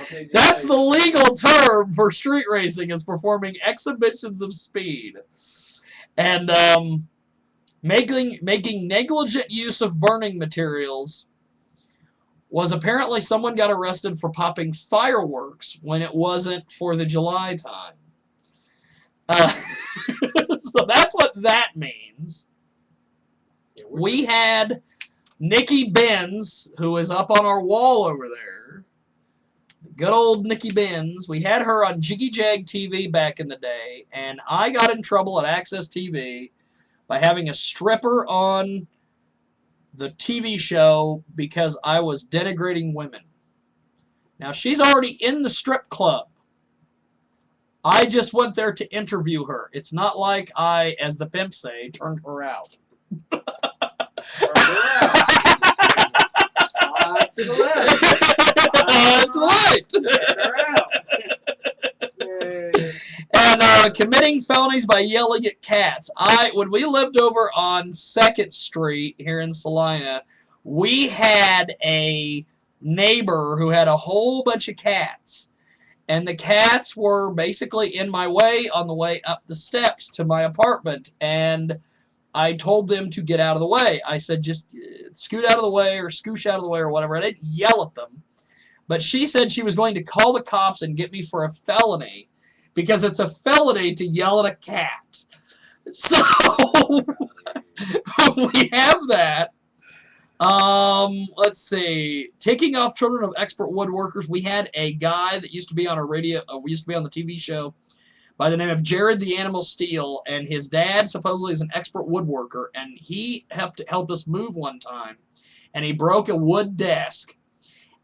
Okay, that's the legal term for street racing, is performing exhibitions of speed. And making negligent use of burning materials was apparently someone got arrested for popping fireworks when it wasn't 4th of July time. So that's what that means. We had Nikki Benz, who is up on our wall over there. Good old Nikki Benz. We had her on Jiggy Jag TV back in the day, and I got in trouble at Access TV by having a stripper on the TV show because I was denigrating women. Now, she's already in the strip club. I just went there to interview her. It's not like I, as the pimp say, turned her out. Slide to the left. Slide to the right. Turn her out. And committing felonies by yelling at cats. When we lived over on 2nd Street here in Salina, we had a neighbor who had a whole bunch of cats. And the cats were basically in my way on the way up the steps to my apartment. And I told them to get out of the way. I said, just scoot out of the way or scoosh out of the way or whatever. I didn't yell at them. But she said she was going to call the cops and get me for a felony, because it's a felony to yell at a cat. So we have that. Let's see. Taking off children of expert woodworkers. We had a guy that used to be on a radio. We used to be on the TV show by the name of Jared the Animal Steel, and his dad supposedly is an expert woodworker, and he helped us move one time, and he broke a wood desk.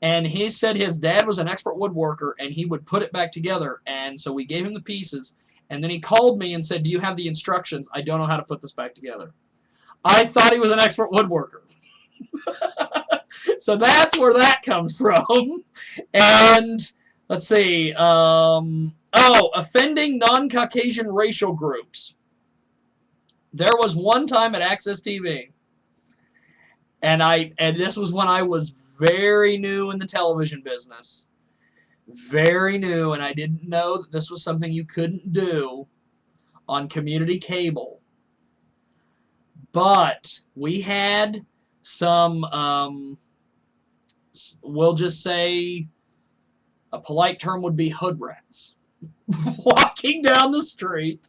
And he said his dad was an expert woodworker, and he would put it back together. And so we gave him the pieces. And then he called me and said, do you have the instructions? I don't know how to put this back together. I thought he was an expert woodworker. So that's where that comes from. And let's see. Offending non-Caucasian racial groups. There was one time at Access TV. And this was when I was very new in the television business. Very new, and I didn't know that this was something you couldn't do on community cable. But we had some, we'll just say, a polite term would be hood rats, walking down the street.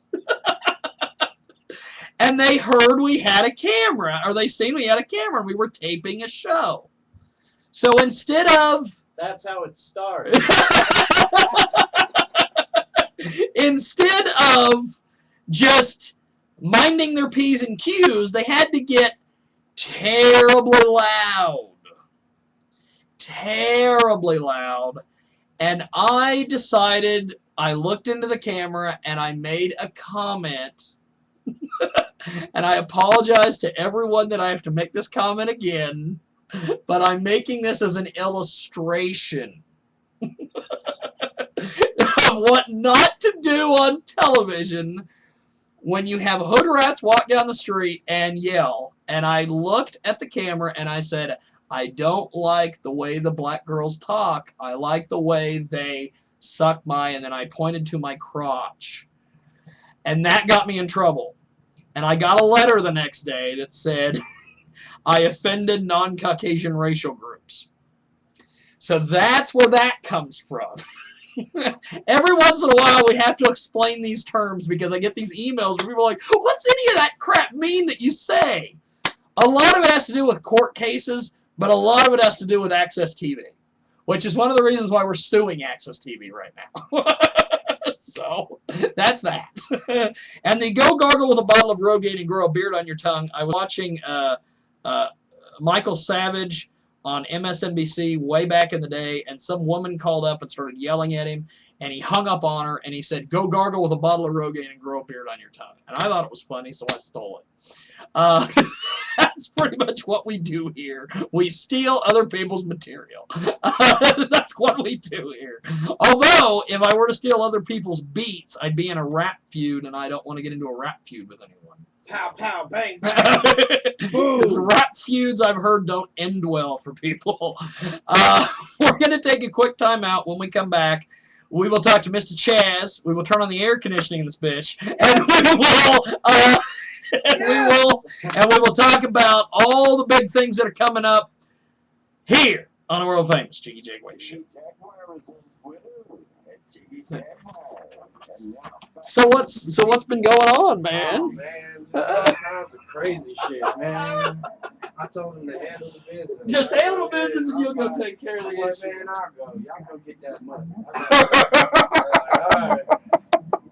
And they heard we had a camera, or they seen we had a camera, and we were taping a show. So instead of... That's how it started. Instead of just minding their P's and Q's, they had to get terribly loud. Terribly loud. And I decided, I looked into the camera and I made a comment. And I apologize to everyone that I have to make this comment again. But I'm making this as an illustration of what not to do on television when you have hood rats walk down the street and yell. And I looked at the camera and I said, I don't like the way the black girls talk. I like the way they suck my, and then I pointed to my crotch. And that got me in trouble. And I got a letter the next day that said, I offended non-Caucasian racial groups. So that's where that comes from. Every once in a while we have to explain these terms because I get these emails where people are like, what's any of that crap mean that you say? A lot of it has to do with court cases, but a lot of it has to do with Access TV, which is one of the reasons why we're suing Access TV right now. So that's that. And the go gargle with a bottle of Rogaine and grow a beard on your tongue. I was watching Michael Savage on MSNBC way back in the day, and some woman called up and started yelling at him, and he hung up on her, and he said, go gargle with a bottle of Rogaine and grow a beard on your tongue. And I thought it was funny, so I stole it. That's pretty much what we do here. We steal other people's material. That's what we do here. Although, if I were to steal other people's beats, I'd be in a rap feud, and I don't want to get into a rap feud with anyone. Pow, pow, bang, bang. Because rap feuds, I've heard, don't end well for people. We're going to take a quick time out. When we come back, we will talk to Mr. Chaz. We will turn on the air conditioning in this bitch. And we will talk about all the big things that are coming up here on the world famous Jiggy Jaguar Show. So what's been going on, man? Oh, man, just all kinds of crazy shit, man. I told him to handle the business. Just handle the business and you'll go take care of the issue. Man, I'll go. Y'all go get that money.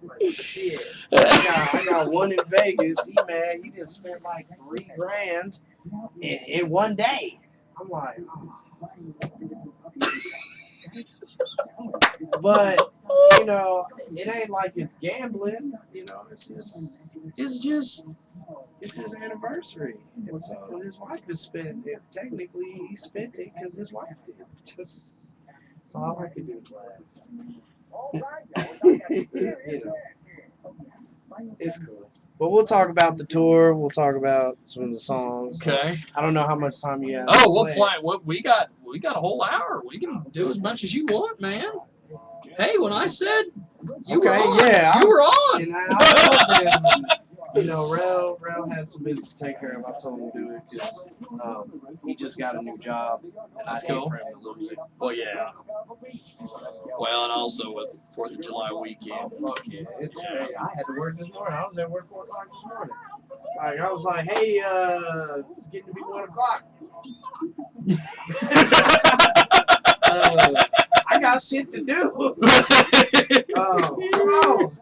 Like, shit. I got one in Vegas. He just spent like $3,000 in one day. I'm like, oh. But you know, it ain't like it's gambling. You know, it's just his anniversary, and so his wife has spent it. Technically, he spent it because his wife did. Just, that's all I can do is laugh. You know, it's cool. But we'll talk about the tour. We'll talk about some of the songs. Okay. I don't know how much time you have. Oh, we'll play. We got a whole hour. We can do as much as you want, man. Hey, when I said you were on, you were on. And I love this. You know, Rel had some business to take care of. I told him to do it because he just got a new job, and I hate for him to lose it. Well, yeah. Well, and also with 4th of July weekend. Fuck yeah. It's great. I had to work this morning. I was at work 4 o'clock this morning. Like, I was like, hey, it's getting to be 1 o'clock. I got shit to do. Come on.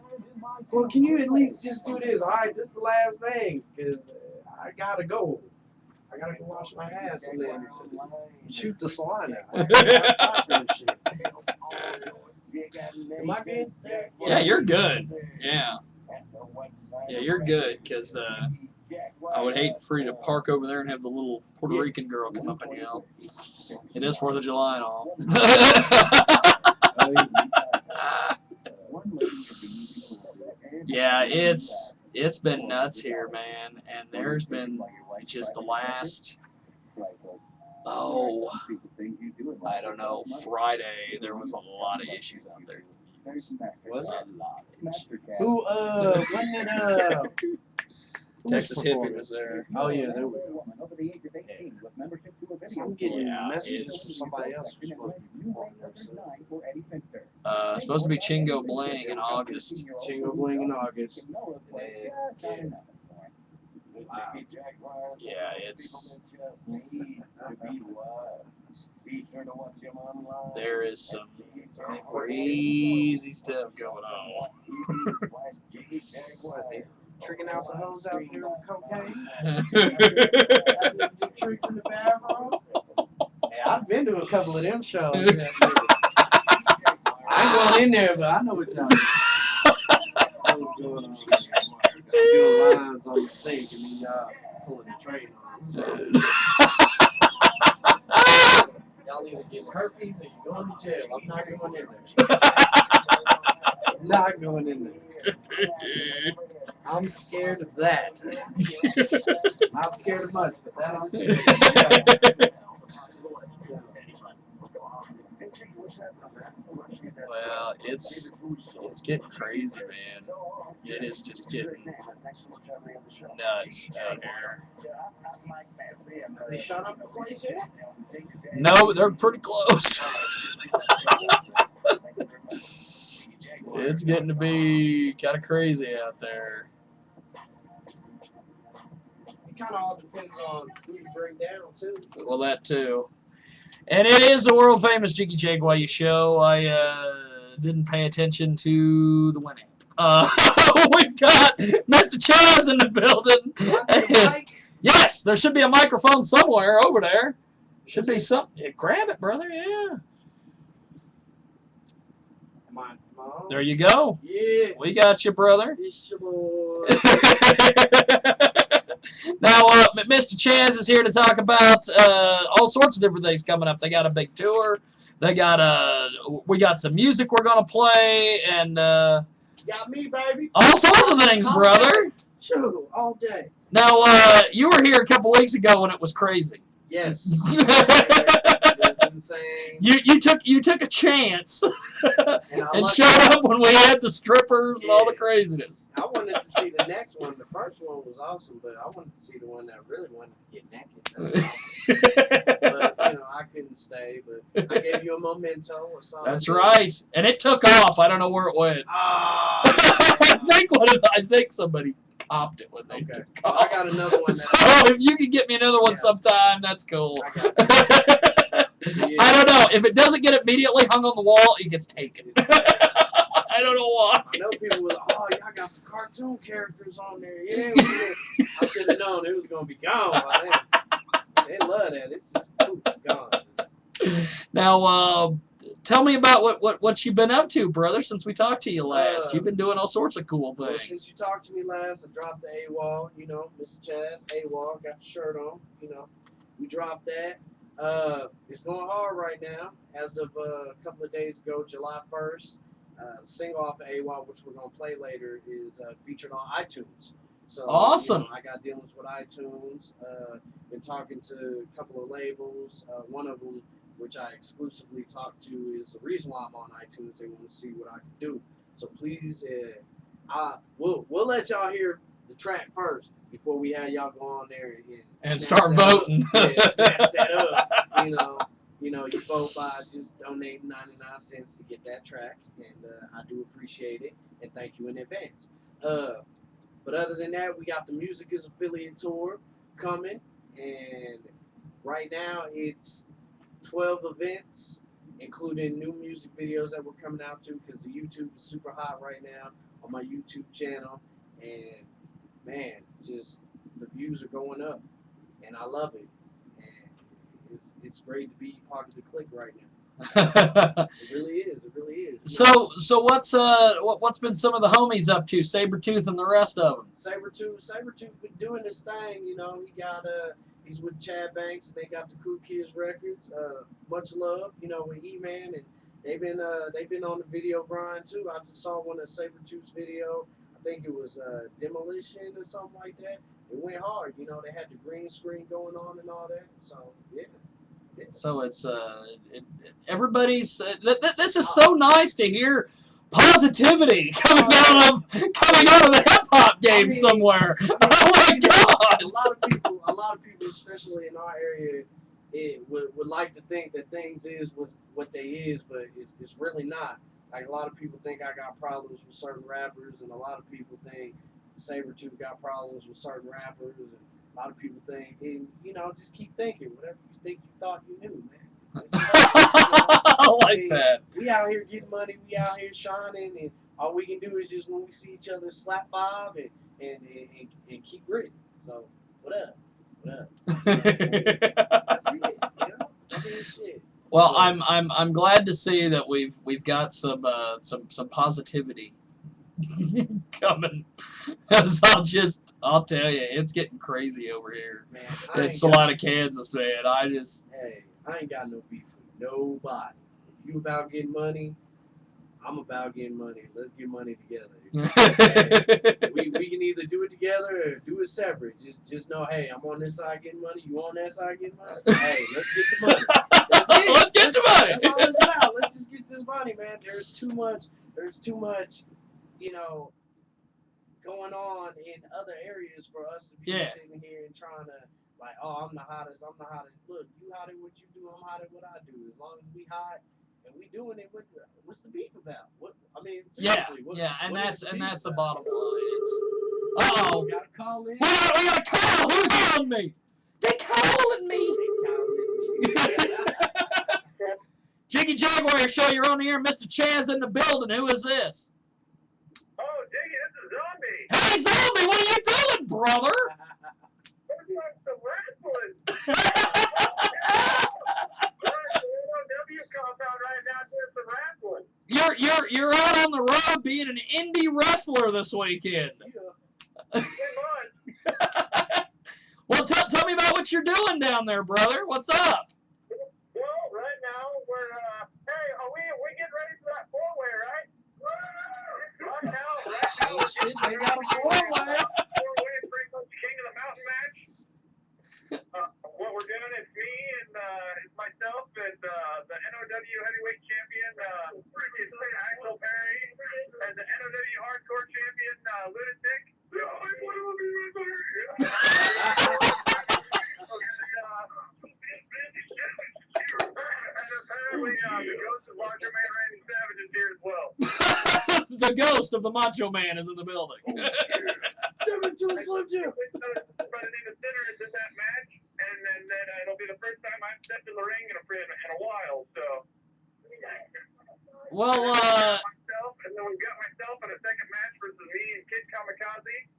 Well, can you at least just do this? All right, this is the last thing, because I gotta go. I gotta go wash my ass and then shoot the salon out. Am I good? Yeah, you're good. Yeah. Yeah, you're good, because I would hate for you to park over there and have the little Puerto Rican girl come up and yell. It is 4th of July and all. Yeah, it's been nuts here, man, and there's been just the last, I don't know, Friday, there was a lot of issues out there. Was it? A lot of issues. Who, wasn't it, Texas Hippie was there. Oh, yeah, there we go. I'm getting messages from somebody else who's supposed to be performing. Supposed to be Chingo Bling in August. Chingo Bling in August. Wow. Yeah, it's just needs to be watched. Be sure to watch him online. there is some crazy stuff going on. What, they tricking out the hoes out there with cocaine? Do tricks in the bathroom? Hey, I've been to a couple of them shows. I ain't going in there, but I know what y'all doing. What's going on? Doing lines on the sink and then y'all pulling the train on. Y'all either get herpes or you going to jail. I'm not going in there. Not going in there. I'm scared of that. Not scared of much, but that I'm scared of. Well, it's getting crazy, man. It is just getting nuts out here. They shot up the place yet? No, but they're pretty close. It's getting to be kind of crazy out there. It kind of all depends on who you bring down, too. Well, that too. And it is the world famous Jiggy Jaguar show. I didn't pay attention to the winning. We've got Mr. Chaz in the building. Yes, there should be a microphone somewhere over there. Should be something. Yeah, grab it, brother. Yeah. There you go. Yeah. We got you, brother. It's your boy. Now, Mr. Chaz is here to talk about all sorts of different things coming up. They got a big tour. They got we got some music we're gonna play, and Got me, baby. all sorts of things, All brother. day. Sure, all day. Now, you were here a couple weeks ago when it was crazy. Yes. It's insane. You took a chance and lucked showed out. up when we had the strippers and all the craziness. I wanted to see the next one. The first one was awesome, but I wanted to see the one that really wanted to get naked. But, I couldn't stay. But I gave you a memento or something. That's right, and it took off. I don't know where it went. I think somebody copped it when they took off. I got another one. So if you can get me another one sometime, that's cool. I don't know. If it doesn't get immediately hung on the wall, it gets taken. I don't know why. I know people were like, oh, y'all got the cartoon characters on there. Yeah, we did. I should have known it was going to be gone by then. They love that. It's just poof, gone. Now, tell me about what you've been up to, brother, since we talked to you last. You've been doing all sorts of cool Well, things. since you talked to me last, I dropped the AWOL, Mr. Chaz, AWOL, got the shirt on, we dropped that. It's going hard right now. As of a couple of days ago, July 1st, the single off of AWOL, which we're going to play later, is featured on iTunes. So, Awesome. I got dealings with iTunes. Been talking to a couple of labels. One of them, which I exclusively talk to, is the reason why I'm on iTunes. They want to see what I can do. So please, we'll let y'all hear the track first before we have y'all go on there and start voting. Snatch that up. You vote by just donating 99 cents to get that track, and I do appreciate it, and thank you in advance. But other than that, we got the Music is Affiliate Tour coming, and right now it's 12 events, including new music videos that we're coming out to, because the YouTube is super hot right now on my YouTube channel, and man, just the views are going up, and I love it, and it's great to be part of the clique right now. It really is. It really is. So what's been some of the homies up to? Sabretooth and the rest of them. Sabretooth been doing this thing. He got he's with Chad Banks. And they got the Crew Kids Records. Much love, with E-Man, and they've been on the video grind too. I just saw one of Sabretooth's video. I think it was Demolition or something like that. It went hard. They had the green screen going on and all that. So yeah. So it's everybody's. This is so nice to hear positivity coming out of the hip hop game somewhere. Oh my God! A lot of people, especially in our area, would like to think that things is what they is, but it's really not. Like a lot of people think I got problems with certain rappers, and a lot of people think Sabretooth got problems with certain rappers, and a lot of people think, and you know, just keep thinking whatever you think you thought you knew, man. I like that. We out here getting money, we out here shining, and all we can do is just when we see each other slap five and keep gritting. So what up? What up? That's it. You know? I mean, shit. Well, I'm glad to see that we've got some positivity coming. As I'll tell you, it's getting crazy over here. Man, It's a lot of Kansas, man. Hey, I ain't got no beef with nobody. If you about getting money, I'm about getting money. Let's get money together. Hey, we can either do it together or do it separate. Just know, hey, I'm on this side getting money. You on that side getting money? Hey, let's get the money. That's it. Let's get the money. That's all it's about. Let's just get this money, man. There's too much, you know, going on in other areas for us to be sitting here and trying to like, oh, I'm the hottest. Look, you hot at what you do. I'm hot at what I do. As long as we hot and we doing it, what's the beef about? What I mean, seriously. And that's the bottom line. It's You gotta call in. We got a call. Who's on me? They calling me. Jiggy Jaguar show. You're on the air. Mr. Chaz in the building. Who is this? Oh, Jiggy, this is Zombie. Hey, Zombie, what are you doing, brother? We're doing some wrestling. W compound right now doing some wrestling. You're out on the road being an indie wrestler this weekend. Well, tell me about what you're doing down there, brother. What's up? Well, right now we're hey, are we getting ready for that four-way, right? Right now. Oh shit, they got a four-way. Four-way, pretty much King of the Mountain match. What we're doing is me and it's myself and the NOW heavyweight champion, previously Axel Perry, and the NOW hardcore champion, Lunatic. And apparently the ghost of Macho Man Randy Savage is here as well. The ghost of the Macho Man is in the building. Stupid to a Slim Jim. But in the center is in that match, and then it'll be the first time I've stepped in the ring in a while. So. Well, and then we've got myself in a second match versus me and Kid Kamikaze.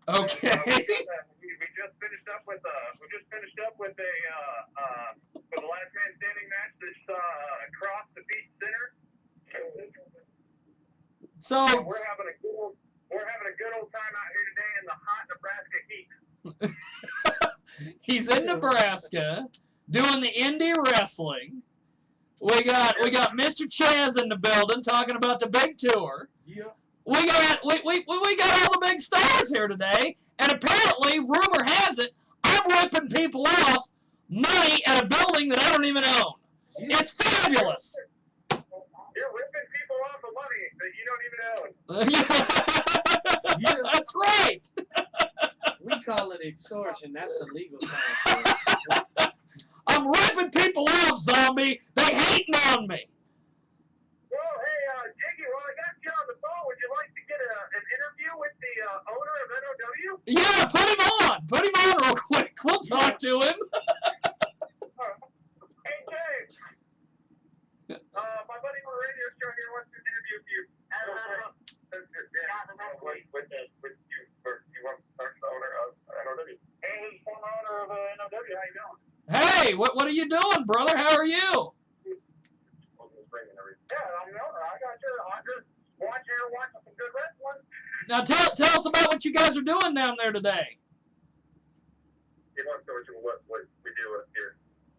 Okay. We just finished up with a for the last man standing match that's across the beach center. So and we're having a good old time out here today in the hot Nebraska heat. He's in Nebraska doing the indie wrestling. We got Mr. Chaz in the building talking about the big tour. Yeah. We got all the big stars here today, and apparently, rumor has it, I'm ripping people off money at a building that I don't even own. It's fabulous. You're ripping people off of money that you don't even own. That's right. We call it extortion. That's the legal term. I'm ripping people off, Zombie. They hating on me. Well, hey, Jiggy, while I got you on the phone, would you like to get an interview with the owner of NOW? Yeah, put him on. Put him on real quick. We'll talk to him. Hey, James. My buddy on the radio show here wants to interview you. You want to talk to the owner of NOW? Hey, former owner of NOW. How you doing? Hey, what are you doing, brother? How are you? Yeah, I'm the owner. I got you. I'm just watching some good wrestling. Now tell us about what you guys are doing down there today. He wants to know what we do here.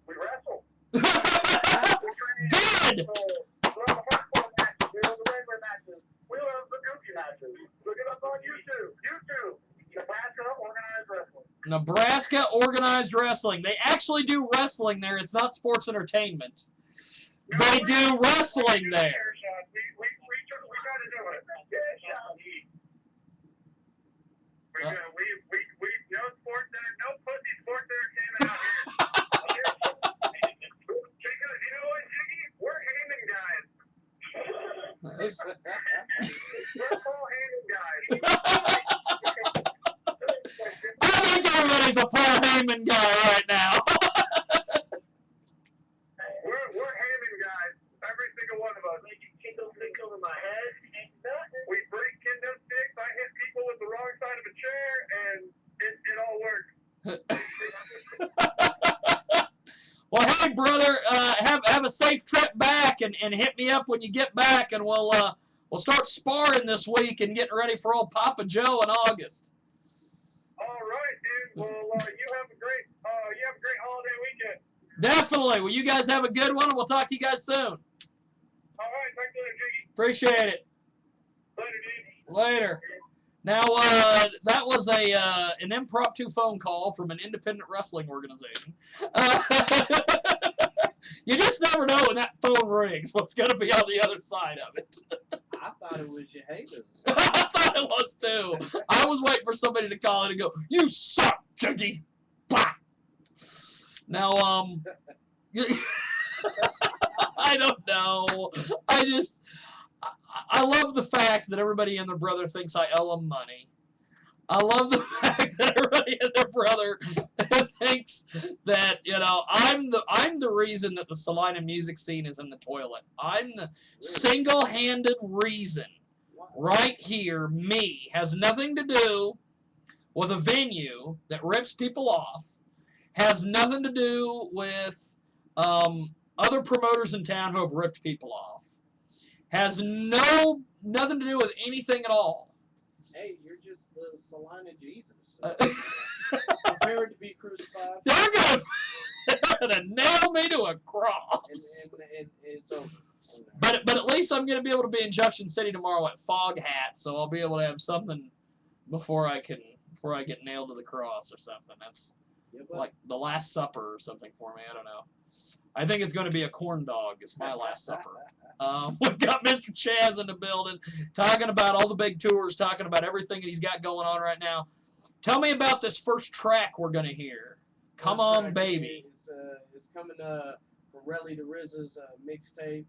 We wrestle. Good. We'll have the hardcore matches. We'll have the regular matches. We'll have the goofy matches. Look it up on YouTube. Nebraska Organized Wrestling. Nebraska Organized Wrestling. They actually do wrestling there. It's not sports entertainment. They do wrestling there. We try to do it. We no sports no pussy sports entertainment out here. You know what, Jiggy? We're handing guys. We're full handing guys. right, brother. Have a safe trip back, and hit me up when you get back, and we'll start sparring this week and getting ready for old Papa Joe in August. All right, dude. Well, you have a great holiday weekend. Definitely. Well, you guys have a good one, and we'll talk to you guys soon. All right, thanks for Jiggy. Appreciate it. Later, dude. Later. Now, that was an impromptu phone call from an independent wrestling organization. You just never know when that phone rings what's going to be on the other side of it. I thought it was your haters. I thought it was too. I was waiting for somebody to call in and go, "You suck, Jiggy." Bah! Now, I don't know. I love the fact that everybody and their brother thinks I owe them money. I love the fact that everybody and their brother thinks that, I'm the reason that the Salina music scene is in the toilet. I'm the single-handed reason right here, me, has nothing to do with a venue that rips people off, has nothing to do with other promoters in town who have ripped people off, has nothing to do with anything at all. Hey, you're just the Salina Jesus. Prepared to be crucified. They're gonna nail me to a cross. And so. But at least I'm gonna be able to be in Junction City tomorrow at Fog Hat, so I'll be able to have something before I get nailed to the cross or something. That's like the Last Supper or something for me. I don't know. I think it's going to be a corn dog. It's my Last Supper. We've got Mr. Chaz in the building, talking about all the big tours, talking about everything that he's got going on right now. Tell me about this first track we're going to hear. Come on, baby. It's coming for Relly the RZA's mixtape.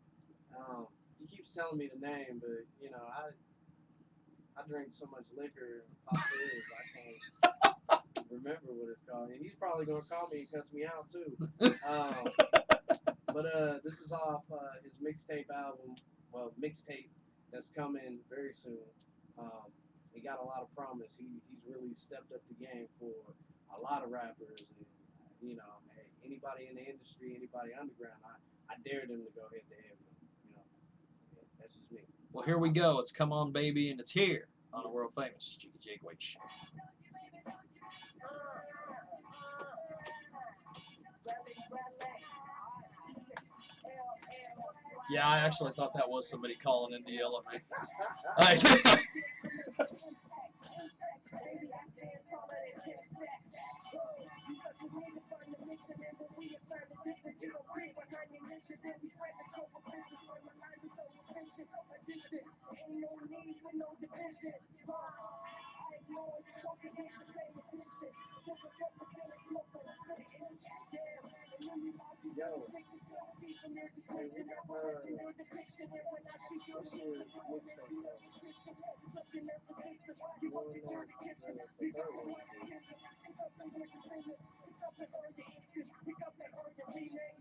He keeps telling me the name, but I drink so much liquor and pop pills, I can't remember what it's called. And he's probably gonna call me and cuss me out too. But this is off his mixtape album, mixtape that's coming very soon. He got a lot of promise. He's really stepped up the game for a lot of rappers, and anybody in the industry, anybody underground. I dare them to go head to head with him. That's just me. Well, here we go. It's Come On, Baby, and it's here on the world famous Jiggy Jaguar Show. Yeah, I actually thought that was somebody calling in to yell at me.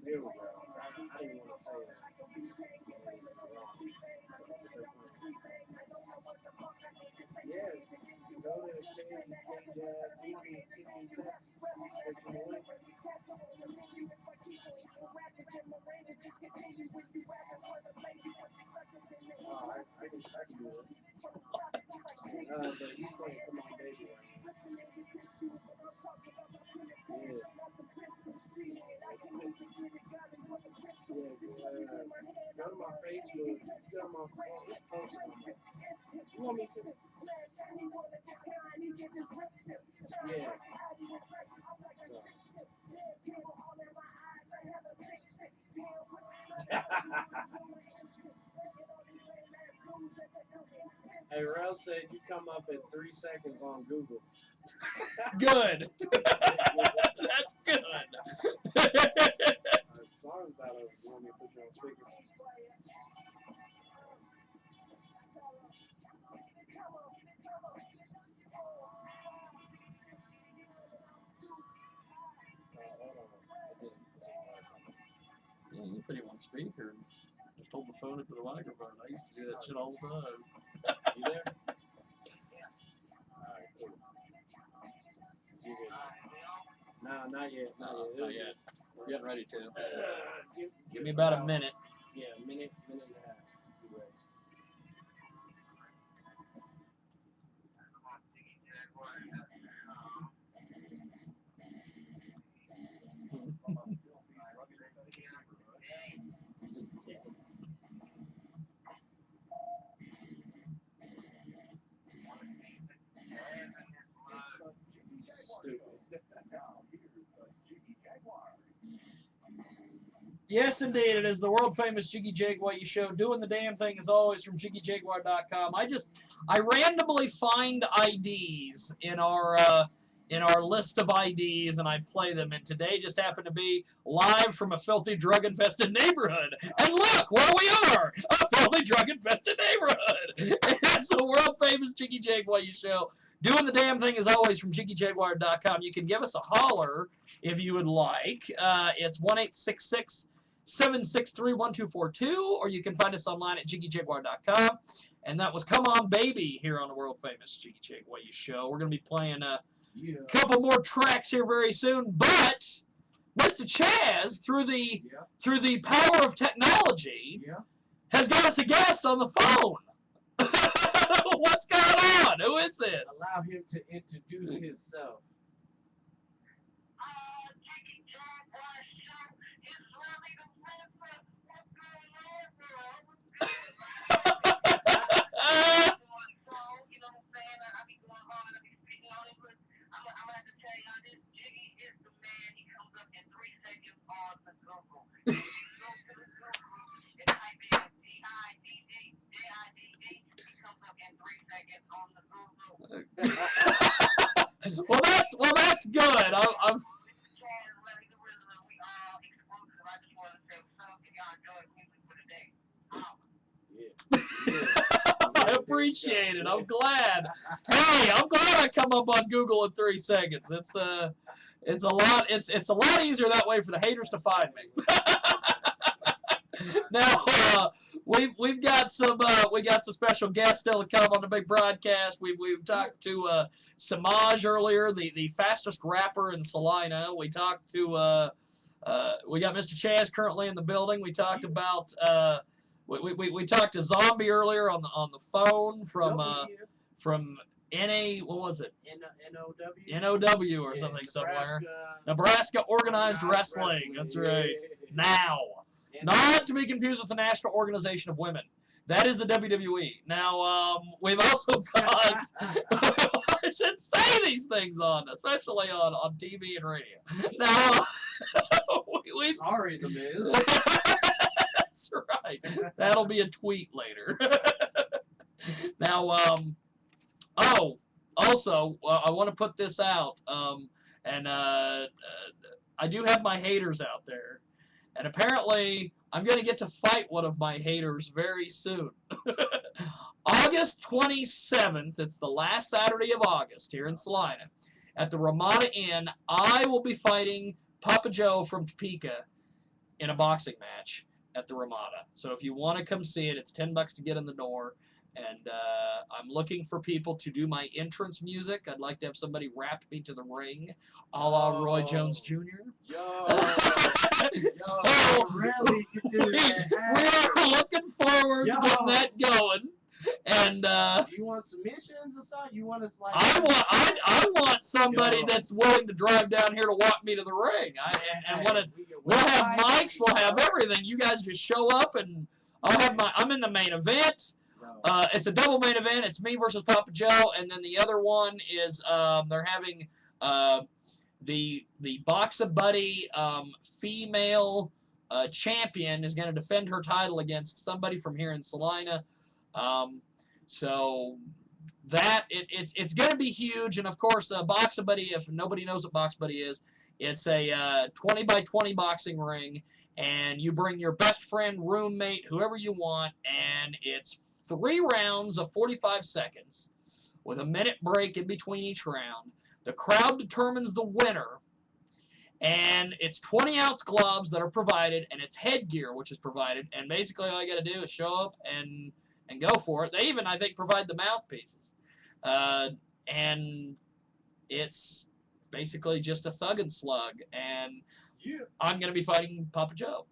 There we go. I didn't want to say that. Yeah, go to I can do it. But he's playing Come On Baby right now. Yeah. Go to my Facebook. Go to my just post it on there. You want me to? Yeah. Hey, Rel said you come up in 3 seconds on Google. Good. That's good. Sorry about it. You want me to put you on speaker? Yeah, you put him on speaker and just hold the phone up to the microphone. I used to do that shit all the time. You there? Alright, cool. You good? No, not yet. Not yet. We're getting ready to. Give me about a minute. Yeah, minute and a half. Be ready. Stupid. Yes, indeed, it is the world famous Jiggy Jaguar show, doing the damn thing as always from JiggyJaguar.com. I randomly find IDs in our list of IDs, and I play them. And today just happened to be live from a filthy drug-infested neighborhood. And look where we are, a filthy drug-infested neighborhood. It's the world famous Jiggy Jaguar show, doing the damn thing as always from JiggyJaguar.com. You can give us a holler if you would like. It's 1-866-763-1242, or you can find us online at JiggyJaguar.com. And that was Come On Baby here on the world famous Jiggy Jaguar show. We're going to be playing a couple more tracks here very soon, but Mr. Chaz, through the power of technology, has got us a guest on the phone. What's going on? Who is this? Allow him to introduce himself. Well, that's good. I'm I appreciate it. I'm glad. Hey, I'm glad I come up on Google in 3 seconds. It's a lot easier that way for the haters to find me. Now, we've got some special guests still to come on the big broadcast. We've talked to Samaj earlier, the fastest rapper in Salina. We talked to we got Mr. Chaz currently in the building. We talked about we talked to Zombie earlier on the phone from NA, what was it? NOW or something somewhere. Nebraska Organized Wrestling. That's right. Now. Not to be confused with the National Organization of Women. That is the WWE. Now, we've also got... I should say these things especially on TV and radio. Now, Sorry, The Miz. That's right. That'll be a tweet later. Now, also, I want to put this out, I do have my haters out there. And apparently, I'm going to get to fight one of my haters very soon. August 27th, it's the last Saturday of August here in Salina, at the Ramada Inn, I will be fighting Papa Joe from Topeka in a boxing match at the Ramada. So if you want to come see it, it's $10 to get in the door. And I'm looking for people to do my entrance music. I'd like to have somebody rap me to the ring, a la Roy Jones Jr. So really could do that. We are looking forward to getting that going. And do you want submissions or something? You want us like? I want somebody that's willing to drive down here to walk me to the ring. We'll have mics, we'll have everything. You guys just show up, and I'm in the main event. It's a double main event. It's me versus Papa Joe, and then the other one is they're having the Boxa Buddy female champion is going to defend her title against somebody from here in Salina. So that it's going to be huge, and of course, Boxa Buddy. If nobody knows what Boxa Buddy is, it's a 20 by 20 boxing ring, and you bring your best friend, roommate, whoever you want, and it's 3 rounds of 45 seconds with a minute break in between each round. The crowd determines the winner, and it's 20-ounce gloves that are provided, and it's headgear which is provided, and basically all you got to do is show up and go for it. They even, I think, provide the mouthpieces. And it's basically just a thug and slug. And I'm going to be fighting Papa Joe.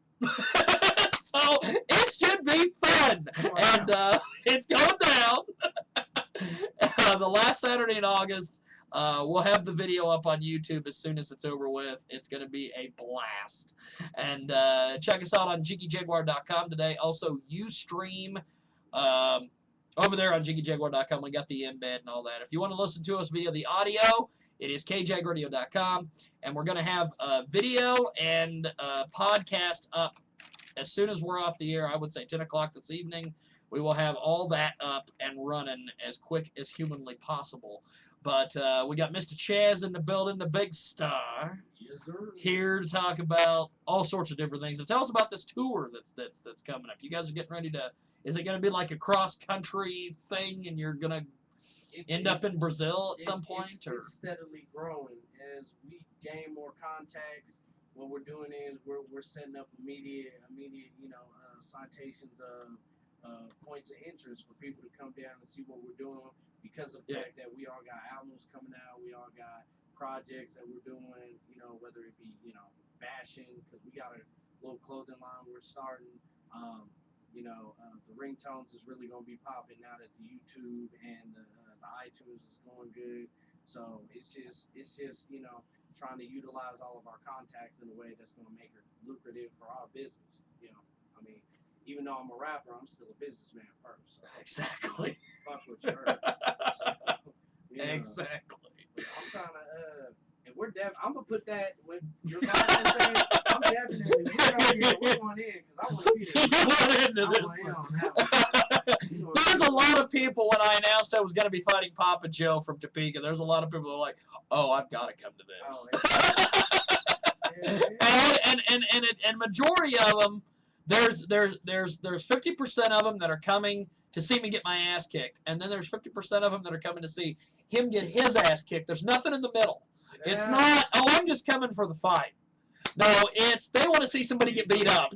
So it should be fun. And it's going down. The last Saturday in August. We'll have the video up on YouTube as soon as it's over with. It's going to be a blast. And check us out on JiggyJaguar.com today. Also, Ustream. Over there on JiggyJaguar.com, we got the embed and all that. If you want to listen to us via the audio, it is kjagradio.com. And we're going to have a video and a podcast up as soon as we're off the air. I would say 10 o'clock this evening. We will have all that up and running as quick as humanly possible. But we got Mr. Chaz in the building, the big star, yes, sir, here to talk about all sorts of different things. So tell us about this tour that's coming up. You guys are getting ready to. Is it going to be like a cross country thing, and you're going to end up in Brazil at some point? It's steadily growing as we gain more contacts. What we're doing is we're setting up immediate citations of points of interest for people to come down and see what we're doing. Because of the fact that we all got albums coming out, we all got projects that we're doing, whether it be, fashion, because we got a little clothing line we're starting. The ringtones is really going to be popping now that the YouTube and the iTunes is going good. So it's just trying to utilize all of our contacts in a way that's going to make it lucrative for our business. Even though I'm a rapper, I'm still a businessman first. So. Exactly. Fuck what you heard. Exactly. I'm trying to, and I'm gonna put that with your thing. I'm definitely, we're going in because I want to be there. You went into this one. There's a lot of people when I announced I was going to be fighting Papa Joe from Topeka. There's a lot of people who are like, "Oh, I've got to come to this." And majority of them. There's 50% of them that are coming to see me get my ass kicked, and then there's 50% of them that are coming to see him get his ass kicked. There's nothing in the middle. Yeah. It's not, oh, I'm just coming for the fight. No, it's they want to see somebody get beat up.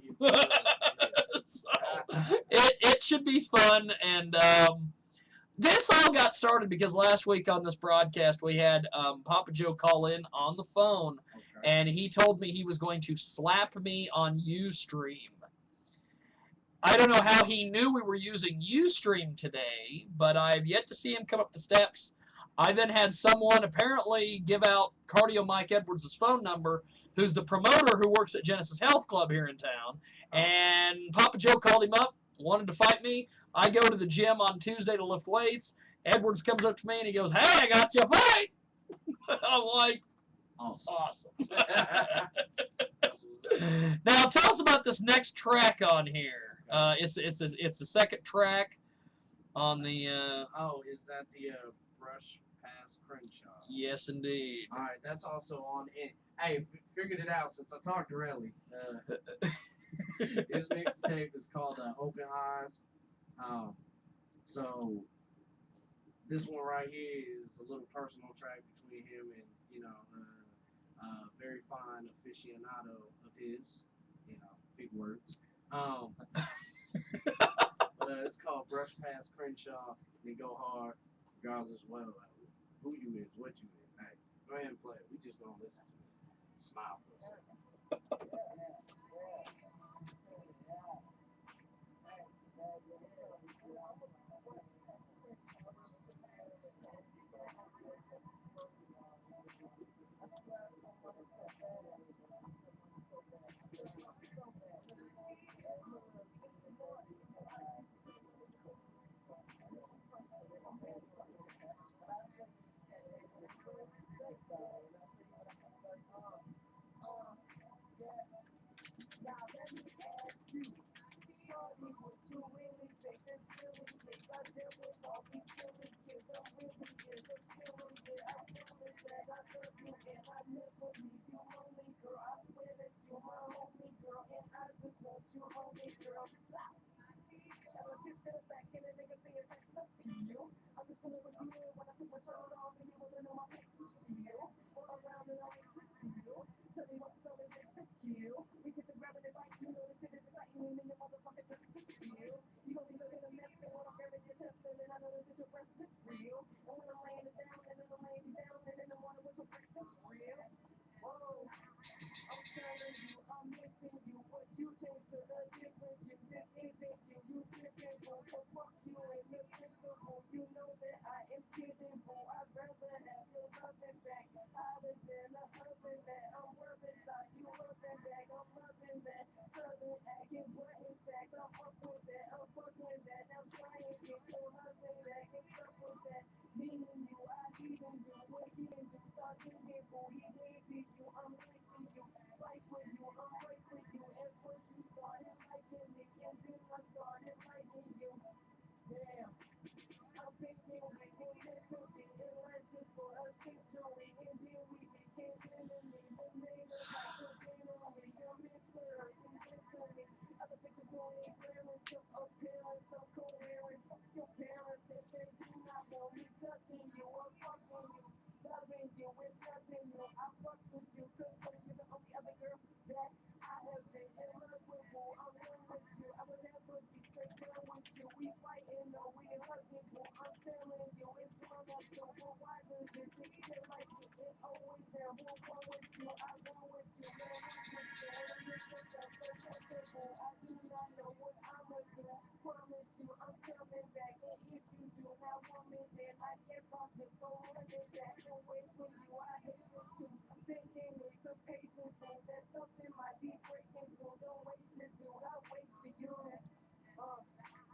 So it should be fun, and this all got started because last week on this broadcast we had Papa Joe call in on the phone, and he told me he was going to slap me on Ustream. I don't know how he knew we were using Ustream today, but I've yet to see him come up the steps. I then had someone apparently give out Cardio Mike Edwards' phone number, who's the promoter who works at Genesis Health Club here in town. And Papa Joe called him up, wanted to fight me. I go to the gym on Tuesday to lift weights. Edwards comes up to me and he goes, "Hey, I got you a fight." I'm like, awesome. Now tell us about this next track on here. It's the second track on the. Is that the Brush Past Crenshaw? Yes, indeed. All right, that's also on it. Hey, figured it out since I talked to Relly. His mixtape is called Open Eyes. So this one right here is a little personal track between him and very fine aficionado of his. Big words. It's called Brush Past Crenshaw. They go hard, regardless who you is, what you is. Hey, go ahead and play it. We just gonna listen to it. Smile for a second.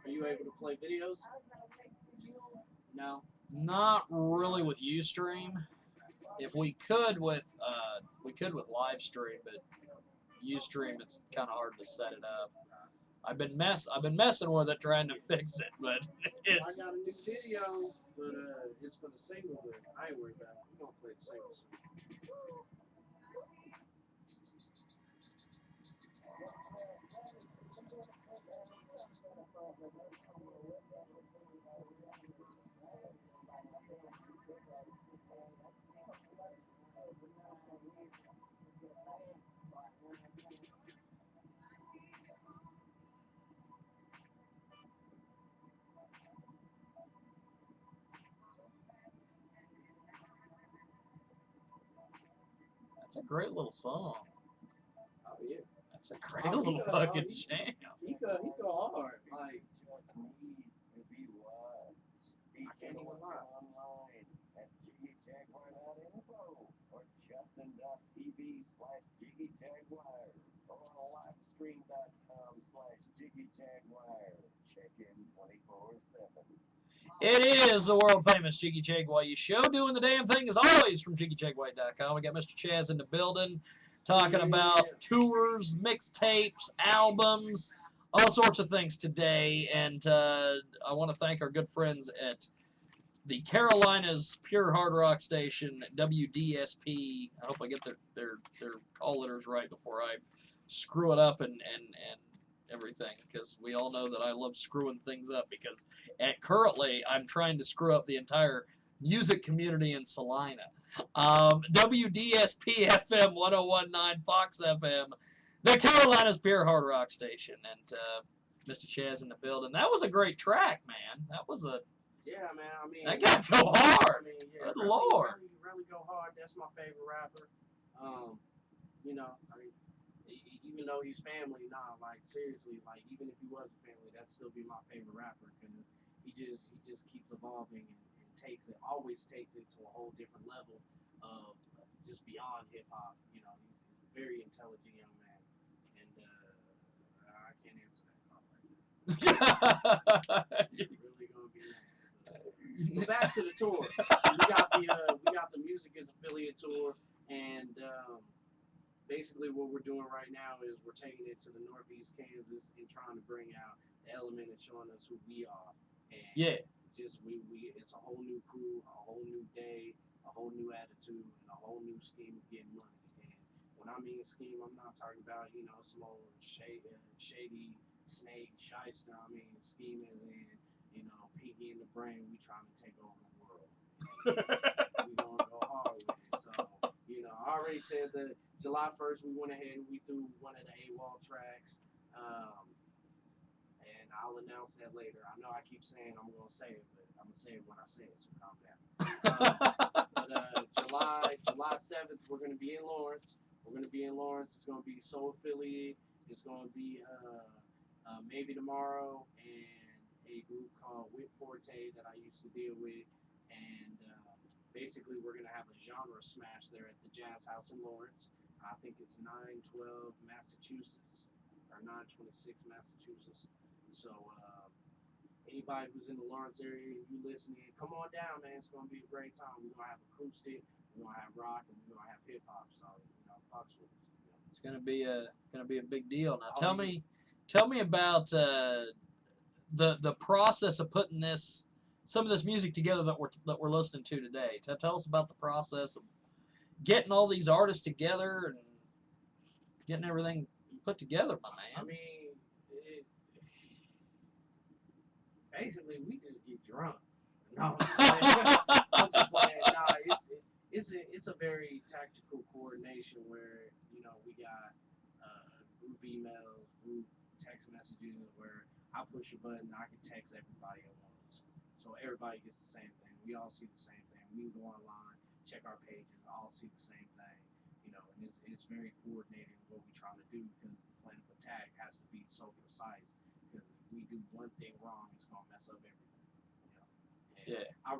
Are you able to play videos? No. Not really with Ustream. If we could with live stream, but Ustream it's kind of hard to set it up. I've been messing with it trying to fix it, but it's. I got a new video, but it's for the single. But I ain't worried about it. We're gonna play the single soon. That's a great little song. Oh yeah. That's a great little fucking jam. He go hard. Like Just needs to be watched. He can watch online at JiggyJaguar.info or justin.tv/JiggyJaguar or on livestream.com/JiggyJaguar. Check in 24/7. It is the world famous Jiggy Jaguar show, doing the damn thing as always from JiggyJaguar.com. We got Mr. Chaz in the building, talking about tours, mixtapes, albums, all sorts of things today. And I want to thank our good friends at the Carolinas Pure Hard Rock Station, WDSP. I hope I get their call letters right before I screw it up and everything, because we all know that I love screwing things up, because currently I'm trying to screw up the entire music community in Salina. WDSP FM 1019 Fox FM, the Carolinas Pure Hard Rock Station, and Mr. Chaz in the building. That was a great track, man. That was a yeah, man. I mean, that got go hard. I mean, yeah, Good Lord. Really go hard. That's my favorite rapper. You know, I mean, even though he's family, like seriously, like even if he was a family, that'd still be my favorite rapper, because he just keeps evolving and always takes it to a whole different level of just beyond hip hop. You know, he's a very intelligent young man, and I can't answer that call right now. Really gonna be mad. But back to the tour. We got the Music is Affiliate tour, and basically what we're doing right now is we're taking it to the Northeast Kansas and trying to bring out the element and showing us who we are. And yeah. Just it's a whole new crew, a whole new day, a whole new attitude, and a whole new scheme of getting money. And when I mean scheme, I'm not talking about, some old shady snake shyster. I mean scheme as in, Pinky in the brain, we trying to take over the world. We gonna go hard with it. So, I already said that July 1st we went ahead and we threw one of the AWOL tracks. And I'll announce that later. I know I keep saying I'm gonna say it, but I'm gonna say it when I say it, so calm down. But July 7th we're gonna be in Lawrence. We're going to be in Lawrence. It's going to be Soul Philly. It's going to be Maybe Tomorrow and a group called Whip Forte that I used to deal with. And basically, we're going to have a genre smash there at the Jazz House in Lawrence. I think it's 912 Massachusetts or 926 Massachusetts. So anybody who's in the Lawrence area and you listening, come on down, man. It's going to be a great time. We're going to have acoustic, we're going to have rock, and we're going to have hip hop. So, fucks with us. It's gonna be a big deal. Now tell me about the process of putting some of this music together that we're listening to today. Tell us about the process of getting all these artists together and getting everything put together, my man. I mean, basically we just get drunk. No, I'm just playing. Nah, it's a very tactical coordination where we got group emails, group text messages where I push a button, I can text everybody at once, so everybody gets the same thing. We all see the same thing. We can go online, check our pages, all see the same thing. And it's very coordinated in what we're trying to do because the plan of attack has to be so precise. Because if we do one thing wrong, it's gonna mess up everything. And yeah. I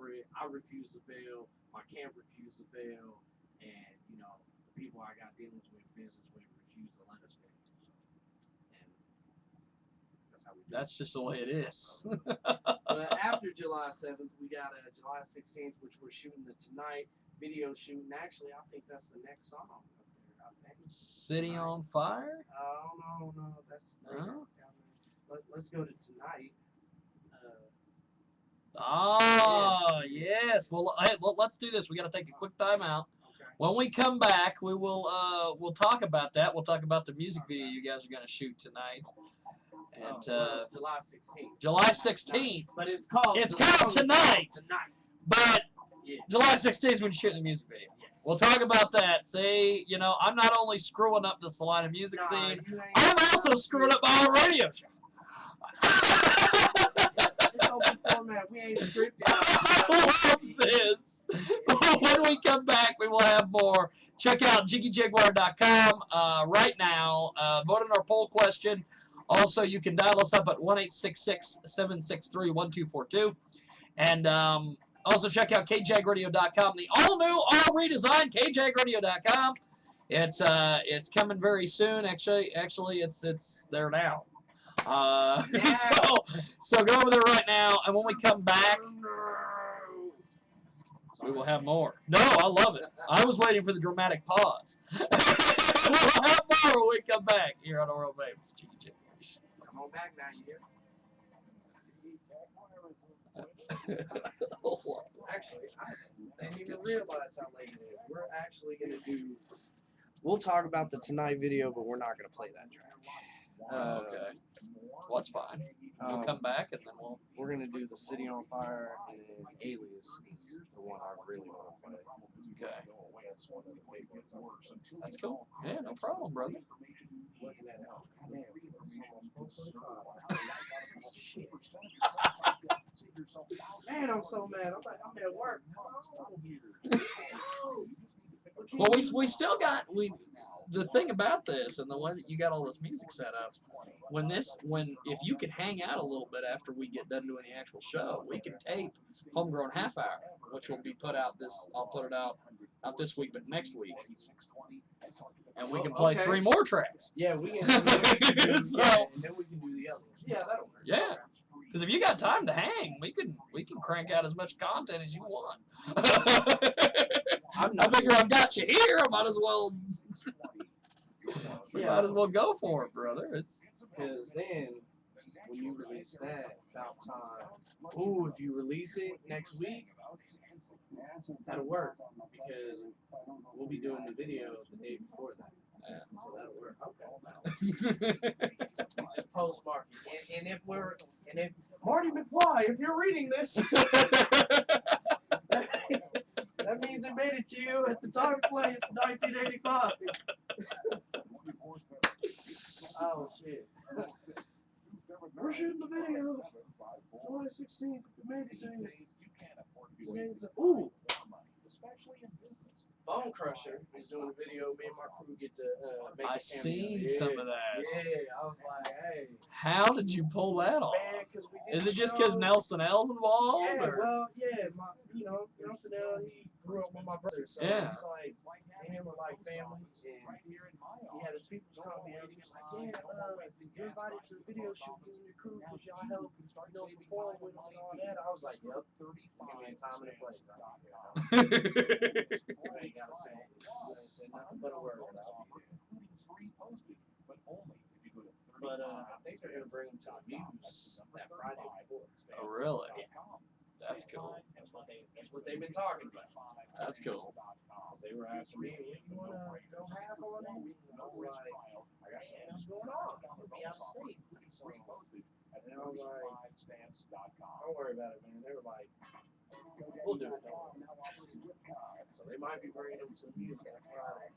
refuse to fail. My camp refused to fail, and the people I got dealings with, business with, refuse to let us fail. So, and that's how we do. That's just the way it is. But after July 7th, we got July 16th, which we're shooting the Tonight video shoot. And actually, I think that's the next song up there. City on Fire? Oh no, that's later. Let's go to Tonight. Yes. Well, let's do this. We got to take a quick time out. Okay. When we come back, we will we'll talk about that. We'll talk about the music video you guys are going to shoot tonight. And July 16th. July 16th. But it's called Tonight. But July 16th is when you're shooting the music video. Yes. We'll talk about that. See, I'm not only screwing up the Salina music scene, I'm also screwing up my own radio show. It's open format. We ain't scripted. I love this. When we come back, we will have more. Check out JiggyJaguar.com right now. Vote on our poll question. Also, you can dial us up at 1-866-763-1242. And also check out KJagRadio.com. The all-new, all-redesigned KJagRadio.com. It's coming very soon. Actually, it's there now. So go over there right now, and when we come back, we will have more. No, I love it. I was waiting for the dramatic pause. We'll have more when we come back here on Oral Babes. Jiggy. Come on back now, you hear? Actually, I didn't even realize how late it is. We're actually going to do... We'll talk about the Tonight video, but we're not going to play that track. Okay. Well, that's fine. We'll come back, and then we're going to do the City on Fire, and then Alias is the one I really want to play. Okay. That's cool. Yeah, no problem, brother. Shit. Man, I'm so mad. I'm at work. Well, we still got the thing about this, and the way that you got all this music set up. If you can hang out a little bit after we get done doing the actual show, we can tape Homegrown Half Hour, which will be put out I'll put it out not this week, but next week. And we can play 3 more tracks. Yeah, we can. So, and then we can do the other ones. Yeah, that'll work. Yeah. Because if you got time to hang, we can crank out as much content as you want. I figure I've got you here. I might as well. Might as well go for it, brother. Because then when you release that, about time. Ooh, if you release it next week, that'll work because we'll be doing the video the day before that. Yeah. So that'll work. Okay. Just postmark it. And if Marty McFly, if you're reading this, that means it made it to you at the time and place, 1985. Oh shit. We're shooting the video. July 16th. It made it to you. Ooh. Bone Crusher is doing a video. Me and my crew get to make a cameo. I seen Yeah. some of that. Yeah, I was like, hey. How did you pull that off? Man, because we did Is the it just show. because Nelson L's involved? Yeah, or? well, yeah, Nelson L, he grew up with my brother, so Yeah. he's like, me and him are like family, and he had his people come in, and he was like, yeah, you're invited to the video shoot, you and your crew, because y'all help, perform with him and all that. I was like, yep, give me a time and a place. You ain't gotta say nothing but a word. But I think they're gonna bring him to the Muse that Friday before. Oh, really? That's cool. That's what they've been talking about. That's cool. They were asking me, "What you wanna go half on it?" And I was like, "I got something else going on. I'm gonna be out of state." So, and I was like, "Don't worry about it, man." They were like, "We'll do it." So they might be bringing him to the Muse that Friday.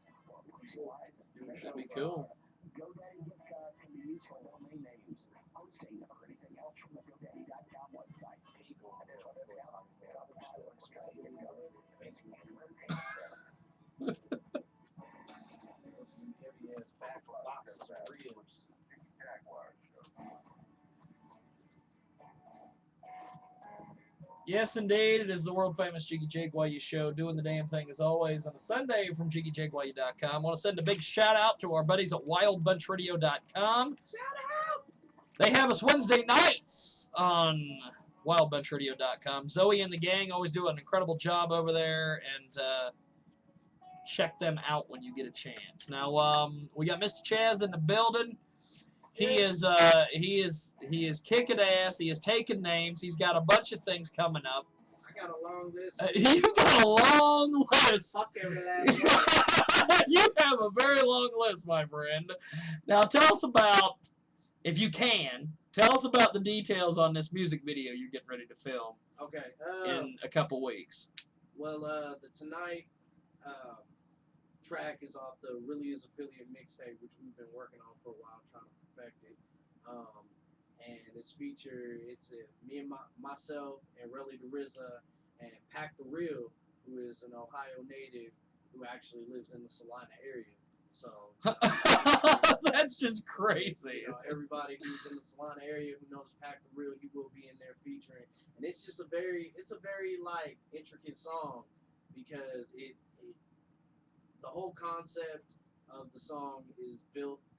That'd be cool. GoDaddy gift cards can be used for domain names, hosting, or anything else from the GoDaddy.com website. Heavy ass back boxes of ribs. Yes, indeed. It is the world famous Jiggy Jaguar show, doing the damn thing as always on a Sunday from JiggyJaguar.com. I want to send a big shout out to our buddies at WildBunchRadio.com. Shout out! They have us Wednesday nights on WildBunchRadio.com. Zoe and the gang always do an incredible job over there, and check them out when you get a chance. Now, we got Mr. Chaz in the building. He is kicking ass. He is taking names. He's got a bunch of things coming up. I got a long list. You got a long list. Fuck every last one. You have a very long list, my friend. Now tell us about, if you can, tell us about the details on this music video you're getting ready to film. Okay. In a couple weeks. Well, the Tonight track is off the Really Is Affiliate mixtape, which we've been working on for a while, trying to perfect it. And it's me and myself and Relly the RZA and Pac the Real, who is an Ohio native who actually lives in the Salina area. So that's just crazy. Everybody who's in the Salina area who knows Pac the Real, he will be in there featuring. And it's just a very like intricate song, because the whole concept of the song is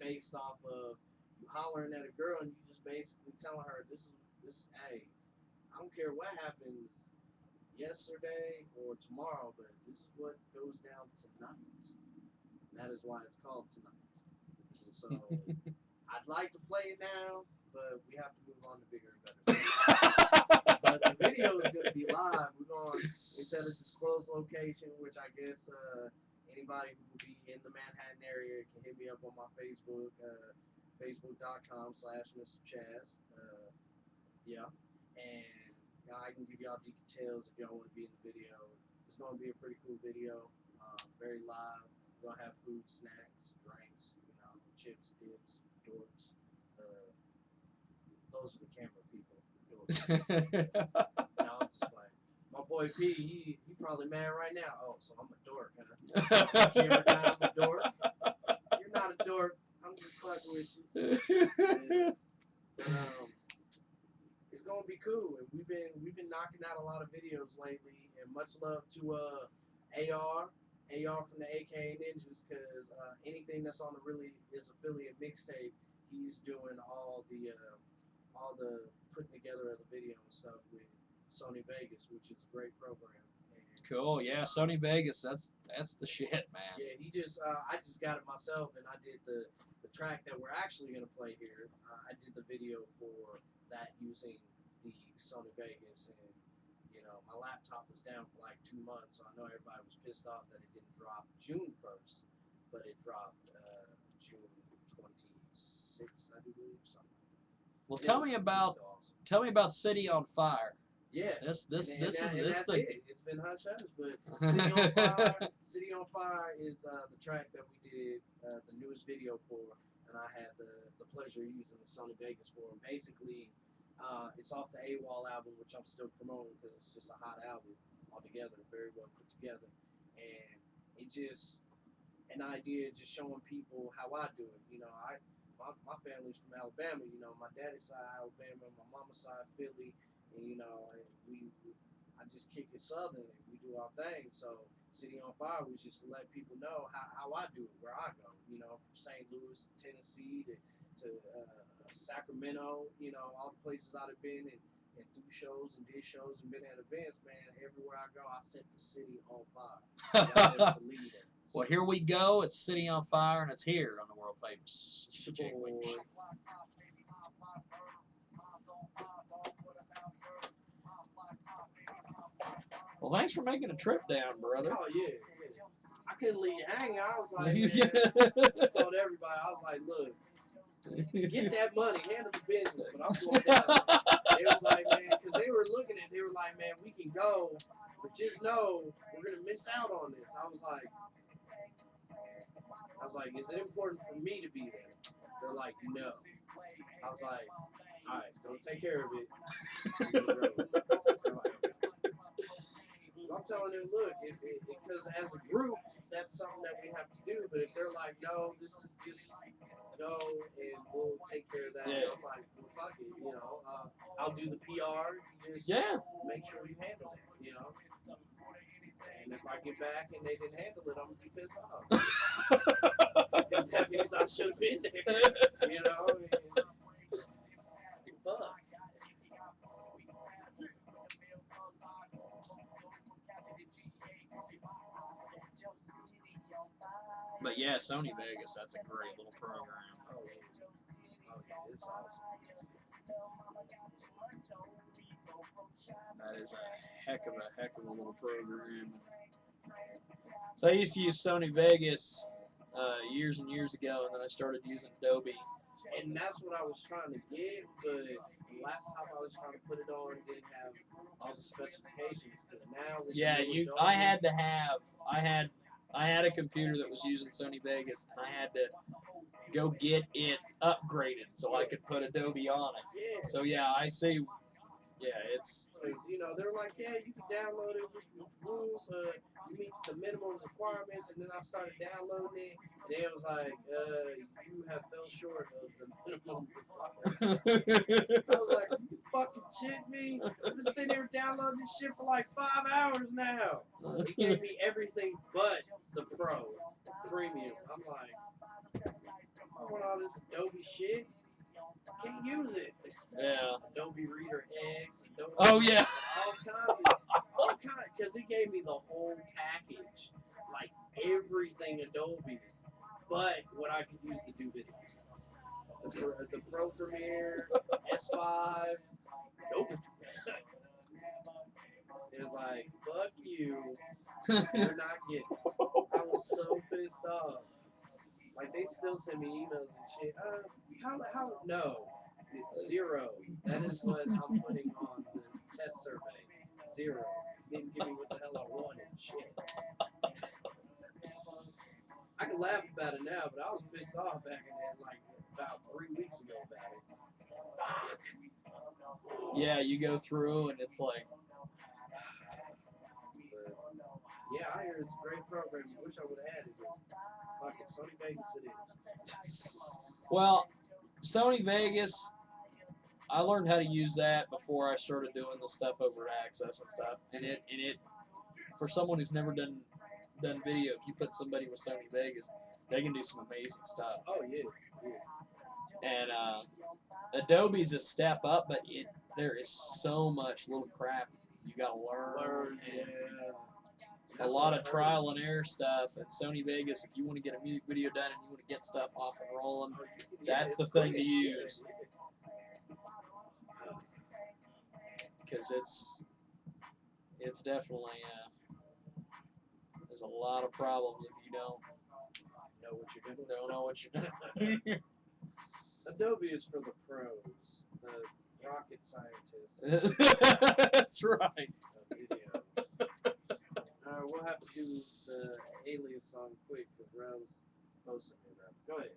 based off of you hollering at a girl and you just basically telling her, hey, I don't care what happens yesterday or tomorrow, but this is what goes down tonight. And that is why it's called Tonight. And so I'd like to play it now, but we have to move on to bigger and better things. But the video is going to be live. It's at a disclosed location, which I guess anybody who will be in the Manhattan area can hit me up on my Facebook, facebook.com/Mr. Chaz. Yeah. And I can give y'all details if y'all want to be in the video. It's going to be a pretty cool video. Very live. We're going to have food, snacks, drinks, chips, dips, dorks. Those are the camera people. No, I'm just playing. My boy P, he probably mad right now. Oh, so I'm a dork, huh? Camera guy, I'm a dork. You're not a dork. I'm just fucking with you. It's gonna be cool, and we've been knocking out a lot of videos lately. And much love to AR from the AKA Ninjas, because anything that's on the Really Is Affiliate mixtape, he's doing all the putting together of the video and stuff with Sony Vegas, which is a great program. And, cool, yeah, Sony Vegas, that's the shit, man. Yeah, I just got it myself, and I did the track that we're actually gonna play here. I did the video for that using the Sony Vegas, and my laptop was down for like 2 months, so I know everybody was pissed off that it didn't drop June 1st, but it dropped June 26th, I do believe, something. Well, tell me about City on Fire. Yeah, that's it. It's been hush hush, but City on Fire is the track that we did the newest video for, and I had the pleasure of using the Sony Vegas for. And basically, it's off the AWOL album, which I'm still promoting because it's just a hot album altogether, very well put together. And it's just an idea of just showing people how I do it. You know, my family's from Alabama. You know, my daddy's side Alabama, my mama's side Philly, and you know, and I just kick it Southern. And we do our thing. So City on Fire was just to let people know how I do it, where I go. You know, from St. Louis, Tennessee, to Sacramento. You know, all the places I've been and do shows and did shows and been at events, man. Everywhere I go, I set the city on fire. Y'all better believe it. Well, here we go. It's City on Fire, and it's here on the world famous Jaguar. Well, thanks for making a trip down, brother. Oh yeah. I couldn't leave you hanging. I was like, I told everybody, I was like, look, get that money, handle the business, but I'm going down. They was like, man, because they were looking at, they were like, man, we can go, but just know we're gonna miss out on this. I was like, is it important for me to be there? They're like, no. I was like, all right, don't take care of it. I'm telling them, look, because as a group, that's something that we have to do. But if they're like, no, this is just go and we'll take care of that. Yeah. I'm like, well, fuck it, you know. I'll do the PR. Just make sure you handle it, you know. And if I get back and they didn't handle it, I'm gonna be pissed off. Because that means I should have been there, you know. Fuck. But yeah, Sony Vegas, that's a great little program. Oh yeah, it's awesome. That is a heck of a little program. So I used to use Sony Vegas years and years ago, and then I started using Adobe. And that's what I was trying to get, but the laptop I was trying to put it on didn't have all the specifications. Because now, I had a computer that was using Sony Vegas, and I had to go get it upgraded so I could put Adobe on it. Yeah. So yeah, I see. Yeah, it's. You know, they're like, yeah, you can download it with Groove, you meet the minimum requirements, and then I started downloading it, and it was like, you have fell short of the minimum requirements. I was like, you fucking shit me? I've been sitting here downloading this shit for like 5 hours now. It gave me everything but the Pro, the Premium. I'm like, I want all this Adobe shit. Can't use it. Yeah. Adobe Reader X. Adobe Oh yeah. all kinds, because it gave me the whole package, like everything Adobe, but what I could use to do videos. The Pro Premiere, S5, nope. It was like, fuck you. You're not getting it. I was so pissed off. Like, they still send me emails and shit. How, no. 0. That is what I'm putting on the test survey. 0. Didn't give me what the hell I wanted. Shit. I can laugh about it now, but I was pissed off back in that, like, about 3 weeks ago about it. Fuck. Yeah, you go through and it's like. But, yeah, I hear it's a great program. I wish I would have had it. Fuck it, Sony Vegas it is. Well, Sony Vegas, I learned how to use that before I started doing the stuff over at Access and stuff. And it for someone who's never done video, if you put somebody with Sony Vegas, they can do some amazing stuff. Oh yeah. And Adobe's a step up, but there is so much little crap you gotta learn. A lot of trial and error stuff. At Sony Vegas, if you want to get a music video done and you want to get stuff off and rolling, that's the thing to use. Because it's definitely there's a lot of problems if you don't know what you're doing. Don't know what you're doing. Adobe is for the pros, the rocket scientists. That's right. We'll have to do the Alias song quick because Rose posted it. Go ahead.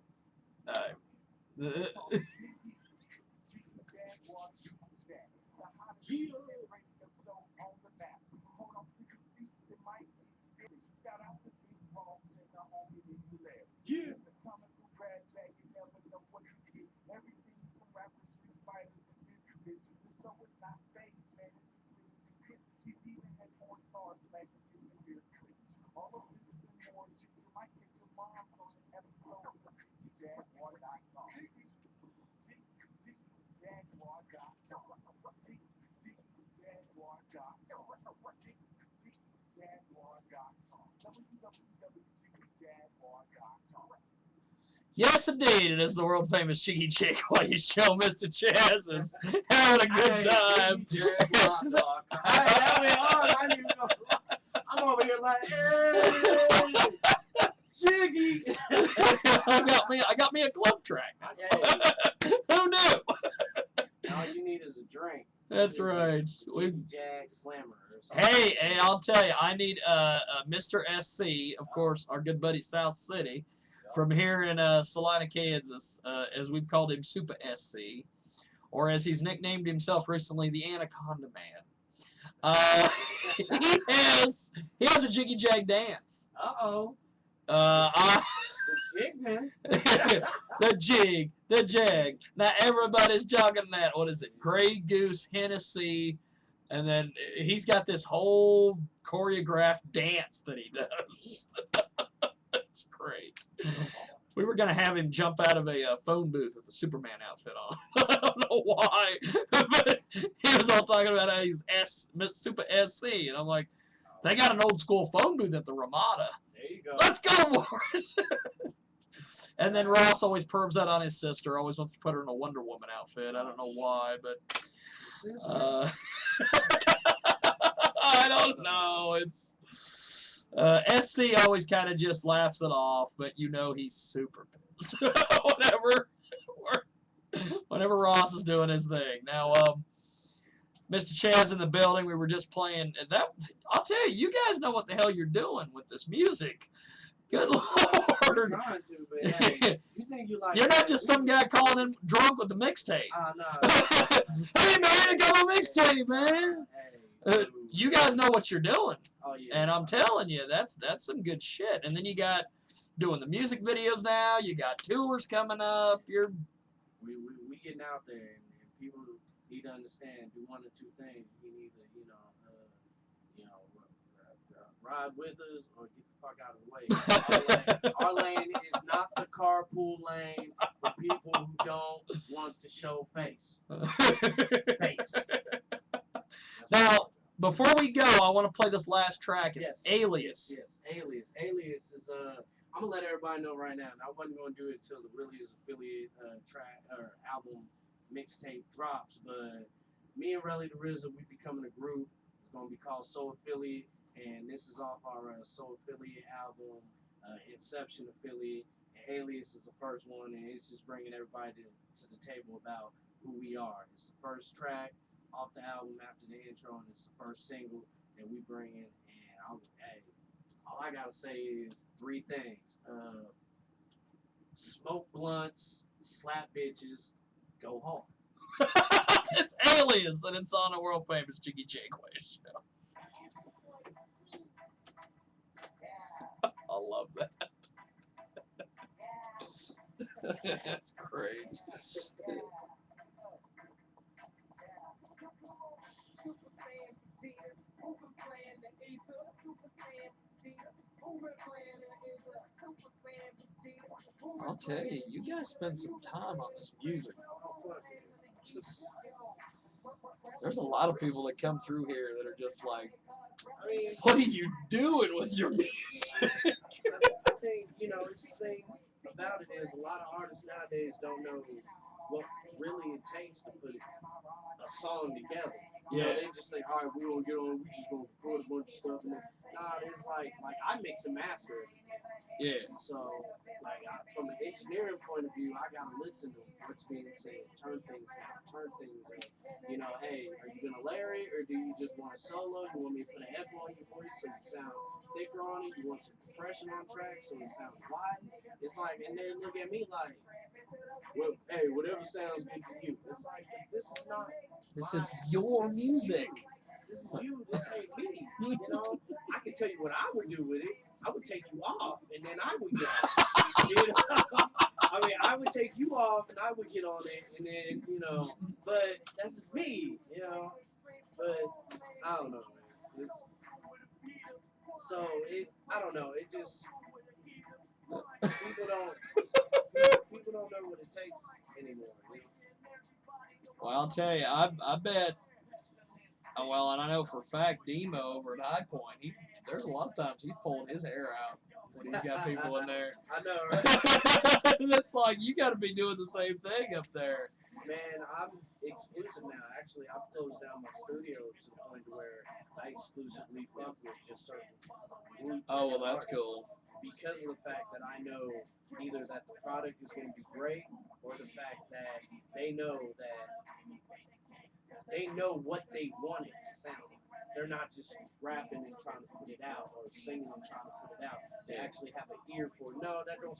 so it's not stage, man. You even had porn stars back in the year. All of this and more, you might get your mom on an episode of Jaguar.com. Yes, indeed, it is the world famous Jiggy Jaguar show. Mr. Chaz is having a good time. I'm over here like, hey, Jiggy. I got me a club track. Who knew? All you need is a drink. That's right. Jiggy Jag Slammer or something. Hey, I'll tell you, I need Mr. SC, of course, our good buddy South City, from here in Salina, Kansas, as we've called him, Super SC, or as he's nicknamed himself recently, the Anaconda Man. He has a Jiggy Jag dance. The jig, man. the jag. Now everybody's jogging that. What is it? Grey Goose, Hennessy, and then he's got this whole choreographed dance that he does. It's great. We were gonna have him jump out of a phone booth with a Superman outfit on. I don't know why, but he was all talking about how he's Super SC, and I'm like, they got an old school phone booth at the Ramada. There you go. Let's go for it. And then Ross always pervs out on his sister. Always wants to put her in a Wonder Woman outfit. I don't know why, but I don't know. It's SC always kind of just laughs it off, but you know he's super pissed. whenever Ross is doing his thing. Now, Mr. Chaz in the building. We were just playing that. I'll tell you, you guys know what the hell you're doing with this music. Good Lord. I'm trying to, but hey, you think you like You're not just some guy calling in drunk with the mixtape. No. Hey, man, I got my mixtape, man. Hey, you guys know what you're doing. Oh, yeah. And I'm telling you, that's some good shit. And then you got doing the music videos now. You got tours coming up. We getting out there, and people need to understand, do one or two things. You can either, ride with us or get the fuck out of the way. Our lane is not the carpool lane for people who don't want to show face. Now, before we go, I want to play this last track. It's Alias. Yes, Alias. Alias is I'm gonna let everybody know right now. And I wasn't gonna do it till the Really Is affiliate track or album mixtape drops, but me and Relly the RZA, we becoming a group. It's gonna be called Soul Affiliate. And this is off our Soul Affiliate album, Inception Affiliate. And Alias is the first one, and it's just bringing everybody to the table about who we are. It's the first track off the album after the intro, and it's the first single that we bring in. And all I gotta say is three things: smoke blunts, slap bitches, go home. It's Alias, and it's on a world famous Jiggy Jaguar show. I love that. That's great. I'll tell you, you guys spend some time on this music. There's a lot of people that come through here that are just like, what are you doing with your music? I think, it's the thing about it is a lot of artists nowadays don't know what really it takes to put a song together. They just think, all right, we gonna get on, we just gonna record a bunch of stuff. And it's like I mix and master it. Yeah. So, from an engineering point of view, I gotta listen to what's being said, turn things down, turn things up. Hey, are you gonna layer it, or do you just want a solo? You want me to put an echo on your voice so you sound thicker on it? You want some compression on track so it sounds wide? It's like, and they look at me like, well, hey, whatever sounds good to you. It's like, this is not. This is your music. This is you. This ain't me. I can tell you what I would do with it. I would take you off, and then I would get on it. I would take you off, and I would get on it, and then, But that's just me, you know. But I don't know, man. I don't know. It just people don't know what it takes anymore. You know? Well, I'll tell you, I bet. Well, and I know for a fact, Demo over at High Point, there's a lot of times he's pulling his hair out when he's got people in there. I know, right? And it's like, you got to be doing the same thing up there. Man, I'm exclusive now. Actually, I've closed down my studio to the point where I exclusively fuck with just certain groups. Oh, well, that's artists. cool. Because of the fact that I know either that the product is going to be great or the fact that they know what they want it to sound like. They're not just rapping and trying to put it out or singing and trying to put it out. They actually have an ear for it. No, that don't